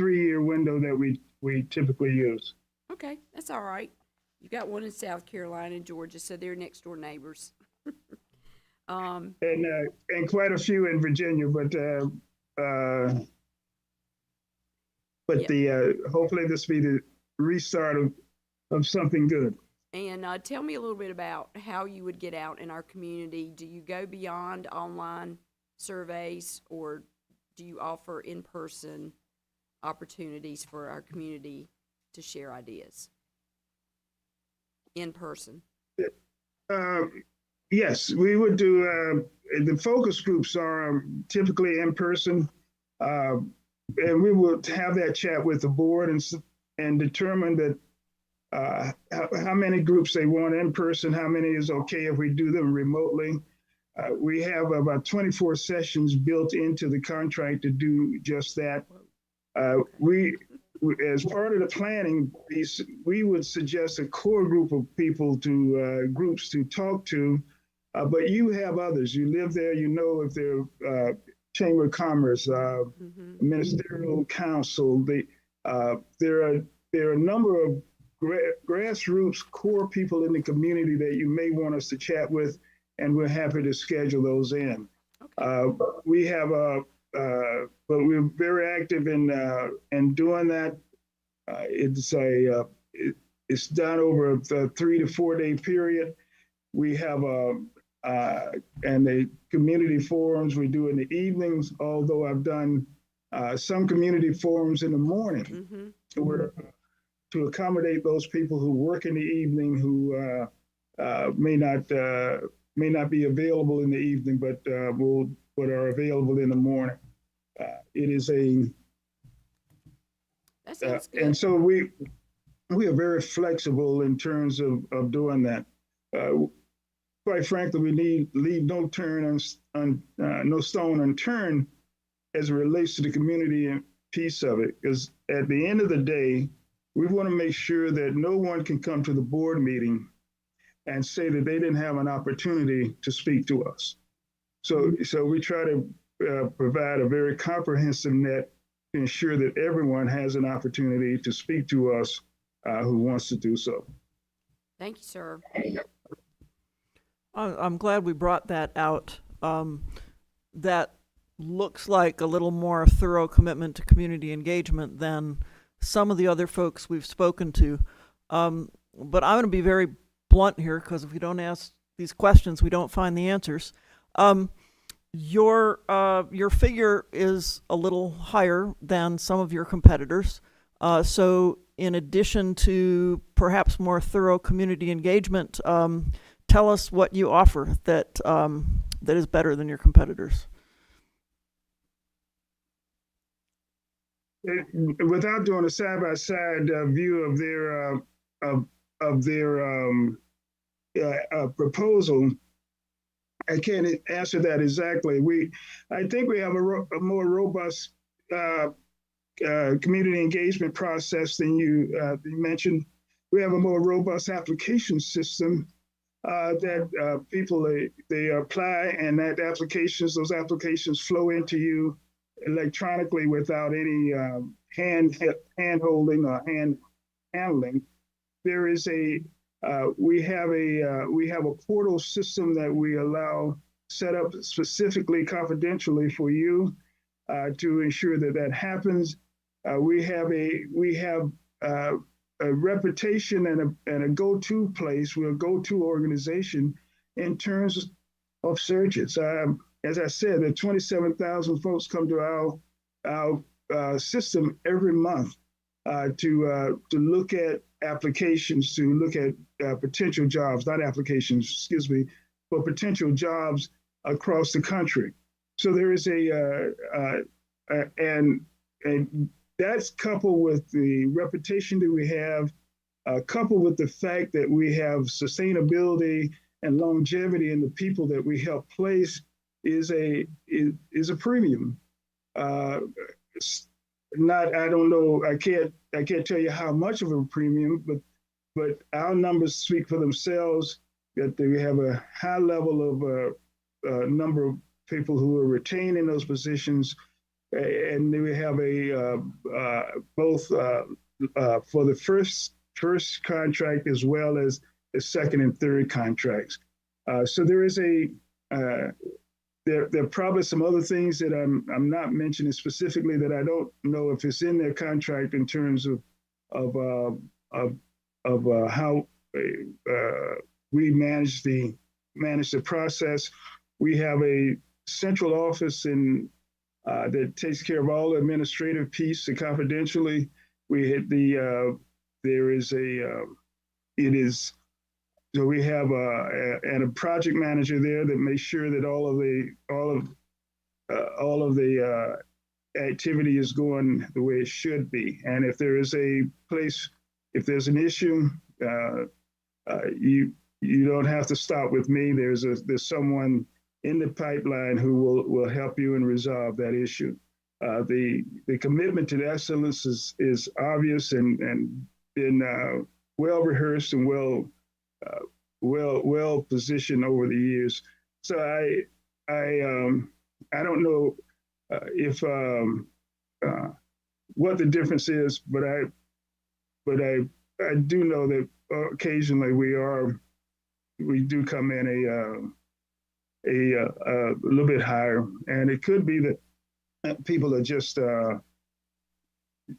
3-year window that we typically use. Okay, that's all right. You got one in South Carolina and Georgia, so they're next door neighbors. And quite a few in Virginia, but yeah. Hopefully this will be the restart of something good. And tell me a little bit about how you would get out in our community. Do you go beyond online surveys, or do you offer in-person opportunities for our community to share ideas? In person? Yes, we would do, the focus groups are typically in person. And we will have that chat with the board and determine that how many groups they want in person, how many is okay if we do them remotely. We have about 24 sessions built into the contract to do just that. As part of the planning piece, we would suggest a core group of people groups to talk to, but you have others. You live there, you know if they're Chamber of Commerce, Ministerial Council. There are a number of grassroots core people in the community that you may want us to chat with, and we're happy to schedule those in. Okay. We have but we're very active in doing that. It's done over a 3 to 4 day period. We have and the community forums we do in the evenings, although I've done some community forums in the morning to accommodate those people who work in the evening who may not be available in the evening, but are available in the morning. It is that sounds good. And so we are very flexible in terms of doing that. Quite frankly, we leave no stone unturned as it relates to the community piece of it. Because at the end of the day, we want to make sure that no one can come to the board meeting and say that they didn't have an opportunity to speak to us. So we try to provide a very comprehensive net to ensure that everyone has an opportunity to speak to us who wants to do so. Thank you, sir. I'm glad we brought that out. That looks like a little more thorough commitment to community engagement than some of the other folks we've spoken to. But I'm going to be very blunt here, because if we don't ask these questions, we don't find the answers. Your figure is a little higher than some of your competitors. So in addition to perhaps more thorough community engagement, tell us what you offer that is better than your competitors. Without doing a side-by-side view of their proposal, I can't answer that exactly. I think we have a more robust community engagement process than you mentioned. We have a more robust application system that people they apply, and those applications flow into you electronically without any hand holding or hand handling. There is we have a portal system that we allow set up specifically confidentially for you to ensure that happens. We have a reputation and a go-to place. We're a go-to organization in terms of searches. As I said, there are 27,000 folks come to our system every month to look at applications, to look at potential jobs, not applications, excuse me, but potential jobs across the country. So there is and that's coupled with the reputation that we have, coupled with the fact that we have sustainability and longevity in the people that we help place is a premium. I don't know, I can't tell you how much of a premium, but our numbers speak for themselves, that we have a high level of number of people who are retained in those positions, and we have both for the first contract as well as the second and third contracts. So there is there are probably some other things that I'm not mentioning specifically that I don't know if it's in their contract in terms of how we manage the process. We have a central office that takes care of all the administrative piece confidentially. So we have a project manager there that makes sure that all of the activity is going the way it should be. And if there is if there's an issue, you don't have to stop with me. There's someone in the pipeline who will help you and resolve that issue. The commitment to excellence is obvious and been well rehearsed and well positioned over the years. So I don't know if what the difference is, but I do know that occasionally we do come in a little bit higher, and it could be that people are just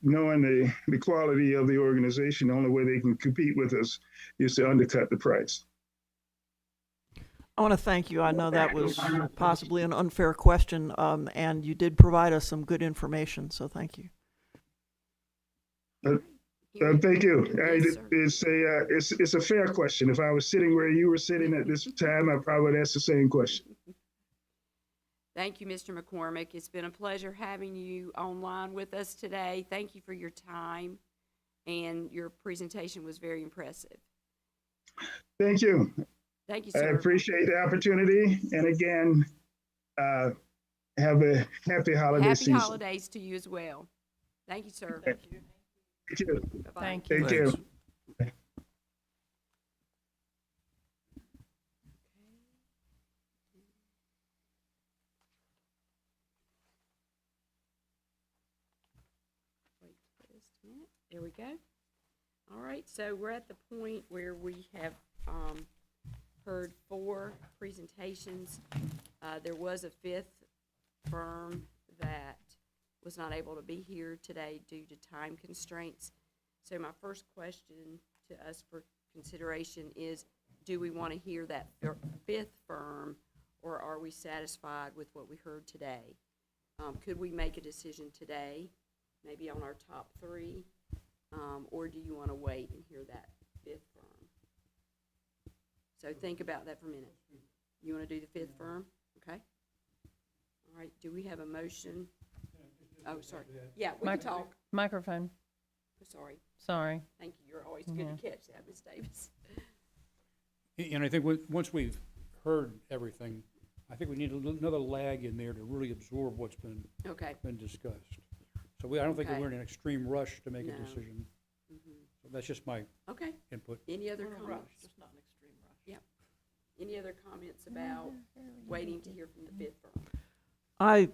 knowing the quality of the organization. The only way they can compete with us is to undercut the price. I want to thank you. I know that was possibly an unfair question, and you did provide us some good information, so thank you. Thank you. Yes, sir. It's a fair question. If I was sitting where you were sitting at this time, I probably would ask the same question. Thank you, Mr. McCormick. It's been a pleasure having you online with us today. Thank you for your time, and your presentation was very impressive. Thank you. Thank you, I sir. appreciate the opportunity. And again, have a happy holiday season. Happy holidays to you as well. Thank you, sir. Thank you. Bye-bye. Thank you. Thank you. There we go. All right, so we're at the point where we have heard 4 presentations. There was a 5th firm that was not able to be here today due to time constraints. So my first question to us for consideration is, do we want to hear that 5th firm, or are we satisfied with what we heard today? Could we make a decision today, maybe on our top 3? Or do you want to wait and hear that 5th firm? So think about that for a minute. You want to do the 5th firm? Okay. All right, do we have a motion? Oh, sorry. Yeah, we can talk. Microphone, Sorry. sorry. Thank you. You're always good to catch that, Ms. Davis. And I think once we've heard everything, I think we need another lag in there to really absorb what's been Okay. discussed. So I don't think that Okay. we're in an extreme rush to make a No. decision. Mhm. So that's just my Okay. input. Any other comments? Just not an extreme rush. Yep. Any other comments about waiting to hear from the 5th firm? I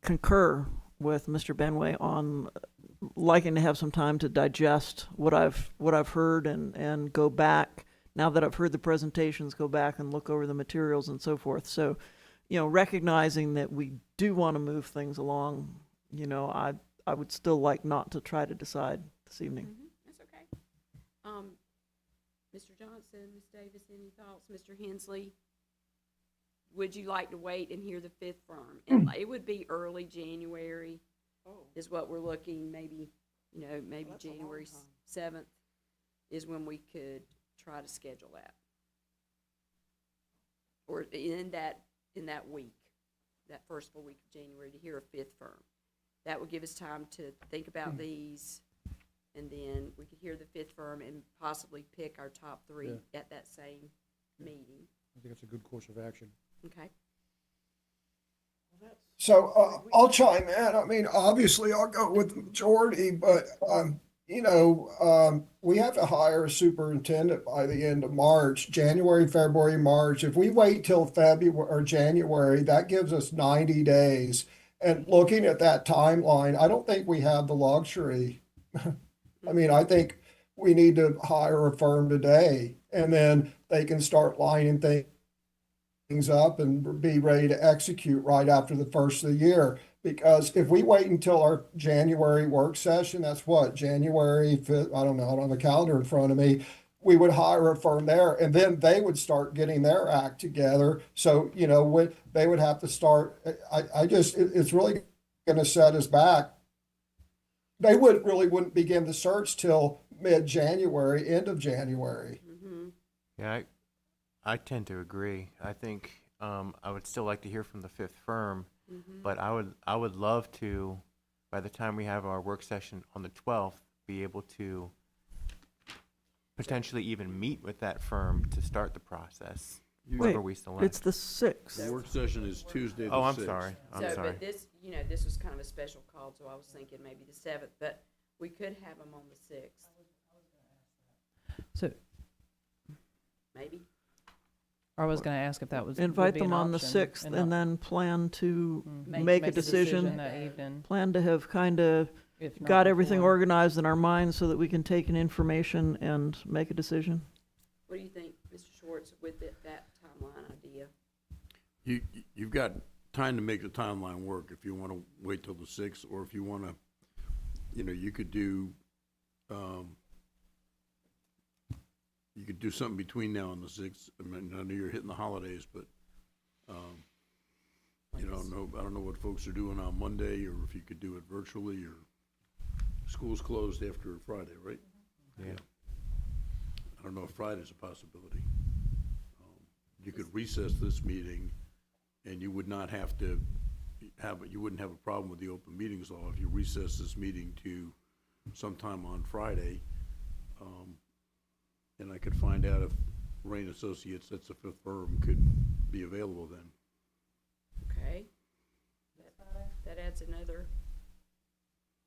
concur with Mr. Benway on liking to have some time to digest what I've heard and go back, now that I've heard the presentations, go back and look over the materials and so forth. So, recognizing that we do want to move things along, I would still like not to try to decide this evening. That's okay. Mr. Johnson, Ms. Davis, any thoughts? Mr. Hensley? Would you like to wait and hear the 5th firm? And it would be early January is what we're looking, maybe, maybe January 7th is when we could try to schedule that. Or in that week, that first full week of January, to hear a 5th firm. That would give us time to think about these, and then we could hear the 5th firm and possibly pick our top 3 at that same meeting. I think it's a good course of action. Okay. So I'll chime in. I mean, obviously, I'll go with the majority, but we have to hire a superintendent by the end of March, January, February, March. If we wait till February or January, that gives us 90 days. And looking at that timeline, I don't think we have the luxury. I mean, I think we need to hire a firm today, and then they can start lining things up and be ready to execute right after the first of the year. Because if we wait until our January work session, that's what, January 5th, I don't know, I don't have a calendar in front of me. We would hire a firm there, and then they would start getting their act together. So, when they would have to start, it's really going to set us back. They wouldn't begin the search till mid-January, end of January. Mm-hmm. Yeah, I tend to agree. I think I would still like to hear from the 5th firm, but I would love to, by the time we have our work session on the 12th, be able to potentially even meet with that firm to start the process, whoever we select. It's the 6th. The work session is Tuesday the 6th. Oh, I'm sorry. But this, this was kind of a special call, so I was thinking maybe the 7th, but we could have them on the 6th. So Maybe. I was going to ask if that was. Invite would be them an on the option 6th and then plan to make a decision. that evening, Plan to have kind of if not got everything before. organized in our minds so that we can take in information and make a decision. What do you think, Mr. Schwartz, with that timeline idea? You've got time to make the timeline work if you want to wait till the 6th, or if you want to, you could do, something between now and the 6th. I mean, I know you're hitting the holidays, but, I don't know what folks are doing on Monday, or if you could do it virtually, or school's closed after Friday, right? Yeah. I don't know if Friday's a possibility. You could recess this meeting, and you would not have to you wouldn't have a problem with the open meetings law if you recess this meeting to sometime on Friday. And I could find out if Rain Associates, that's the 5th firm, could be available then. Okay. That adds another,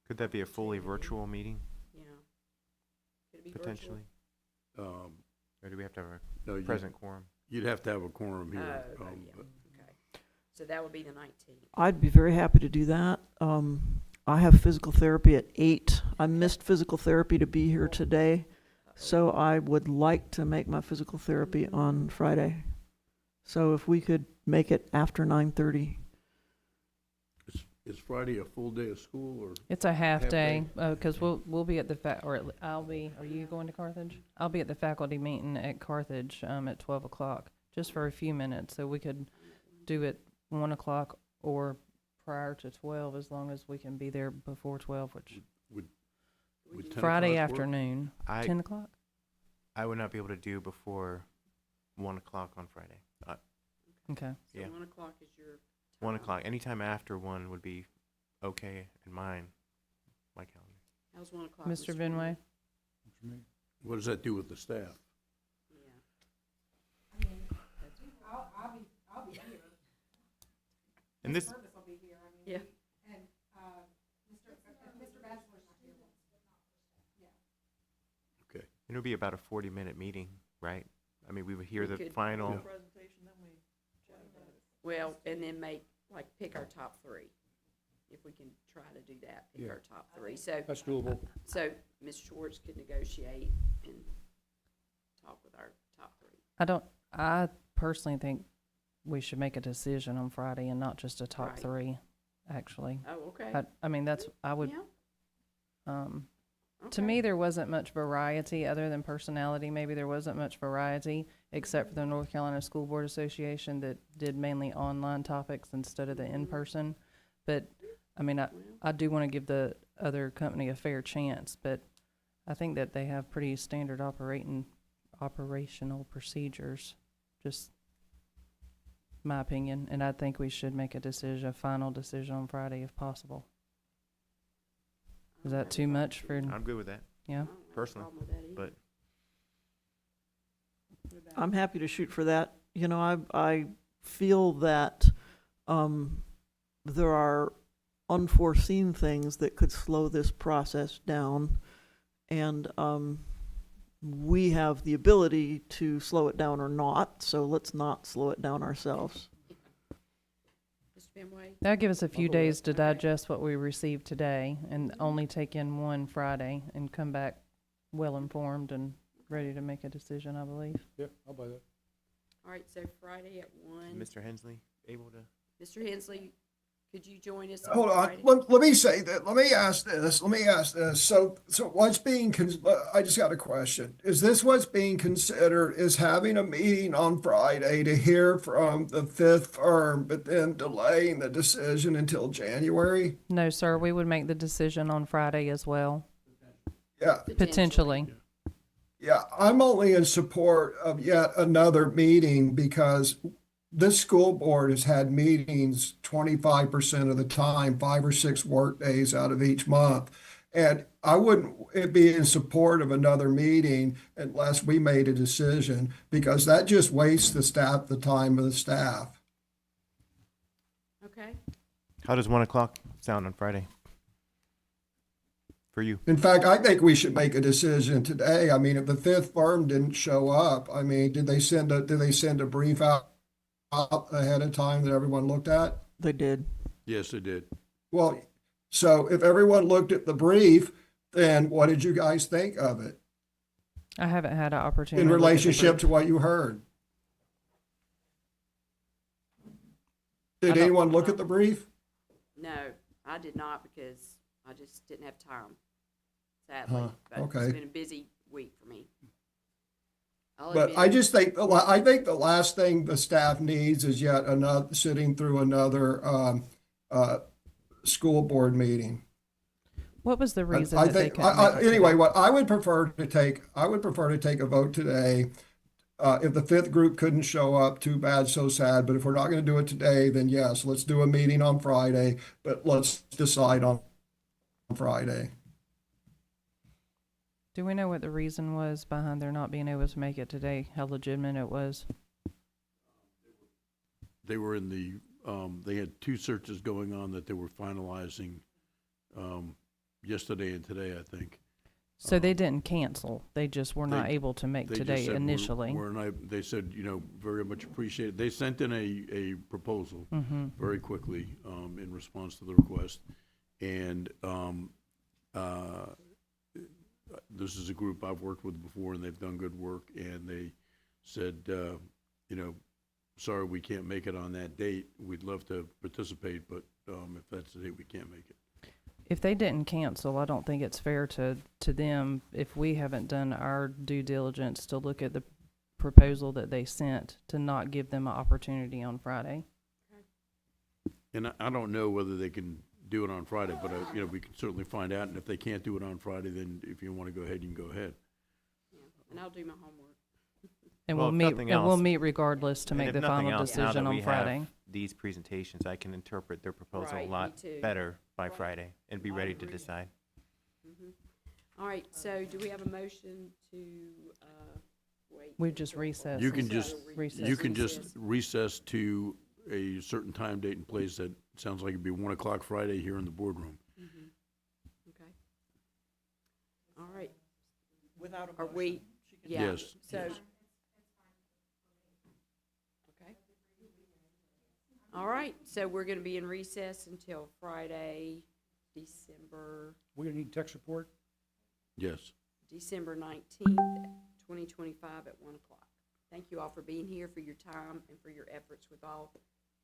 Could that be a fully virtual meeting, could it be virtual? potentially? Or do we have to have No, a present quorum? You'd have to have a quorum here. Yeah, but okay. So that would be the 19th. I'd be very happy to do that. I have physical therapy at 8. I missed physical therapy to be here today, so I would like to make my physical therapy on Friday. So if we could make it after 9:30. Is Friday a full day of school or? It's a half Half day, day. because we'll be at the I'll be, are you going to Carthage? I'll be at the faculty meeting at Carthage, at 12 o'clock, just for a few minutes, so we could do it 1 o'clock or prior to 12, as long as we can be there before 12, which Would 10 Friday o'clock work? afternoon, 10 o'clock? I would not be able to do before 1 o'clock on Friday. Okay. Yeah. So 1 o'clock is your 1 time. o'clock. Anytime after 1 would be okay in my calendar. How's 1 o'clock? Mr. Benway? What does that do with the staff? Yeah. And this, Yeah. Okay. it'll be about a 40-minute meeting, right? I mean, we would hear We the could- final. Yeah. Well, and then pick our top three. If we can try to do that, pick Yeah. our top three. So, That's doable. so Ms. Schwartz could negotiate and talk with our top three. I personally think we should make a decision on Friday and not just a top Right. three, actually. Oh, okay. I mean, I would, Yeah, to okay. me, there wasn't much variety other than personality. Maybe there wasn't much variety, except for the North Carolina School Board Association that did mainly online topics instead of the in-person. But, I mean, I do want to give the other company a fair chance, but I think that they have pretty standard operational procedures, just my opinion. And I think we should make a final decision on Friday if possible. Is that too much for, I'm good with that. yeah? I don't have a personally, problem with that either. but What about- I'm happy to shoot for that. You know, I feel that there are unforeseen things that could slow this process down, and we have the ability to slow it down or not, so let's not slow it down ourselves. Mr. Benway? That'll give us a few go with days to Okay. digest what we received today and only take in one Friday and come back well-informed and ready to make a decision, I believe. Yeah, I'll buy that. All right, so Friday at 1. Mr. Hensley able to? Mr. Hensley, could you join us Hold on, Friday? let me say that, let me ask this, so what's being, I just got a question. Is this what's being considered, is having a meeting on Friday to hear from the fifth firm, but then delaying the decision until January? No, sir, we would make the decision on Friday as well, Yeah, potentially. yeah, I'm only in support of yet another meeting because this school board has had meetings 25% of the time, 5 or 6 work days out of each month. And I wouldn't be in support of another meeting unless we made a decision, because that just wastes the time of the staff. Okay, How does 1 o'clock sound on Friday? For you? In fact, I think we should make a decision today. I mean, if the fifth firm didn't show up, I mean, did they send a brief out ahead of time that everyone looked at? They did. Yes, it did. Well, so if everyone looked at the brief, then what did you guys think of it I haven't had an opportunity. in to look at the relationship brief. to what you heard? I Did don't- anyone look at the brief? no, I did not because I just didn't have time, sadly. Huh, But okay. it's been a busy week for me. I'll But admit I it. just think, I think the last thing the staff needs is yet another, sitting through another school board meeting. What was the reason I that they think, couldn't make it anyway, today? what I would prefer to take a vote today. If the fifth group couldn't show up, too bad, so sad. But if we're not going to do it today, then yes, let's do a meeting on Friday, but let's decide on Friday. Do we know what the reason was behind their not being able to make it today? How legitimate it was? They were in they had 2 searches going on that they were finalizing yesterday and today, I think. So they didn't cancel. They just were not They- able to make They just today said, initially. they said, very much appreciated. They sent in a proposal Mm-hmm. very quickly in response to the request. And this is a group I've worked with before, and they've done good work, and they said, you know, sorry, we can't make it on that date. We'd love to participate, but if that's the date, we can't make it. If they didn't cancel, I don't think it's fair to them, if we haven't done our due diligence to look at the proposal that they sent, to not give them an opportunity on Friday. And I don't know whether they can do it on Friday, but, you know, we can certainly find out. And if they can't do it on Friday, then if you want to go ahead, you can go ahead. Yeah, and I'll do my homework. And Well, we'll if meet, nothing and we'll else- meet regardless to And make if the nothing final else, now that decision we on have Friday. These presentations, I can interpret their proposal Right, a me lot too. better by Right. Friday and be I ready to agree. decide. All right, so do we have a motion to, wait? We've just recessed. You can and just, recess. you can just recess to a certain time, date, and place that sounds like it'd be 1 o'clock Friday here in the boardroom. Okay. All right, Without a are we, yeah, Yes, so. yes. Okay. All right, so we're gonna be in recess until Friday, December We're gonna need tech support. Yes. December 19th, 2025 at 1 o'clock. Thank you all for being here, for your time, and for your efforts with all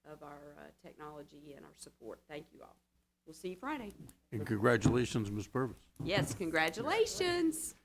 of our technology and our support. Thank you all. We'll see you Friday. And congratulations, Ms. Purvis. Yes, congratulations.